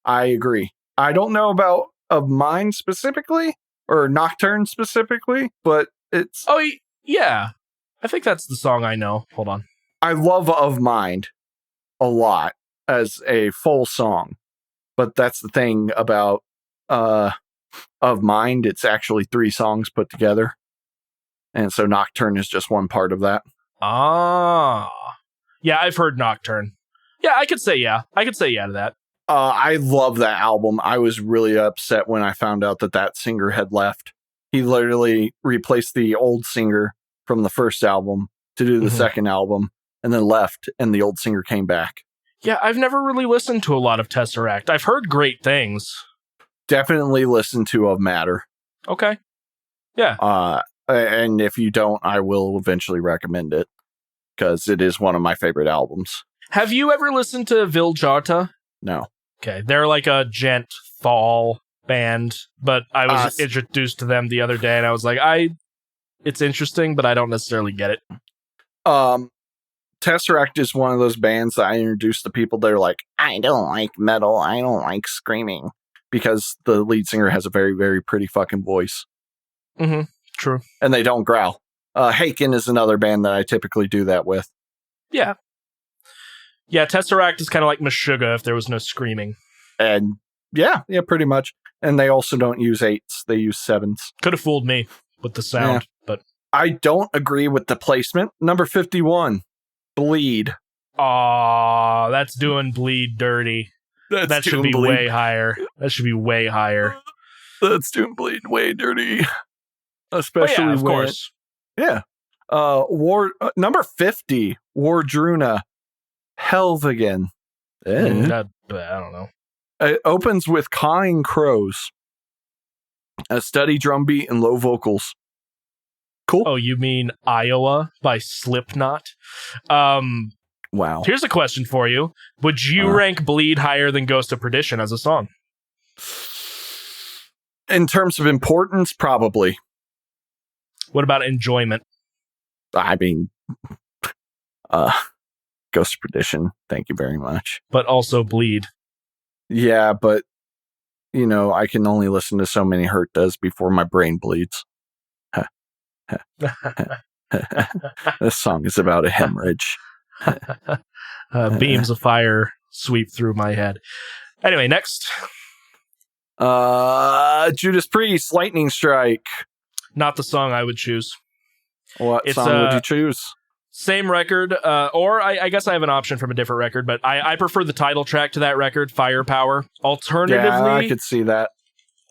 I agree. I don't know about of Mind specifically or Nocturne specifically, but it's. Oh yeah, I think that's the song I know. Hold on. I love Of Mind a lot as a full song, but that's the thing about Of Mind. It's actually 3 songs put together, and so Nocturne is just one part of that. Ah, yeah, I've heard Nocturne. Yeah, I could say yeah to that. I love that album. I was really upset when I found out that singer had left. He literally replaced the old singer from the first album to do the second album, and then left, and the old singer came back. Yeah, I've never really listened to a lot of Tesseract. I've heard great things. Definitely listen to Of Matter. Okay. Yeah. And if you don't, I will eventually recommend it, because it is one of my favorite albums. Have you ever listened to Viljarta? No. Okay, they're like a gent thal band, but I was introduced to them the other day, and I was like, it's interesting, but I don't necessarily get it. Tesseract is one of those bands that I introduced to people that are like, I don't like metal, I don't like screaming, because the lead singer has a very, very pretty fucking voice. Mm-hmm. True. And they don't growl. Haken is another band that I typically do that with. Yeah. Yeah, Tesseract is kind of like Meshuggah if there was no screaming. And yeah, pretty much. And they also don't use 8s, they use 7s. Could have fooled me with the sound, but I don't agree with the placement. Number 51, Bleed. Aw, that's doing Bleed dirty. That should be way higher. That should be way higher. That's doing Bleed way dirty. Especially of course. Yeah. Number 50, Wardruna. Helvegen. I don't know. It opens with Cawing Crows. A steady drum beat and low vocals. Cool. Oh, you mean Iowa by Slipknot? Wow. Here's a question for you. Would you rank Bleed higher than Ghost of Perdition as a song? In terms of importance, probably. What about enjoyment? I mean, Ghost of Perdition, thank you very much. But also Bleed. Yeah, but, I can only listen to so many Hurt Does before my brain bleeds. This song is about a hemorrhage. Beams of fire sweep through my head. Anyway, next. Judas Priest, Lightning Strike. Not the song I would choose. What song would you choose? Same record, or I guess I have an option from a different record, but I prefer the title track to that record, Firepower. Alternatively, yeah, I could see that.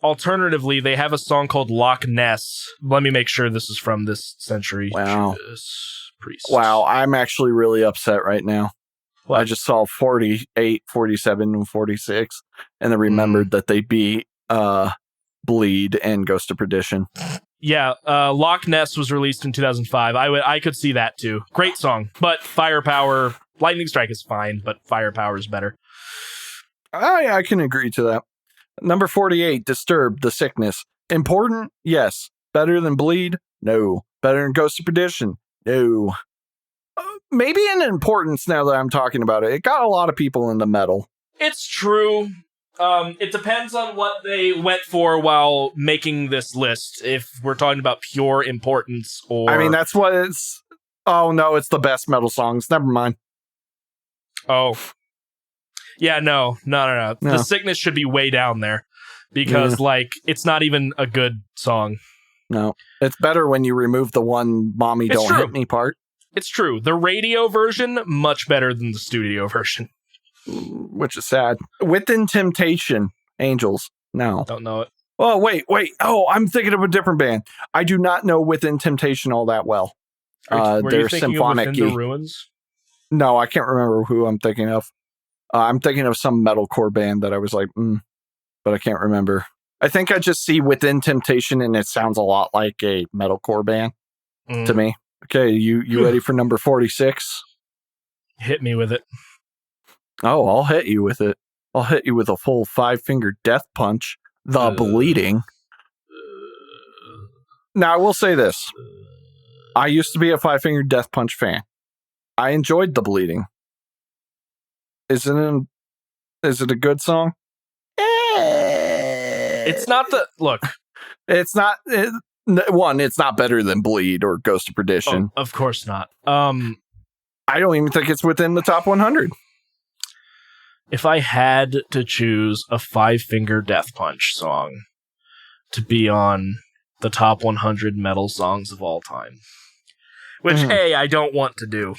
Alternatively, they have a song called Loch Ness. Let me make sure this is from this century. Wow. Judas Priest. Wow, I'm actually really upset right now. What? I just saw 48, 47, and 46, and then remembered that they beat Bleed and Ghost of Perdition. Yeah, Loch Ness was released in 2005. I could see that too. Great song, but Firepower, Lightning Strike is fine, but Firepower is better. I can agree to that. Number 48, Disturbed, The Sickness. Important? Yes. Better than Bleed? No. Better than Ghost of Perdition? No. Maybe in importance now that I'm talking about it. It got a lot of people into metal. It's true. It depends on what they went for while making this list. If we're talking about pure importance or... I mean, that's what it's... Oh, no, it's the best metal songs. Never mind. Oh. Yeah, no. The Sickness should be way down there. Because, it's not even a good song. No. It's better when you remove the one Mommy Don't Hit Me part. It's true. The radio version, much better than the studio version. Which is sad. Within Temptation, Angels. No. Don't know it. Oh, wait. Oh, I'm thinking of a different band. I do not know Within Temptation all that well. Were they're you thinking symphonic. of Within the Ruins? No, I can't remember who I'm thinking of. I'm thinking of some metalcore band that I was like, but I can't remember. I think I just see Within Temptation and it sounds a lot like a metalcore band to me. Okay, you ready for number 46? Hit me with it. Oh, I'll hit you with it. I'll hit you with a full 5-finger death punch. The Bleeding. Now, I will say this. I used to be a 5-finger death punch fan. I enjoyed The Bleeding. Is it a good song? It's not the... Look. It's not... it's not better than Bleed or Ghost of Perdition. Oh, of course not. I don't even think it's within the top 100. If I had to choose a 5-finger death punch song to be on the top 100 metal songs of all time, which I don't want to do,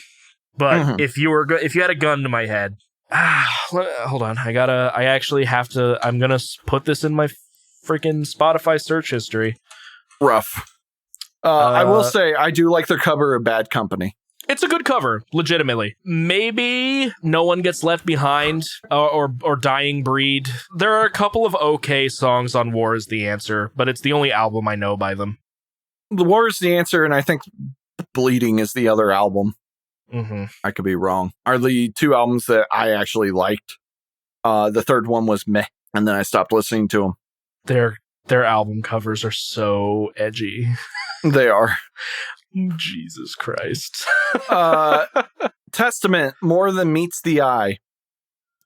but if you had a gun to my head, hold on, I'm gonna put this in my freaking Spotify search history. Rough. I will say I do like their cover of Bad Company. It's a good cover, legitimately. Maybe No One Gets Left Behind or Dying Breed. There are a couple of okay songs on War Is the Answer, but it's the only album I know by them. The War Is the Answer, and I think Bleeding is the other album. Mm-hmm. I could be wrong. Are the two albums that I actually liked. The third one was meh, and then I stopped listening to them. Their album covers are so edgy. They are. Jesus Christ. Testament, More Than Meets the Eye.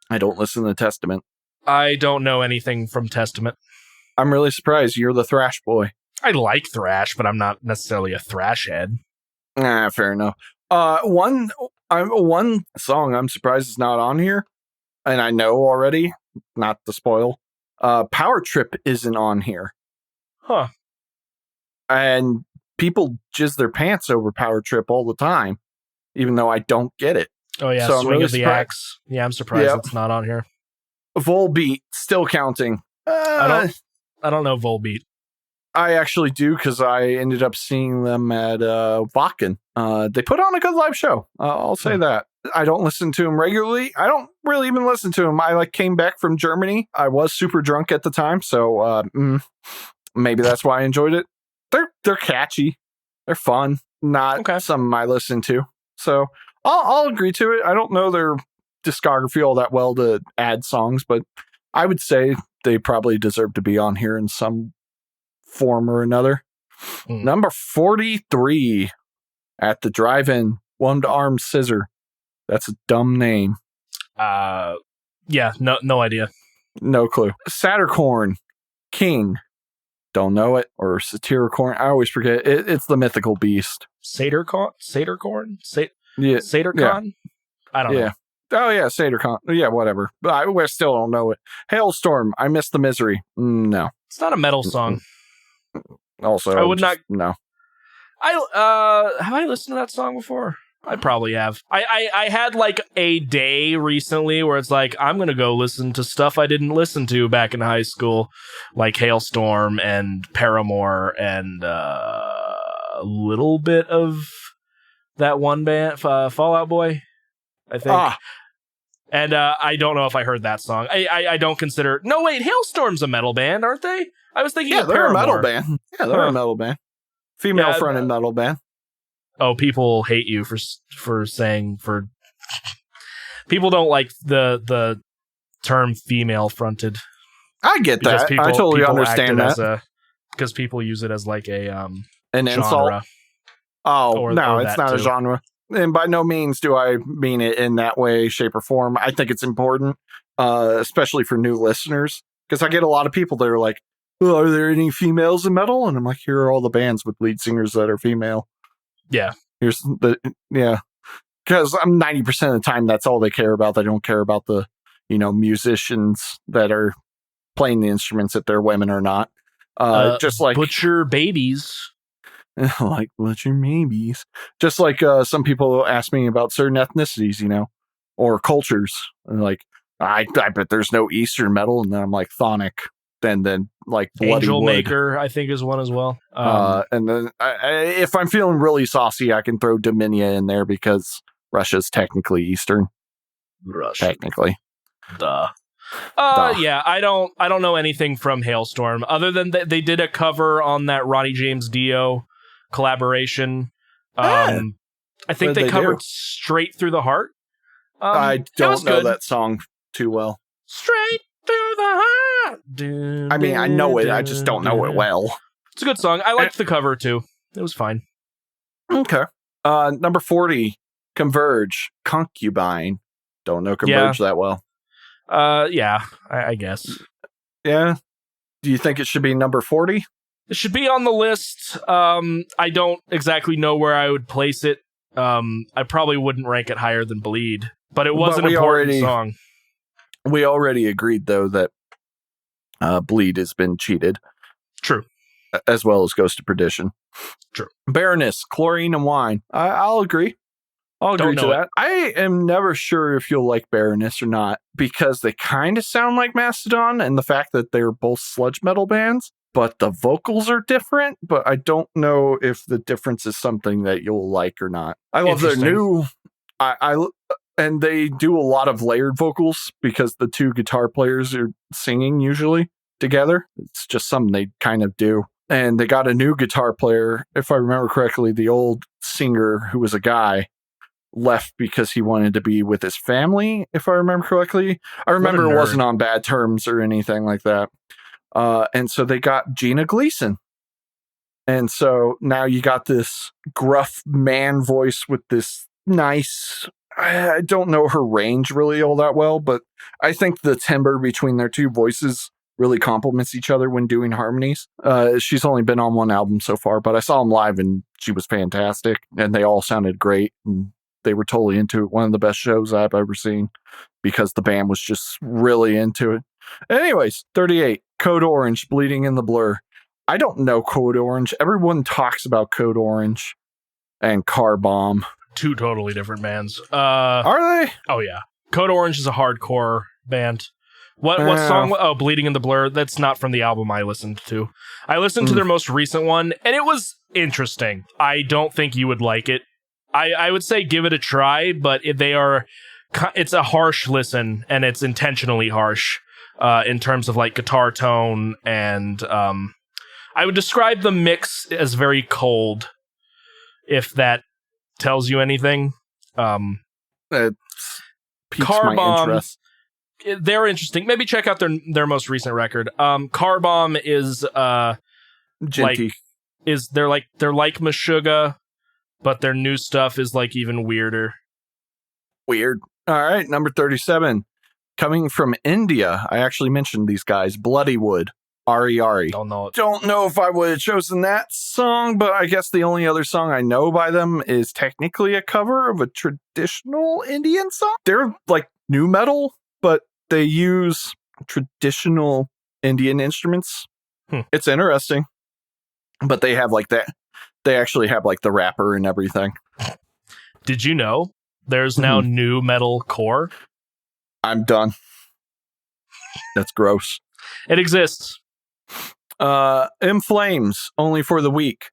I don't listen to Testament. I don't know anything from Testament. I'm really surprised. You're the thrash boy. I like thrash, but I'm not necessarily a thrash head. Fair enough. One song I'm surprised is not on here, and I know already, not to spoil. Power Trip isn't on here. Huh. And people jizz their pants over Power Trip all the time, even though I don't get it. Oh, yeah, so Swing really of the Axe. Yeah, I'm surprised it's not on here. Volbeat, still counting. I don't know Volbeat. I actually do, because I ended up seeing them at Wacken. They put on a good live show. I'll say that. I don't listen to them regularly. I don't really even listen to them. I came back from Germany. I was super drunk at the time, so maybe that's why I enjoyed it. They're catchy. They're fun. Not something I listen to. So I'll agree to it. I don't know their discography all that well to add songs, but I would say they probably deserve to be on here in some form or another. Number 43 at the drive-in, One-Armed Scissor. That's a dumb name. Yeah, no idea. No clue. Satyrcorn, King. Don't know it. Or Satyrcorn. I always forget. It's the mythical beast. Satyrcorn? Yeah. Satyrcon? I don't know. Oh, yeah, Satyrcon. Yeah, whatever. But I still don't know it. Hailstorm, I Miss the Misery. No. It's not a metal song. Also, I would not. No. Have I listened to that song before? I probably have. I had a day recently where it's I'm going to go listen to stuff I didn't listen to back in high school, like Hailstorm and Paramore and a little bit of that one band, Fall Out Boy, I think. And I don't know if I heard that song. I don't consider... No, wait, Hailstorm's a metal band, aren't they? I was thinking of Paramore. They're a metal band. Yeah, they're a metal band. Female-fronted metal band. Oh, people hate you for people don't like the term female fronted. I get that. I totally understand that. Because people use it as an genre. insult. Oh, no, it's not a genre. And by no means do I mean it in that way, shape, or form. I think it's important, especially for new listeners, because I get a lot of people that are like, oh, are there any females in metal? And I'm like, here are all the bands with lead singers that are female. Yeah. Because I'm 90% of the time, that's all they care about. They don't care about the, musicians that are playing the instruments, if they're women or not. Just like Butcher Babies. Like Butcher Babies. Just like some people ask me about certain ethnicities, or cultures. And I bet there's no Eastern metal. And then I'm like, Chthonic. And then Bloody Angel Wood. Maker, I think, is one as well. And then if I'm feeling really saucy, I can throw Dominia in there because Russia's technically Eastern. Technically. Duh. Yeah, I don't know anything from Hailstorm other than they did a cover on that Ronnie James Dio collaboration. I think they covered Straight Through the Heart. I don't know that song too well. Straight through the heart. I mean, I know it. I just don't know it well. It's a good song. I liked the cover, too. It was fine. Okay. Number 40, Converge, Concubine. Don't know Converge that well. Yeah, I guess. Yeah. Do you think it should be number 40? It should be on the list. I don't exactly know where I would place it. I probably wouldn't rank it higher than Bleed, but it was an important song. We already agreed, though, that Bleed has been cheated. True. As well as Ghost of Perdition. True. Baroness, Chlorine and Wine. I'll agree. I'll agree to that. I am never sure if you'll like Baroness or not, because they kind of sound like Mastodon, and the fact that they're both sludge metal bands, but the vocals are different, but I don't know if the difference is something that you'll like or not. I love their new... And they do a lot of layered vocals because the two guitar players are singing usually together. It's just something they kind of do. And they got a new guitar player. If I remember correctly, the old singer, who was a guy, left because he wanted to be with his family, if I remember correctly. I remember it wasn't on bad terms or anything like that. And so they got Gina Gleason. And so now you got this gruff man voice with this nice... I don't know her range really all that well, but I think the timbre between their two voices really complements each other when doing harmonies. She's only been on one album so far, but I saw them live and she was fantastic, and they all sounded great, and they were totally into it. One of the best shows I've ever seen because the band was just really into it. Anyways, 38, Code Orange, Bleeding in the Blur. I don't know Code Orange. Everyone talks about Code Orange and Car Bomb. Two totally different bands. Are they? Oh, yeah. Code Orange is a hardcore band. What song? Oh, Bleeding in the Blur. That's not from the album I listened to. I listened to their most recent one, and it was interesting. I don't think you would like it. I would say give it a try, but it's a harsh listen, and it's intentionally harsh in terms of like guitar tone, and I would describe the mix as very cold, if that tells you anything. It piques my interest. They're interesting. Maybe check out their most recent record. Car Bomb is Genty. They're like Meshuggah, but their new stuff is like even weirder. Weird. All right, number 37. Coming from India, I actually mentioned these guys. Bloodywood. Ari. Don't know it. Don't know if I would have chosen that song, but I guess the only other song I know by them is technically a cover of a traditional Indian song. They're like new metal, but they use traditional Indian instruments. It's interesting. But they have like that. They actually have like the rapper and everything. Did you know there's now new metal core? I'm done. That's gross. It exists. In Flames, Only for the Weak.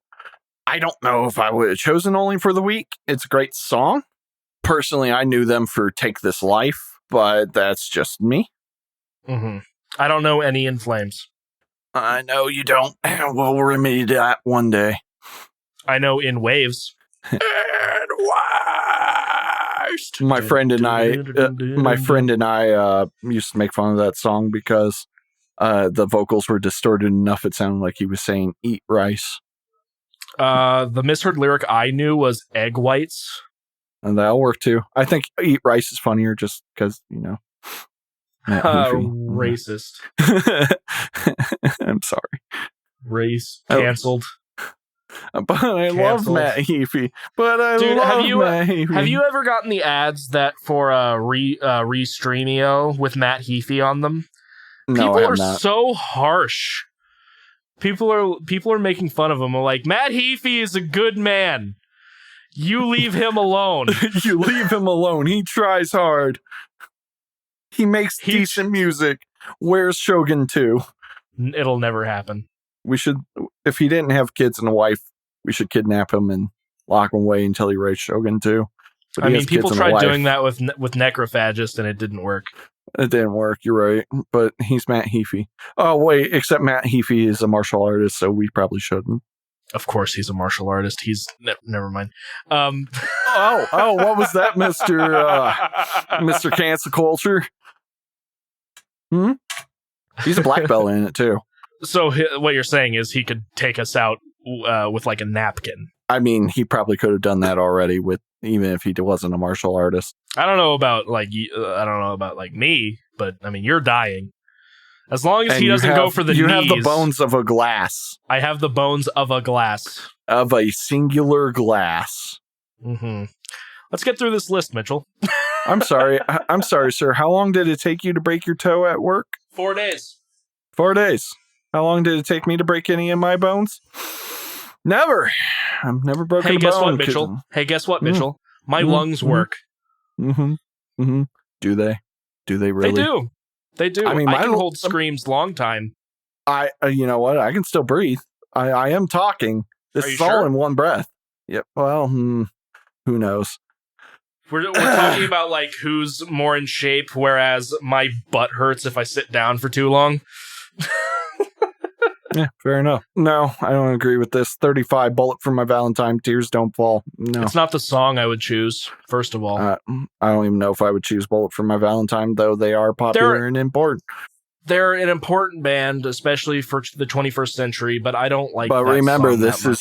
I don't know if I would have chosen Only for the Weak. It's a great song. Personally, I knew them for Take This Life, but that's just me. I don't know any In Flames. I know you don't. We'll remedy that one day. I know In Waves. My friend and I used to make fun of that song because the vocals were distorted enough it sounded like he was saying eat rice. The misheard lyric I knew was egg whites. And that'll work too. I think eat rice is funnier just because, you know. Racist. I'm sorry. Race canceled. But I love Matt Heafy. Have you ever gotten the ads that for Restreamio with Matt Heafy on them? No, people I have are not. so harsh. People are making fun of him. They're like, Matt Heafy is a good man. You leave him alone. You leave him alone. He tries hard. He makes decent music. Where's Shogun 2? It'll never happen. We should, if he didn't have kids and a wife, we should kidnap him and lock him away until he writes Shogun 2. I mean, people tried doing that with Necrophagist and it didn't work. It didn't work, you're right. But he's Matt Heafy. Oh, wait, except Matt Heafy is a martial artist, so we probably shouldn't. Of course, he's a martial artist. He's never mind. What was that, Mr. Cancel Culture? He's a black belt in it too. So what you're saying is he could take us out with like a napkin. I mean, he probably could have done that already even if he wasn't a martial artist. I don't know about like me, but I mean, you're dying. As long as he doesn't go for the knees. You have the bones of a glass. I have the bones of a glass. Of a singular glass. Mm-hmm. Let's get through this list, Mitchell. I'm sorry, sir. How long did it take you to break your toe at work? 4 days. 4 days. How long did it take me to break any of my bones? Never. I've never broken a bone. Hey, guess what, Mitchell? My lungs work. Mm-hmm. Mm-hmm. Do they? Do they really? They do. I mean, I can hold screams long time. You know what? I can still breathe. I am talking. This is all in one breath. Yep. Well, who knows? We're talking about like who's more in shape, whereas my butt hurts if I sit down for too long. Yeah, fair enough. No, I don't agree with this. 35, Bullet for My Valentine, Tears Don't Fall. No. It's not the song I would choose, first of all. I don't even know if I would choose Bullet for My Valentine, though they are popular and important. They're an important band, especially for the 21st century, but I don't like But remember, this is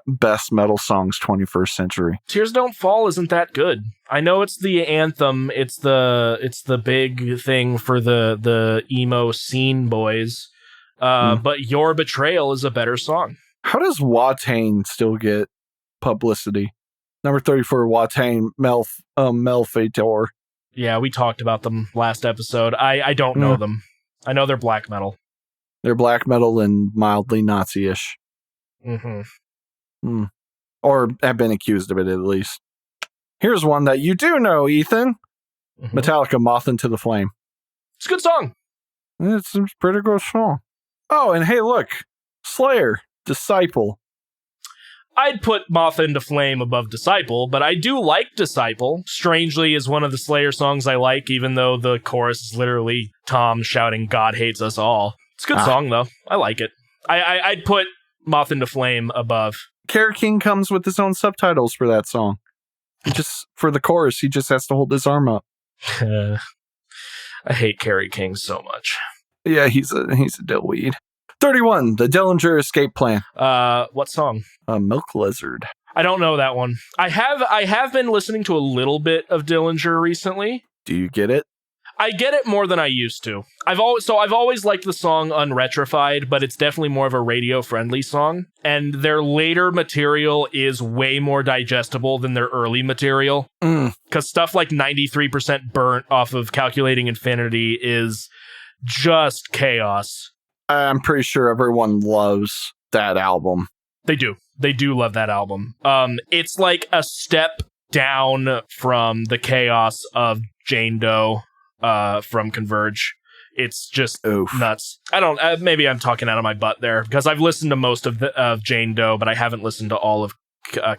best metal songs 21st century. Tears Don't Fall isn't that good. I know it's the anthem, it's the big thing for the emo scene boys. But Your Betrayal is a better song. How does Watain still get publicity? Number 34, Watain, Melfator. Yeah, we talked about them last episode. I don't know them. I know they're black metal. They're black metal and mildly Nazi-ish. Mm-hmm. Or have been accused of it, at least. Here's one that you do know, Ethan. Mm-hmm. Metallica, Moth into the Flame. It's a good song. It's a pretty good song. Oh, and hey, look. Slayer, Disciple. I'd put Moth into Flame above Disciple, but I do like Disciple. Strangely is one of the Slayer songs I like, even though the chorus is literally Tom shouting, God hates us all. It's a good song, though. I like it. I'd put Moth into Flame above. Kerry King comes with his own subtitles for that song. For the chorus, he just has to hold his arm up. I hate Kerry King so much. Yeah, he's a dillweed. 31, The Dillinger Escape Plan. What song? Milk Lizard. I don't know that one. I have been listening to a little bit of Dillinger recently. Do you get it? I get it more than I used to. I've always liked the song Unretrified, but it's definitely more of a radio-friendly song. And their later material is way more digestible than their early material. Because stuff like 93% Burnt off of Calculating Infinity is just chaos. I'm pretty sure everyone loves that album. They do. They do love that album. It's like a step down from the chaos of Jane Doe from Converge. It's just nuts. I don't. Maybe I'm talking out of my butt there because I've listened to most of Jane Doe, but I haven't listened to all of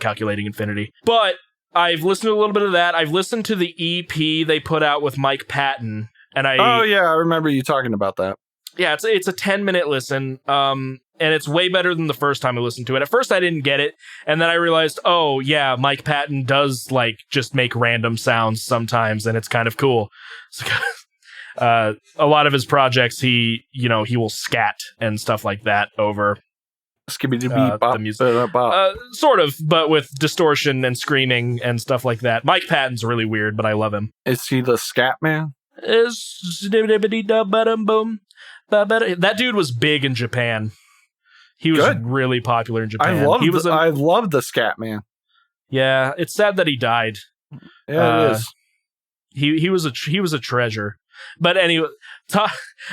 Calculating Infinity. But I've listened to a little bit of that. I've listened to the EP they put out with Mike Patton, and Oh yeah, I remember you talking about that. Yeah, it's a 10-minute listen, and it's way better than the first time I listened to it. At first, I didn't get it, and then I realized, oh, yeah, Mike Patton does, like, just make random sounds sometimes, and it's kind of cool. So, a lot of his projects, he will scat and stuff like that over the music. Sort of, but with distortion and screaming and stuff like that. Mike Patton's really weird, but I love him. Is he the scat man? That dude was big in Japan. He was really popular in Japan. I love the Scat Man. Yeah, it's sad that he died. Yeah, it is. He was a treasure. But anyway,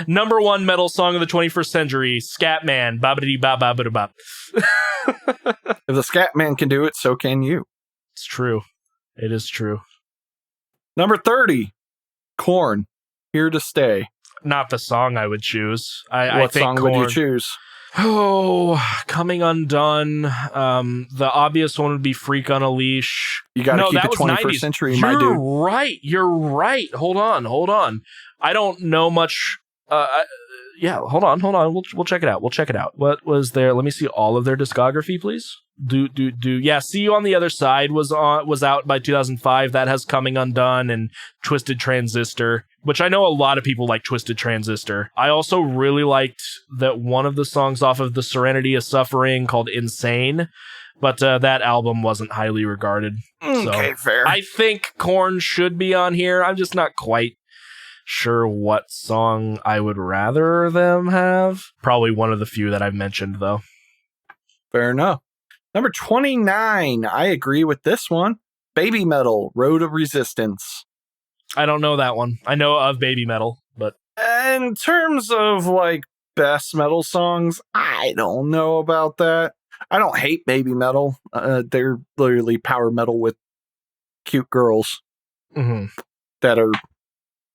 number one metal song of the 21st century, Scat Man. Babidi ba ba ba ba. If the Scat Man can do it, so can you. It's true. It is true. Number 30, Korn, Here to Stay. Not the song I would choose. What song would you choose? Oh, Coming Undone. The obvious one would be Freak on a Leash. You got to keep the 21st century, my dude. You're right. Hold on. I don't know much. yeah, hold on. We'll check it out. What was there? Let me see all of their discography, please. Yeah, See You on the Other Side was out by 2005. That has Coming Undone and Twisted Transistor, which I know a lot of people like Twisted Transistor. I also really liked that one of the songs off of The Serenity of Suffering called Insane, but that album wasn't highly regarded. Okay, fair. I think Korn should be on here. I'm just not quite sure what song I would rather them have. Probably one of the few that I've mentioned, though. Fair enough. Number 29. I agree with this one. Baby Metal, Road of Resistance. I don't know that one. I know of Baby Metal, but in terms of like best metal songs, I don't know about that. I don't hate Baby Metal. They're literally power metal with cute girls that are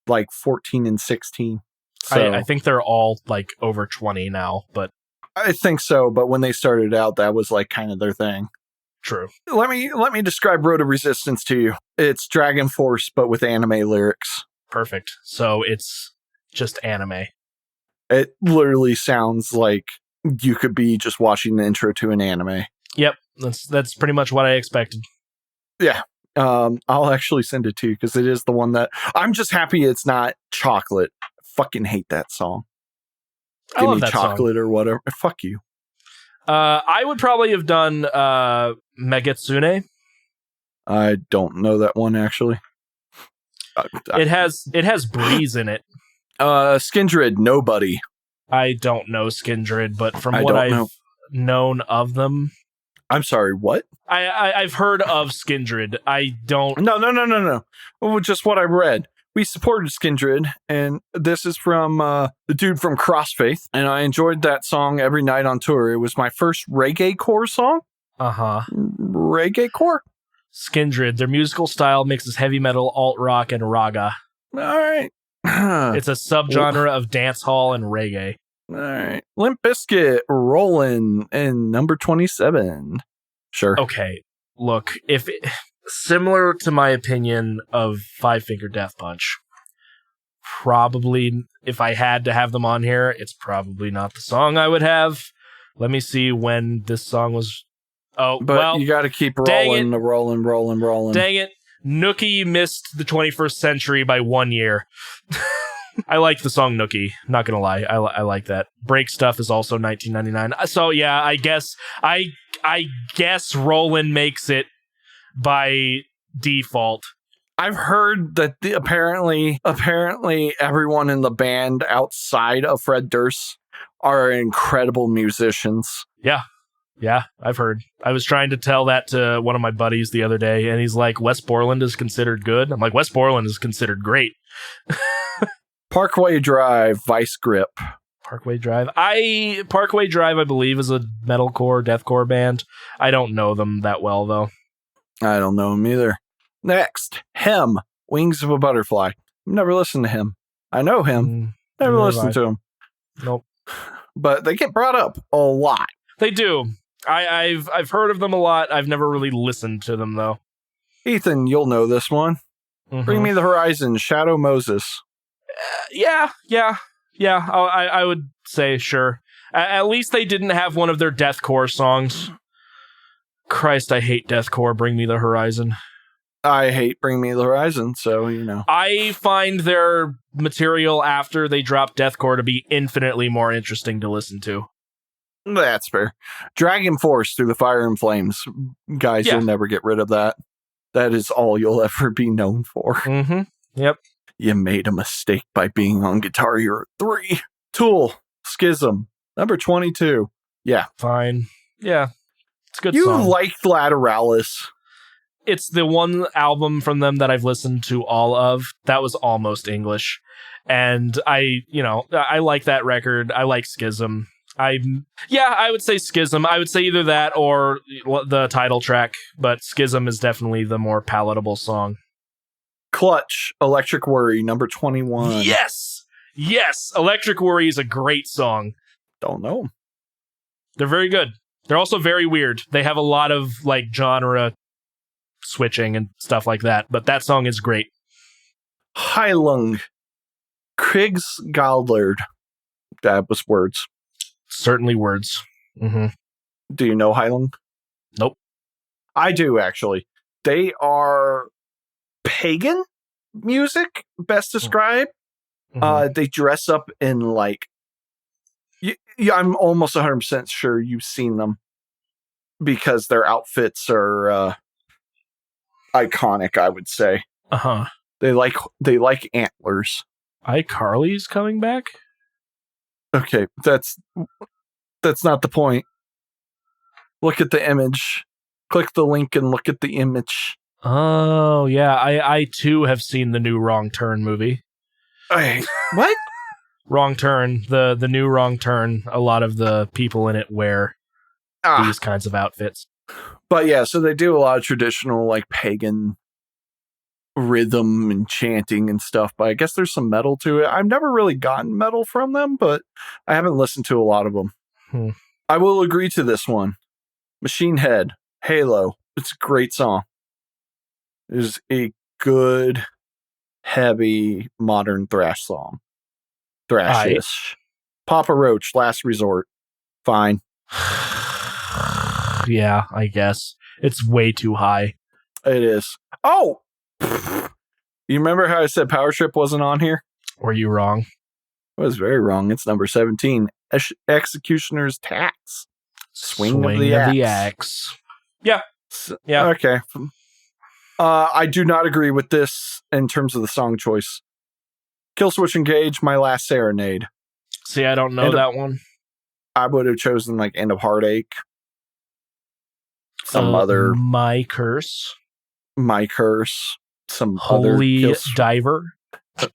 like 14 and 16. So, I think they're all like over 20 now, but I think so. But when they started out, that was like kind of their thing. True. Let me describe Road of Resistance to you. It's Dragon Force, but with anime lyrics. Perfect. So it's just anime. It literally sounds like you could be just watching the intro to an anime. Yep. That's pretty much what I expected. Yeah. I'll actually send it to you because it is the one that I'm just happy it's not Chocolate. I fucking hate that song. Give me Chocolate or whatever. Fuck you. I would probably have done Megitsune. I don't know that one actually. It has Breeze in it. Skindred, Nobody. I don't know Skindred, but from what I've known of them, I'm sorry, what? I've heard of Skindred. I don't. No. Well, just what I read. We supported Skindred, and this is from the dude from Crossfaith, and I enjoyed that song every night on tour. It was my first reggae core song. Reggae core? Skindred. Their musical style mixes heavy metal, alt rock, and raga. All right. It's a subgenre of dance hall and reggae. All right. Limp Bizkit, Rollin', and number 27. Sure. Okay. Look, similar to my opinion of Five Finger Death Punch, probably if I had to have them on here, it's probably not the song I would have. Let me see when this song was. Oh, but well, you got to keep rolling. Dang it. Nookie missed the 21st century by 1 year. I like the song Nookie, not gonna lie. I like that. Break Stuff is also 1999. So yeah, I guess Roland makes it by default. I've heard that apparently everyone in the band outside of Fred Durst are incredible musicians. Yeah, I've heard. I was trying to tell that to one of my buddies the other day, and he's like, West Borland is considered good? I'm like, West Borland is considered great. Parkway Drive, Vice Grip. Parkway Drive, I believe, is a metalcore, deathcore band. I don't know them that well, though. I don't know him either. Next, Hem, Wings of a Butterfly. Never listened to him. I know him. Never listened to him. Nope. But they get brought up a lot. They do. I've heard of them a lot. I've never really listened to them, though. Ethan, you'll know this one. Bring Me the Horizon, Shadow Moses. Yeah. I would say sure. At least they didn't have one of their deathcore songs. Christ, I hate deathcore. Bring Me the Horizon. I hate Bring Me the Horizon, so you know. I find their material after they drop deathcore to be infinitely more interesting to listen to. That's fair. Dragon Force, Through the Fire and Flames. Guys, You'll never get rid of that. That is all you'll ever be known for. Yep. You made a mistake by being on Guitar Hero 3. Tool, Schism, number 22. Yeah. Fine. Yeah. It's a good song. You liked Lateralis. It's the one album from them that I've listened to all of. That was almost English. And I like that record. I like Schism. I would say Schism. I would say either that or the title track, but Schism is definitely the more palatable song. Clutch, Electric Worry, number 21. Yes! Electric Worry is a great song. Don't know. They're very good. They're also very weird. They have a lot of like genre switching and stuff like that, but that song is great. Heilung, Krigsgalderd. That was words. Certainly words. Mm-hmm. Do you know Highland? Nope. I do, actually. They are pagan music, best described. Mm-hmm. They dress up in like... I'm almost 100% sure you've seen them because their outfits are iconic, I would say. Uh-huh. They like antlers. iCarly's coming back? Okay, that's not the point. Look at the image. Click the link and look at the image. Oh, yeah. I too have seen the new Wrong Turn movie. Hey, what? Wrong Turn, the new Wrong Turn, a lot of the people in it wear these kinds of outfits. But yeah, so they do a lot of traditional like pagan rhythm and chanting and stuff, but I guess there's some metal to it. I've never really gotten metal from them, but I haven't listened to a lot of them. I will agree to this one. Machine Head, Halo. It's a great song. It is a good, heavy, modern thrash song. Thrash-ish. Papa Roach, Last Resort. Fine. Yeah, I guess. It's way too high. It is. Oh! You remember how I said Power Trip wasn't on here? Were you wrong? I was very wrong. It's number 17. Executioner's Tax. Swing of the Axe. Yeah. Yeah. Okay. I do not agree with this in terms of the song choice. Killswitch Engage, My Last Serenade. See, I don't know that one. I would have chosen like End of Heartache. Some other... My Curse. My Curse. Some Holy other... Diver.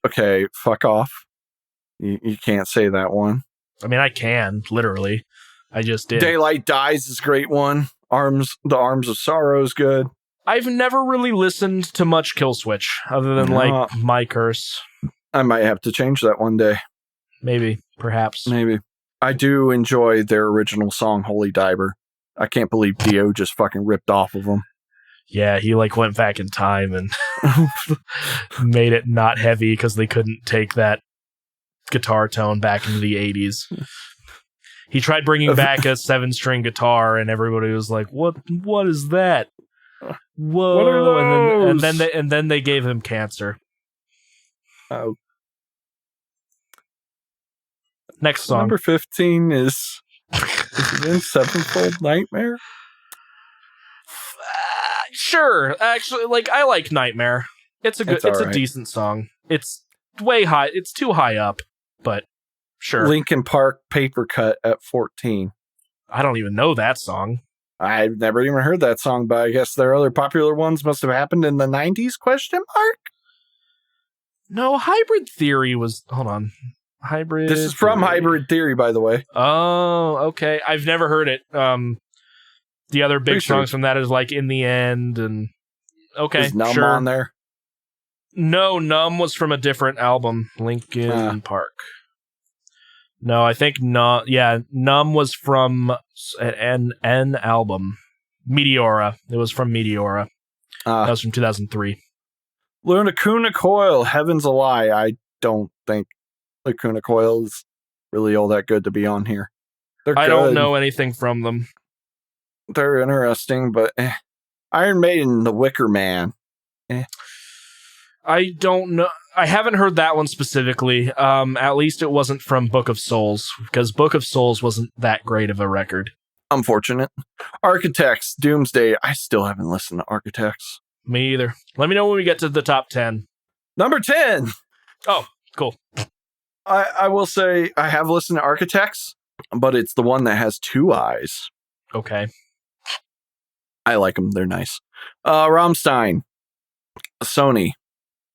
Okay, fuck off. You can't say that one. I mean, I can, literally. I just did. Daylight Dies is a great one. The Arms of Sorrow is good. I've never really listened to much Killswitch, other than like My Curse. I might have to change that one day. Maybe, perhaps. Maybe. I do enjoy their original song, Holy Diver. I can't believe Dio just fucking ripped off of them. Yeah, he like went back in time and made it not heavy because they couldn't take that guitar tone back into the 80s. He tried bringing back a 7-string guitar, and everybody was like, "What is that? Whoa!" What are those? And then they gave him cancer. Oh. Next song. Number 15 is it in Sevenfold Nightmare? Sure. Actually, like I like Nightmare. It's a decent song. It's way high. It's too high up, but sure. Linkin Park Paper Cut at 14. I don't even know that song. I've never even heard that song, but I guess their other popular ones must have happened in the 90s, ? No, Hybrid Theory was... Hold on. Hybrid... This is from Hybrid Theory, by the way. Oh, okay. I've never heard it. The other big songs from that is like In the End and... Okay, is Numb on there? No, Numb was from a different album. Linkin Park. No, I think not. Yeah, Numb was from an album. Meteora. It was from Meteora. That was from 2003. Lacuna Coil, Heaven's a Lie. I don't think Lacuna Coil is really all that good to be on here. I don't know anything from them. They're interesting, but Iron Maiden, The Wicker Man. I don't know. I haven't heard that one specifically. At least it wasn't from Book of Souls, because Book of Souls wasn't that great of a record. Unfortunate. Architects, Doomsday. I still haven't listened to Architects. Me either. Let me know when we get to the top 10. Number 10. Oh, cool. I will say I have listened to Architects, but it's the one that has 2 eyes. Okay. I like them. They're nice. Rammstein. Sony.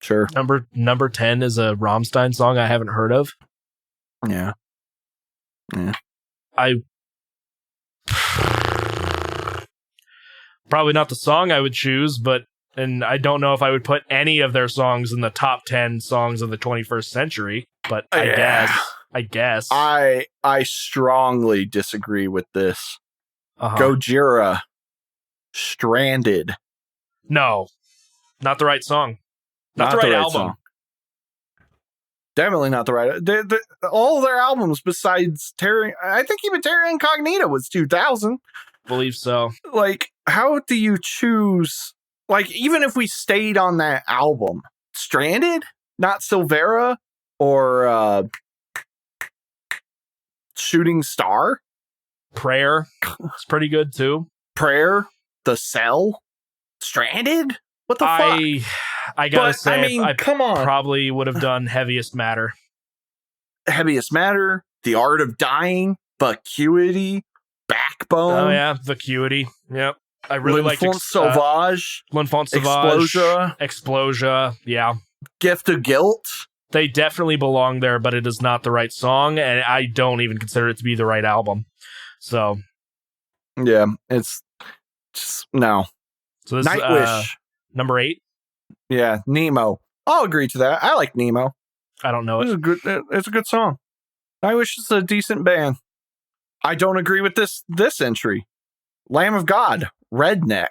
Sure. Number 10 is a Rammstein song I haven't heard of. Yeah. Probably not the song I would choose, and I don't know if I would put any of their songs in the top 10 songs of the 21st century, but I guess. I strongly disagree with this. Gojira. Stranded. No. Not the right song. Not the right album. Song. Definitely not the right. All their albums besides Terra, I think even Terra Incognita was 2000. Believe so. Like, how do you choose? Like, even if we stayed on that album, Stranded, not Silvera, or Shooting Star, Prayer, it's pretty good too. Prayer, The Cell, Stranded. What the fuck? I gotta say, I mean, come on. Probably would have done Heaviest Matter. Heaviest Matter, The Art of Dying, Vacuity, Backbone. Oh yeah, Vacuity. Yep. I really like Sauvage, L'Enfant Sauvage, Explosia. Yeah. Gift of Guilt. They definitely belong there, but it is not the right song, and I don't even consider it to be the right album. So, yeah, it's just no. So this Nightwish, is number 8. Yeah, Nemo. I'll agree to that. I like Nemo. I don't know it. It's a good song. Nightwish is a decent band. I don't agree with this entry. Lamb of God, Redneck.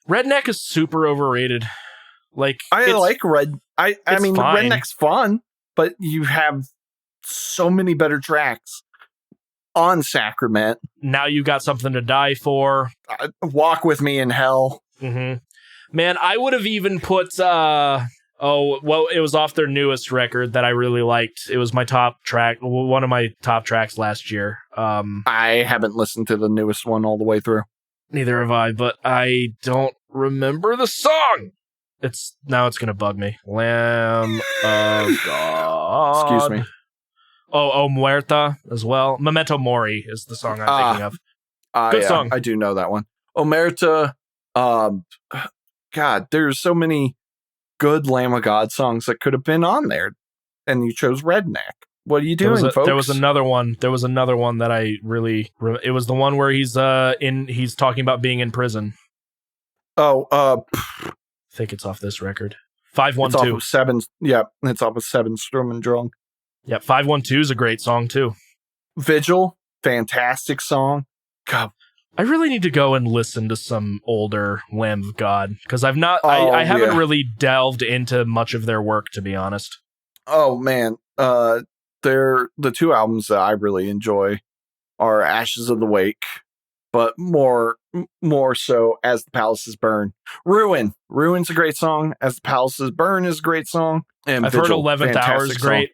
Redneck is super overrated. Like I like Red. I mean, fine. Redneck's fun, but you have so many better tracks on Sacrament. Now you got something to die for. Walk with Me in Hell. Mm-hmm. Man, I would have even put. It was off their newest record that I really liked. It was my top track, one of my top tracks last year. I haven't listened to the newest one all the way through. Neither have I, but I don't remember the song. It's gonna bug me. Lamb of God. Excuse me. Oh, Muerta as well. Memento Mori is the song I'm thinking of. Good song. I do know that one. Omerta. God, there's so many good Lamb of God songs that could have been on there, and you chose Redneck. What are you doing, folks? There was another one. That I really. It was the one where he's talking about being in prison. I think it's off this record. 512. It's off of 7. Yeah, it's off of 7 Sturm Drunk. Yeah, 512 is a great song too. Vigil, fantastic song. God, I really need to go and listen to some older Lamb of God because I've not. I haven't really delved into much of their work, to be honest. Oh man, the 2 albums that I really enjoy are Ashes of the Wake, but more so As the Palaces Burn. Ruin's a great song. As the Palaces Burn is a great song. And I've heard 11th Hour is great.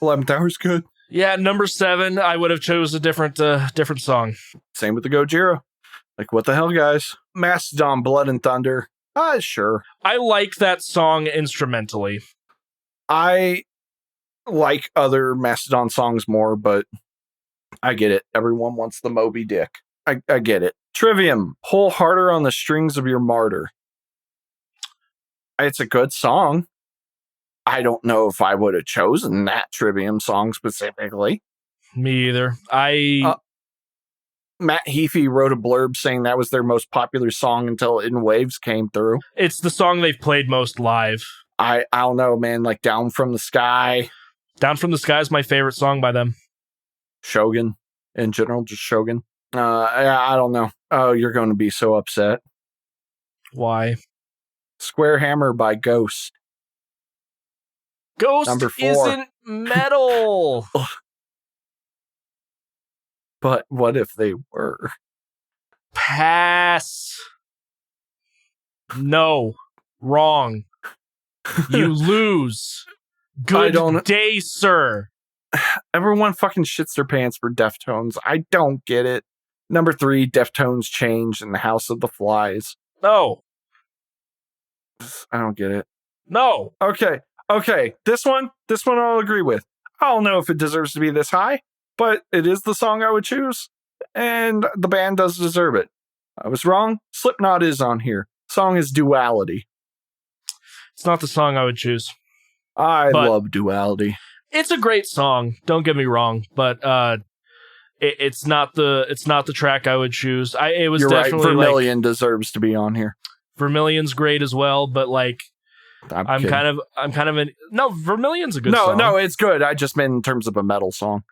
11th Hour is good. Yeah, number 7, I would have chose a different song. Same with the Gojira. Like, what the hell, guys? Mastodon, Blood and Thunder. Sure. I like that song instrumentally. I like other Mastodon songs more, but I get it. Everyone wants the Moby Dick. I get it. Trivium, Pull Harder on the Strings of Your Martyr. It's a good song. I don't know if I would have chosen that Trivium song specifically. Me either. Matt Heafy wrote a blurb saying that was their most popular song until In Waves came through. It's the song they've played most live. I don't know, man. Like Down from the Sky. Down from the Sky is my favorite song by them. Shogun. In general, just Shogun. I don't know. Oh, you're going to be so upset. Why? Square Hammer by Ghost. Ghost Number 4. isn't metal. But what if they were? Pass. No. Wrong. You lose. Good day, sir. Everyone fucking shits their pants for Deftones. I don't get it. Number 3, Deftones Change in the House of the Flies. No. I don't get it. No. Okay. This one I'll agree with. I don't know if it deserves to be this high, but it is the song I would choose, and the band does deserve it. I was wrong. Slipknot is on here. Song is Duality. It's not the song I would choose. I love Duality. It's a great song. Don't get me wrong, but it's not the track I would choose. You're definitely right. Vermilion deserves to be on here. Vermilion's great as well, but like I'm kind of no, Vermilion's a good song. No, it's good. I just meant in terms of a metal song.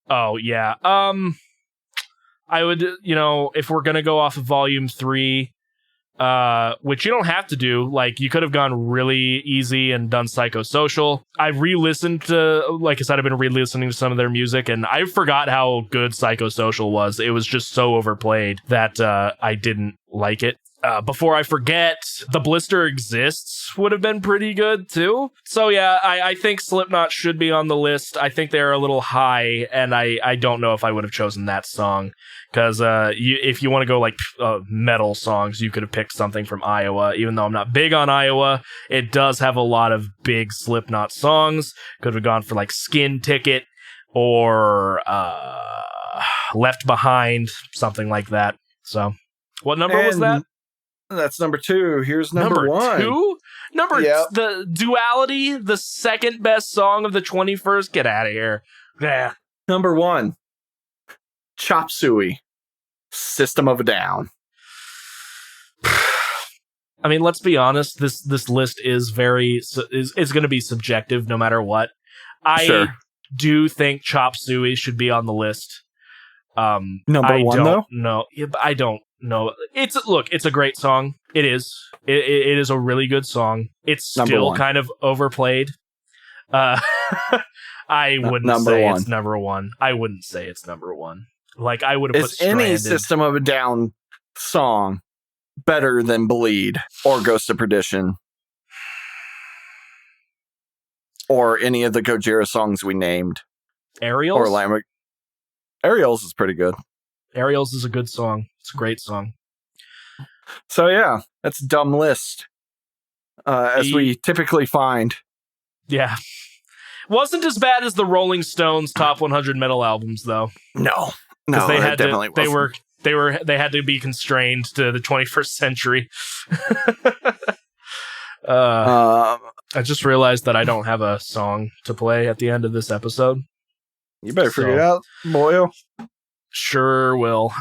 Oh yeah. I would, if we're gonna go off of Volume 3, which you don't have to do. Like, you could have gone really easy and done Psychosocial. I've re-listened to, like I said, I've been re-listening to some of their music, and I forgot how good Psychosocial was. It was just so overplayed that I didn't like it. Before I forget, The Blister Exists would have been pretty good too. So yeah, I think Slipknot should be on the list. I think they're a little high, and I don't know if I would have chosen that song. Because if you want to go like metal songs, you could have picked something from Iowa. Even though I'm not big on Iowa, it does have a lot of big Slipknot songs. Could have gone for like Skin Ticket or Left Behind, something like that. So, what number was that? That's number 2. Here's number 1. 2? The Duality, the second best song of the 21st. Get out of here. Yeah. Number 1. Chop Suey. System of a Down. I mean, let's be honest. This list is going to be subjective no matter what. I do think Chop Suey should be on the list. Number 1 though? No, yeah, but I don't know. It's a great song. It is. It is a really good song. It's still kind of overplayed. I wouldn't say it's number 1. I wouldn't say it's number 1. Like, I would have put Stranded. Any System of a Down song better than Bleed or Ghost of Perdition or any of the Gojira songs we named? Aerials? Or Lambic. Aerials is pretty good. Aerials is a good song. It's a great song. So yeah, that's a dumb list. As we typically find. Yeah. Wasn't as bad as the Rolling Stones top 100 metal albums, though. No, they had definitely they had to be constrained to the 21st century. I just realized that I don't have a song to play at the end of this episode. You better figure it out, boyo. Sure will.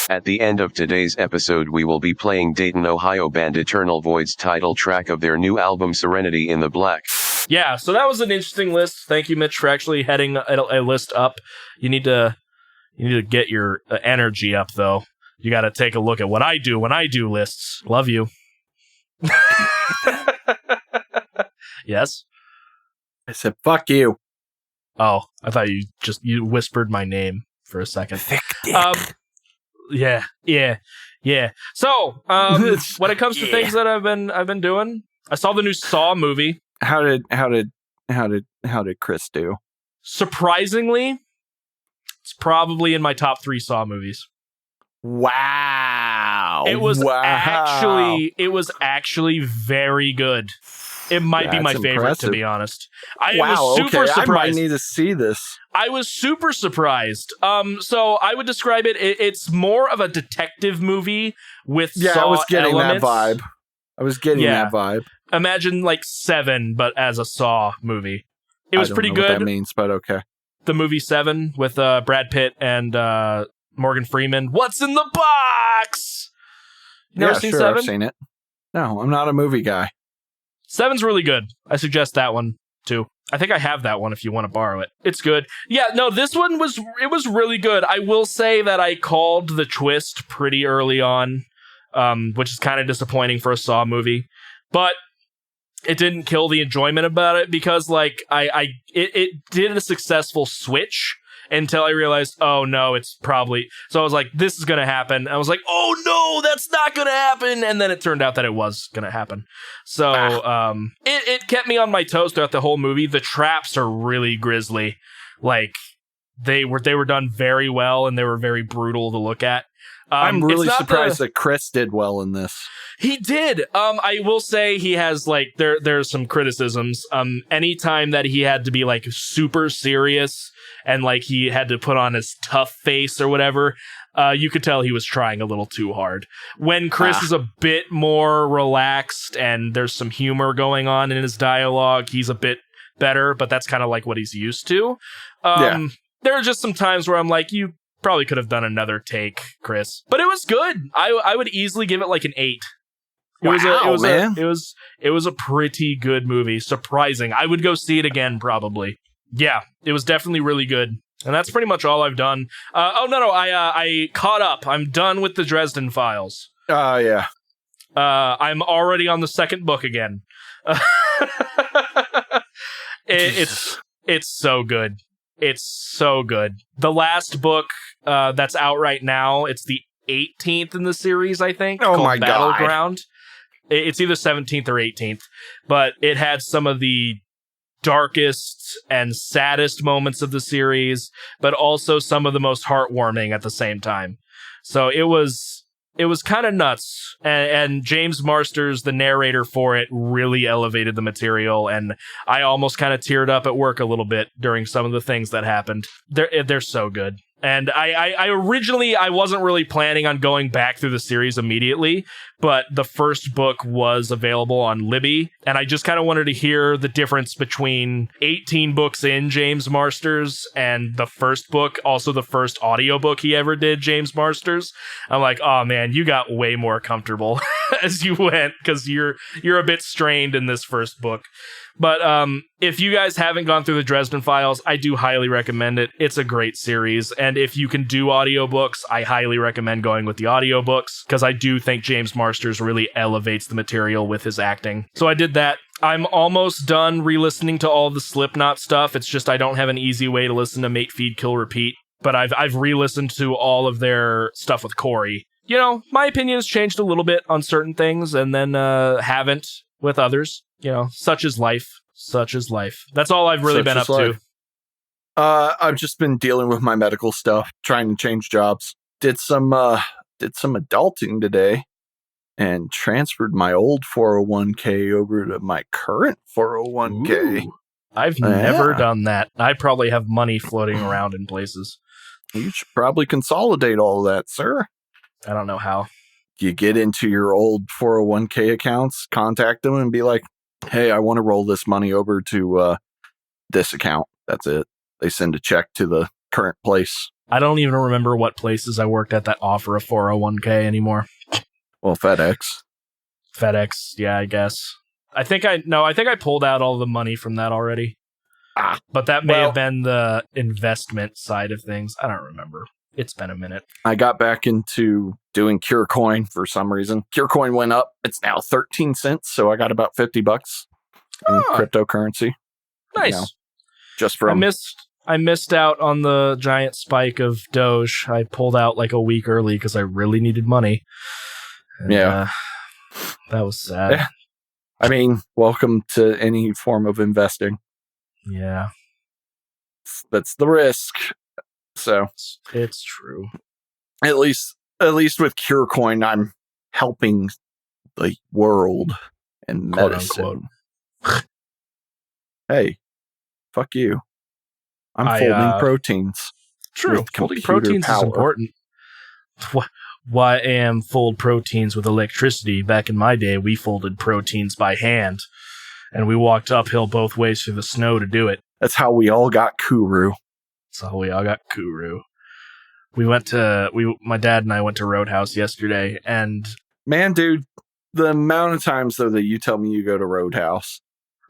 At the end of today's episode, we will be playing Dayton, Ohio band Eternal Void's title track of their new album Serenity in the Black. Yeah, so that was an interesting list. Thank you, Mitch, for actually heading a list up. You need to get your energy up, though. You got to take a look at what I do when I do lists. Love you. Yes? I said, fuck you. Oh, I thought you whispered my name for a second. Thick dick. Yeah. So, when it comes to things that I've been doing, I saw the new Saw movie. How did Chris do? Surprisingly, it's probably in my top 3 Saw movies. Wow. It was actually very good. It might be my favorite, to be honest. I was super surprised. I might need to see this. I was super surprised. So I would describe it's more of a detective movie with Saw I was getting elements. that vibe. Imagine like Seven, but as a Saw movie. It was pretty good. What that means, but okay. The movie Seven with Brad Pitt and Morgan Freeman. What's in the box? Never seen Seven? I've seen it. No, I'm not a movie guy. Seven's really good. I suggest that one too. I think I have that one if you want to borrow it. It's good. Yeah, no, this one was really good. I will say that I called the twist pretty early on, which is kind of disappointing for a Saw movie. But it didn't kill the enjoyment about it because like it did a successful switch until I realized, oh no, it's probably... So I was like, this is going to happen. I was like, oh no, that's not going to happen. And then it turned out that it was going to happen. So it kept me on my toes throughout the whole movie. The traps are really grisly. Like, they were done very well and they were very brutal to look at. I'm really surprised that Chris did well in this. He did. I will say he has like there's some criticisms. Anytime that he had to be like super serious and like he had to put on his tough face or whatever, you could tell he was trying a little too hard. When Chris is a bit more relaxed and there's some humor going on in his dialogue, he's a bit better, but that's kind of like what he's used to. There are just some times where I'm like, you probably could have done another take, Chris. But it was good. I would easily give it like an 8. It was a pretty good movie. Surprising. I would go see it again, probably. Yeah, it was definitely really good. And that's pretty much all I've done. I caught up. I'm done with the Dresden Files. Oh, yeah. I'm already on the second book again. It's so good. It's so good. The last book that's out right now, it's the 18th in the series, I think. Oh called my God. Battleground. It's either 17th or 18th, but it had some of the darkest and saddest moments of the series, but also some of the most heartwarming at the same time. So it was kind of nuts, and James Marsters, the narrator for it, really elevated the material, and I almost kind of teared up at work a little bit during some of the things that happened. They're so good. And I originally, I wasn't really planning on going back through the series immediately, but the first book was available on Libby, and I just kind of wanted to hear the difference between 18 books in James Marsters and the first book, also the first audiobook he ever did, James Marsters. I'm like, oh man, you got way more comfortable as you went, because you're a bit strained in this first book. But if you guys haven't gone through the Dresden Files, I do highly recommend it. It's a great series. And if you can do audiobooks, I highly recommend going with the audiobooks, because I do think James Marsters really elevates the material with his acting. So I did that. I'm almost done re-listening to all the Slipknot stuff. It's just I don't have an easy way to listen to Mate, Feed, Kill, Repeat. But I've re-listened to all of their stuff with Corey. You know, my opinion has changed a little bit on certain things, and then haven't with others. You know, such is life. Such is life. That's all I've really been up to. I've just been dealing with my medical stuff, trying to change jobs. Did some adulting today, and transferred my old 401k over to my current 401k. Ooh, I've never done that. I probably have money floating around in places. You should probably consolidate all of that, sir. I don't know how. You get into your old 401k accounts, contact them, and be like, hey, I want to roll this money over to this account. That's it. They send a check to the current place. I don't even remember what places I worked at that offer a 401k anymore. Well, FedEx, yeah, I guess. I think I pulled out all the money from that already. But that may have been the investment side of things. I don't remember. It's been a minute. I got back into doing CureCoin for some reason. CureCoin went up. It's now 13 cents, so I got about $50 in cryptocurrency. Nice. You know, just from I missed out on the giant spike of Doge. I pulled out like a week early because I really needed money. And, that was sad. Yeah. I mean, welcome to any form of investing. Yeah. That's the risk. So it's true. At least with CureCoin, I'm helping the world and medicine. Hey, fuck you. I'm folding proteins. True. Folding proteins is important. Why am fold proteins with electricity? Back in my day, we folded proteins by hand, and we walked uphill both ways through the snow to do it. That's how we all got Kuru. My dad and I went to Roadhouse yesterday, and man, dude, the amount of times though that you tell me you go to Roadhouse,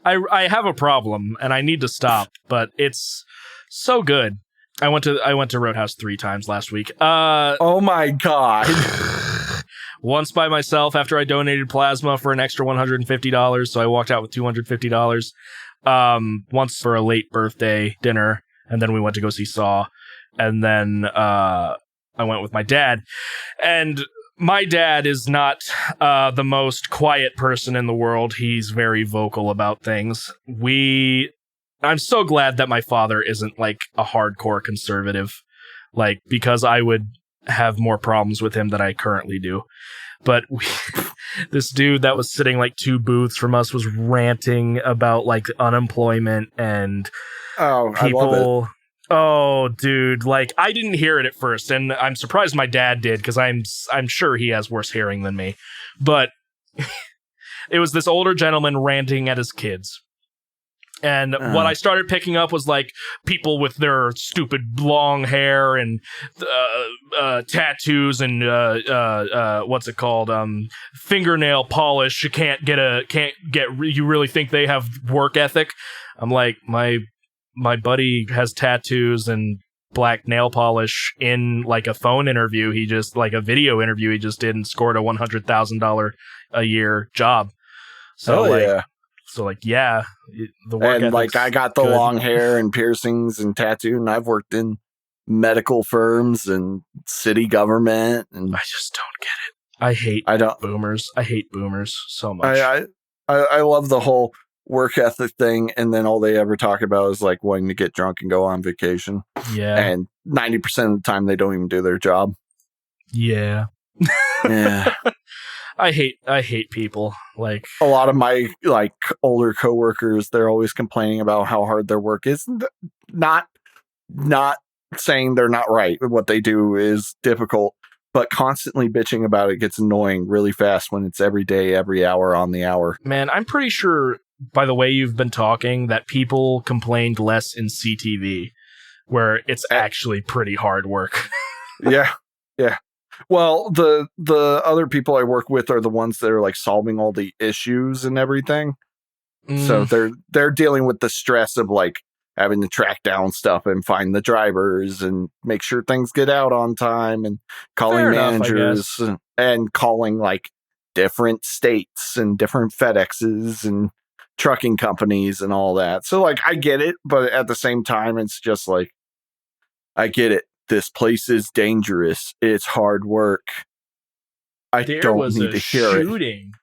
I have a problem and I need to stop, but it's so good. I went to Roadhouse 3 times last week. Oh my God. Once by myself after I donated plasma for an extra $150, so I walked out with $250. Once for a late birthday dinner, and then we went to go see Saw. And then I went with my dad. And my dad is not the most quiet person in the world. He's very vocal about things. I'm so glad that my father isn't like a hardcore conservative, like, because I would have more problems with him than I currently do. But this dude that was sitting like 2 booths from us was ranting about like unemployment and people. I love it. Oh, dude, like, I didn't hear it at first, and I'm surprised my dad did, because I'm sure he has worse hearing than me. But it was this older gentleman ranting at his kids. And what I started picking up was, like, people with their stupid long hair and tattoos and, what's it called? Fingernail polish. You really think they have work ethic? I'm like, my buddy has tattoos and black nail polish in like a phone interview. He just like a video interview he just did and scored a $100,000 a year job. So the work and like I got the good. long hair and piercings and tattoo, and I've worked in medical firms and city government, and I just don't get it. I hate boomers. I hate boomers so much. I love the whole work ethic thing, and then all they ever talk about is like wanting to get drunk and go on vacation. Yeah. And 90% of the time they don't even do their job. Yeah. Yeah. I hate people. Like a lot of my like older coworkers, they're always complaining about how hard their work is. Not saying they're not right. What they do is difficult, but constantly bitching about it gets annoying really fast when it's every day, every hour on the hour. Man, I'm pretty sure by the way you've been talking that people complained less in CTV, where it's actually pretty hard work. Yeah. Well, the other people I work with are the ones that are like solving all the issues and everything. So they're dealing with the stress of like having to track down stuff and find the drivers and make sure things get out on time and calling managers and calling like different states and different FedExes and trucking companies and all that. So like I get it, but at the same time it's just like I get it. This place is dangerous. It's hard work. There don't was need a to hear shooting. it.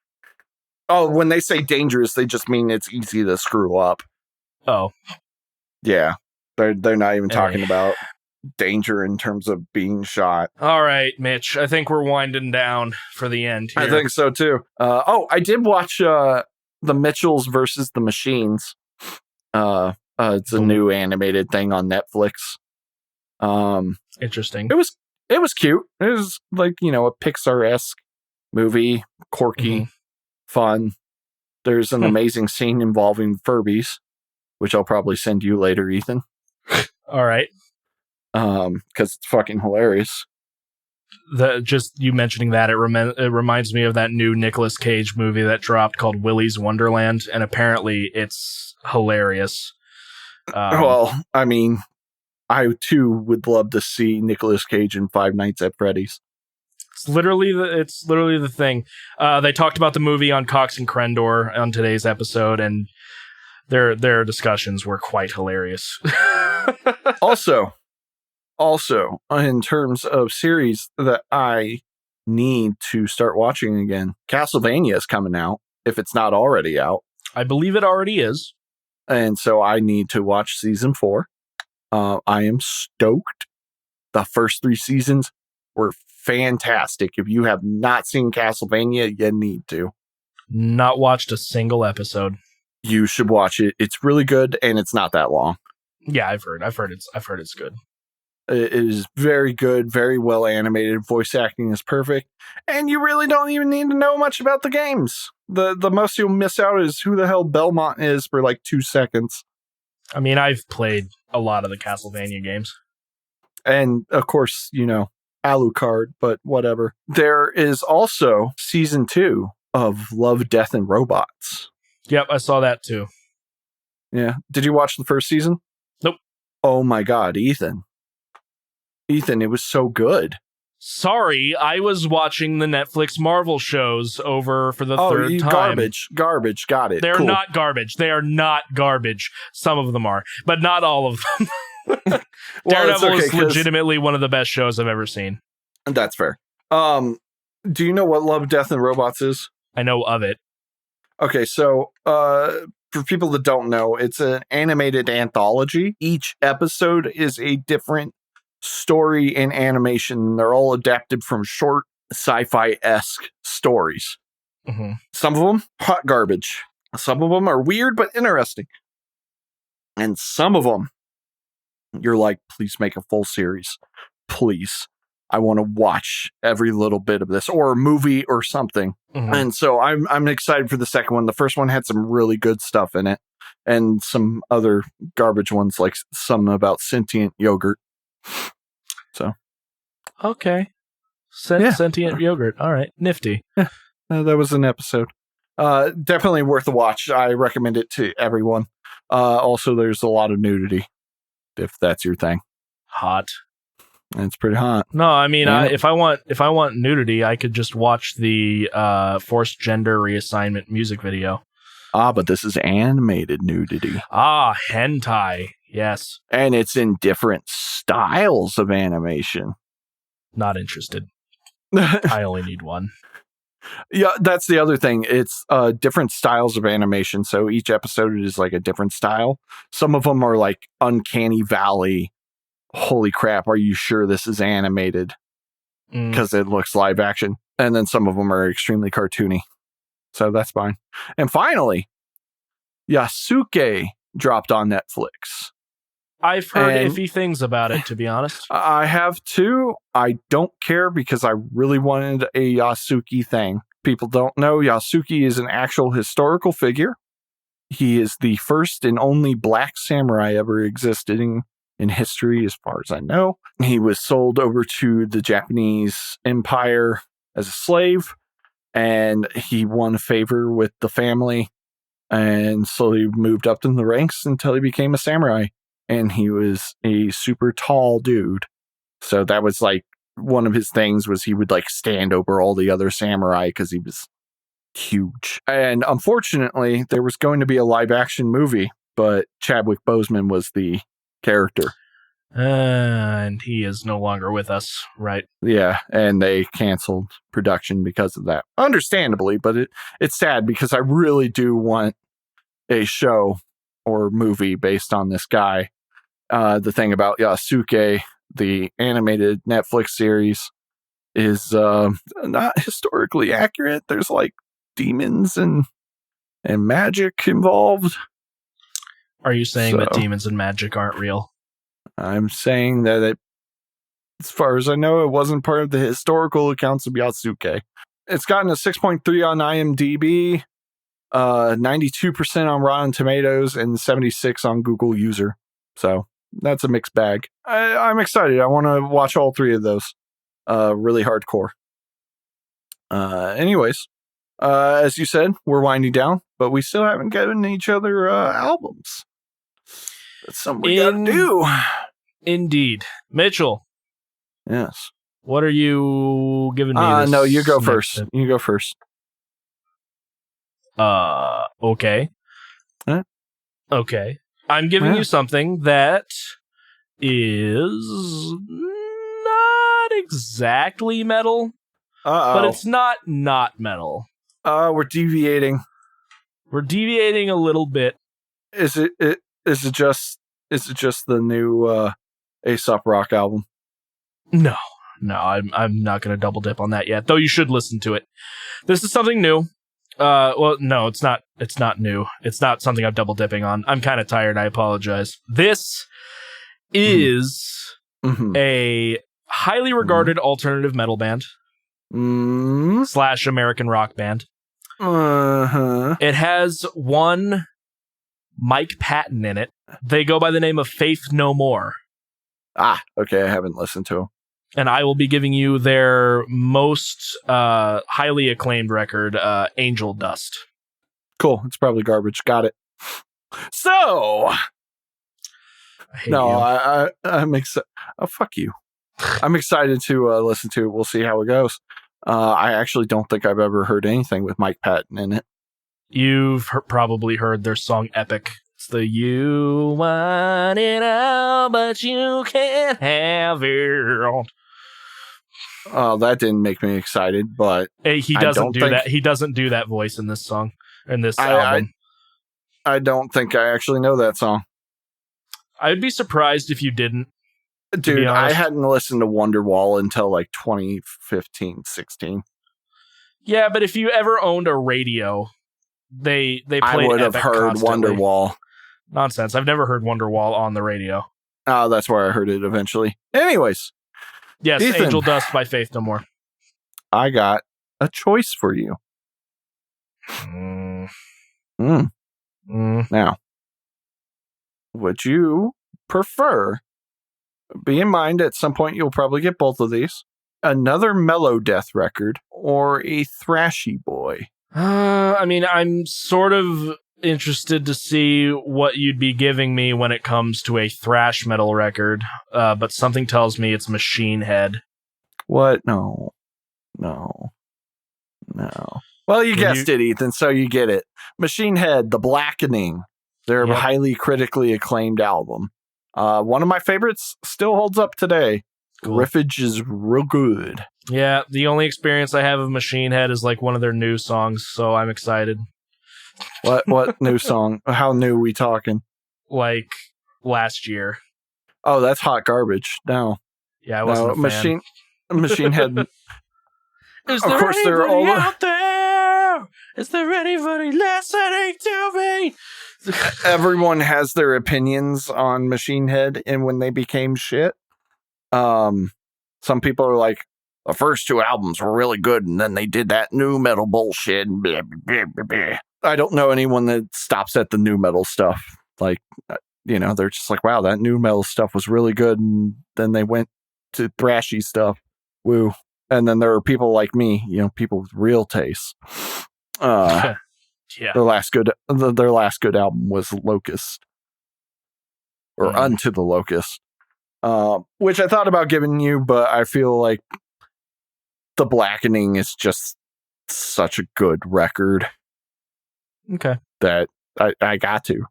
Oh, when they say dangerous, they just mean it's easy to screw up. Oh. Yeah. They're not even talking about danger in terms of being shot. All right, Mitch. I think we're winding down for the end here. I think so too. I did watch The Mitchells versus the Machines. It's a new animated thing on Netflix. Interesting. It was cute. It was like, a Pixar-esque movie, quirky, fun. There's an amazing scene involving Furbies, which I'll probably send you later, Ethan. All right. Because it's fucking hilarious. Just you mentioning that, it reminds me of that new Nicolas Cage movie that dropped called Willy's Wonderland, and apparently it's hilarious. Well, I mean, I too would love to see Nicolas Cage in Five Nights at Freddy's. It's literally the thing. They talked about the movie on Cox and Crendor on today's episode, and their discussions were quite hilarious. Also, in terms of series that I need to start watching again, Castlevania is coming out, if it's not already out. I believe it already is. And so I need to watch season 4. I am stoked. The first 3 seasons were fantastic. If you have not seen Castlevania, you need to. Not watched a single episode. You should watch it. It's really good, and it's not that long. Yeah, I've heard it's good. It is very good, very well animated. Voice acting is perfect, and you really don't even need to know much about the games. The most you'll miss out is who the hell Belmont is for like 2 seconds. I mean, I've played a lot of the Castlevania games. And, of course, Alucard, but whatever. There is also season 2 of Love, Death, and Robots. Yep, I saw that too. Yeah. Did you watch the first season? Nope. Oh my God, Ethan. Ethan, it was so good. Sorry, I was watching the Netflix Marvel shows over for the third time. Garbage. Got it. They're cool. not garbage. They are not garbage. Some of them are, but not all of them. Daredevil is legitimately one of the best shows I've ever seen. That's fair. Do you know what Love, Death, and Robots is? I know of it. Okay, so for people that don't know, it's an animated anthology. Each episode is a different story and animation. They're all adapted from short sci-fi-esque stories. Mm-hmm. Some of them, hot garbage. Some of them are weird but interesting. And some of them, you're like, please make a full series. Please. I want to watch every little bit of this, or a movie or something. Mm-hmm. And so I'm excited for the second one. The first one had some really good stuff in it, and some other garbage ones, like some about sentient yogurt. So, okay, sentient yogurt. All right, nifty. Yeah. That was an episode. Definitely worth a watch. I recommend it to everyone. Also, there's a lot of nudity, if that's your thing. Hot. It's pretty hot. No, I mean, Yeah. if I want nudity, I could just watch the forced gender reassignment music video. But this is animated nudity. Hentai. Yes. And it's in different styles of animation. Not interested. I only need one. Yeah, that's the other thing. It's different styles of animation. So each episode is like a different style. Some of them are like Uncanny Valley. Holy crap, are you sure this is animated? Because it looks live action. And then some of them are extremely cartoony. So that's fine. And finally, Yasuke dropped on Netflix. I've heard iffy things about it, to be honest. I have too. I don't care because I really wanted a Yasuke thing. People don't know Yasuke is an actual historical figure. He is the first and only black samurai ever existing in history, as far as I know. He was sold over to the Japanese Empire as a slave, and he won favor with the family and slowly moved up in the ranks until he became a samurai. And he was a super tall dude. So that was like one of his things was he would like stand over all the other samurai because he was huge. And unfortunately, there was going to be a live action movie, but Chadwick Boseman was the character. And he is no longer with us, right? Yeah, and they canceled production because of that. Understandably, but it's sad because I really do want a show or movie based on this guy. The thing about Yasuke, the animated Netflix series, is not historically accurate. There's like demons and magic involved. Are you saying that demons and magic aren't real? I'm saying that as far as I know, it wasn't part of the historical accounts of Yasuke. It's gotten a 6.3 on IMDb, 92% on Rotten Tomatoes, and 76 on Google User. So that's a mixed bag. I'm excited. I want to watch all three of those. Really hardcore. Anyways, as you said, we're winding down, but we still haven't given each other albums. That's something we gotta do. Indeed. Mitchell. Yes. What are you giving me? No, you go first. You go first. Okay. Huh? Okay. I'm giving you something that is not exactly metal, but it's not metal. We're deviating. We're deviating a little bit. Is it just the new Aesop Rock album? No, I'm not going to double dip on that yet, though you should listen to it. This is something new. Well, no, it's not new. It's not something I'm double dipping on. I'm kind of tired. I apologize. This is a highly regarded alternative metal band / American rock band. It has one Mike Patton in it. They go by the name of Faith No More. Okay. I haven't listened to them. And I will be giving you their most highly acclaimed record, Angel Dust. Cool. It's probably garbage. Got it. So, I'm excited. Oh, fuck you. I'm excited to listen to it. We'll see how it goes. I actually don't think I've ever heard anything with Mike Patton in it. You've probably heard their song Epic. It's the you want it all, but you can't have it. That didn't make me excited, but he doesn't do that. He doesn't do that voice in this song, in this album. I don't think I actually know that song. I'd be surprised if you didn't. Dude, I hadn't listened to Wonderwall until like 2015, 16. Yeah, but if you ever owned a radio, they played I would have Epic heard constantly. Wonderwall. Nonsense. I've never heard Wonderwall on the radio. Oh, that's where I heard it eventually. Anyways. Yes, Ethan, Angel Dust by Faith No More. I got a choice for you. Now, would you prefer, be in mind at some point you'll probably get both of these, another mellow death record or a thrashy boy? I mean, I'm sort of interested to see what you'd be giving me when it comes to a thrash metal record, but something tells me it's Machine Head. What? No. Well, you guessed it, Ethan, so you get it. Machine Head, The Blackening. Their highly critically acclaimed album. One of my favorites, still holds up today. Cool. Riffage is real good. Yeah, the only experience I have of Machine Head is like one of their new songs, so I'm excited. What new song? How new are we talking? Like last year. Oh, that's hot garbage. No. Yeah, I wasn't a fan. Machine Head. Is there anybody out there? Is there anybody listening to me? Everyone has their opinions on Machine Head and when they became shit. Some people are like, the first two albums were really good, and then they did that new metal bullshit. Blah, blah, blah, blah. I don't know anyone that stops at the new metal stuff. Like, they're just like, wow, that new metal stuff was really good, and then they went to thrashy stuff. Woo. And then there are people like me, people with real taste. Yeah. Their last good album was Locust, or Unto the Locust, which I thought about giving you, but I feel like The Blackening is just such a good record. Okay. That I got to.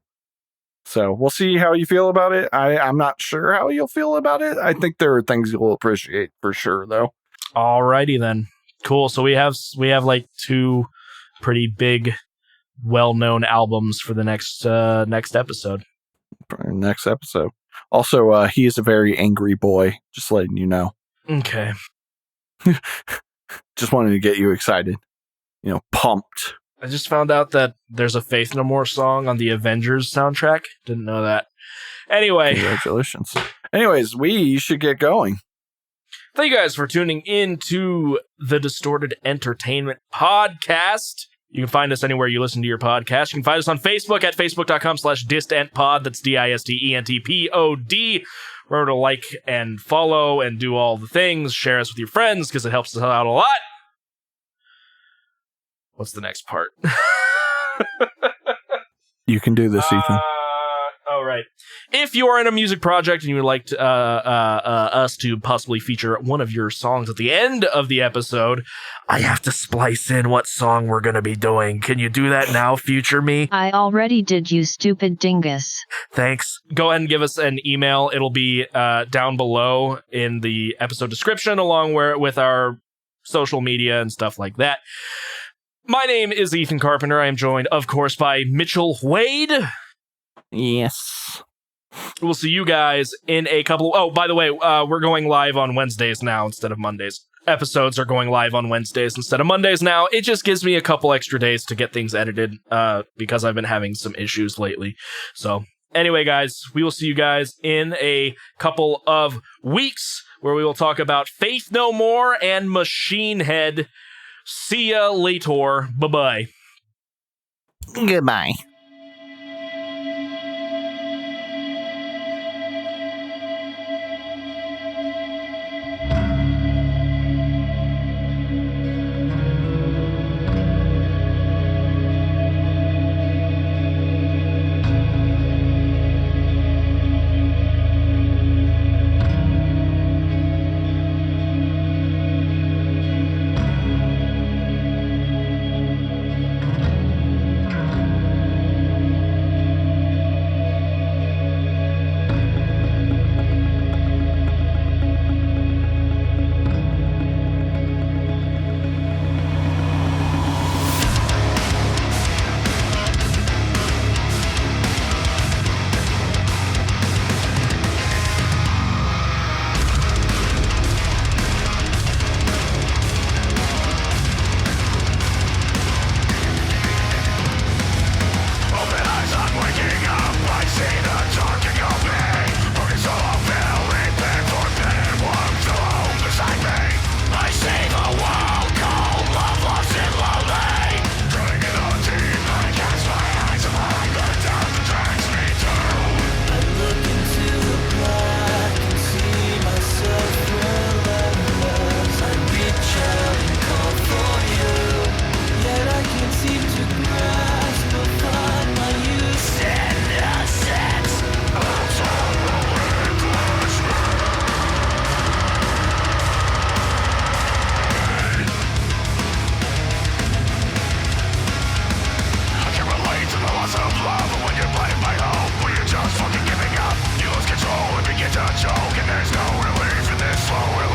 So we'll see how you feel about it. I'm not sure how you'll feel about it. I think there are things you'll appreciate for sure, though. Alrighty then. Cool. So we have like two pretty big, well-known albums for the next episode. Next episode. Also, he is a very angry boy. Just letting you know. Okay. Just wanted to get you excited. Pumped. I just found out that there's a Faith No More song on the Avengers soundtrack. Didn't know that. Anyway. Congratulations. Anyways, we should get going. Thank you guys for tuning in to the Distorted Entertainment Podcast. You can find us anywhere you listen to your podcast. You can find us on Facebook at facebook.com/distentpod. That's DISTENTPOD. Remember to like and follow and do all the things. Share us with your friends because it helps us out a lot. What's the next part? You can do this, Ethan. All right. If you are in a music project and you would like to, us to possibly feature one of your songs at the end of the episode, I have to splice in what song we're going to be doing. Can you do that now, future me? I already did, you stupid dingus. Thanks. Go ahead and give us an email. It'll be down below in the episode description along with our social media and stuff like that. My name is Ethan Carpenter. I am joined, of course, by Mitchell Wade. Yes. We'll see you guys in a couple... Oh, by the way, we're going live on Wednesdays now instead of Mondays. Episodes are going live on Wednesdays instead of Mondays now. It just gives me a couple extra days to get things edited because I've been having some issues lately. So, anyway, guys, we will see you guys in a couple of weeks where we will talk about Faith No More and Machine Head. See ya later. Bye-bye. Goodbye. a joke, and there's no relief in this slow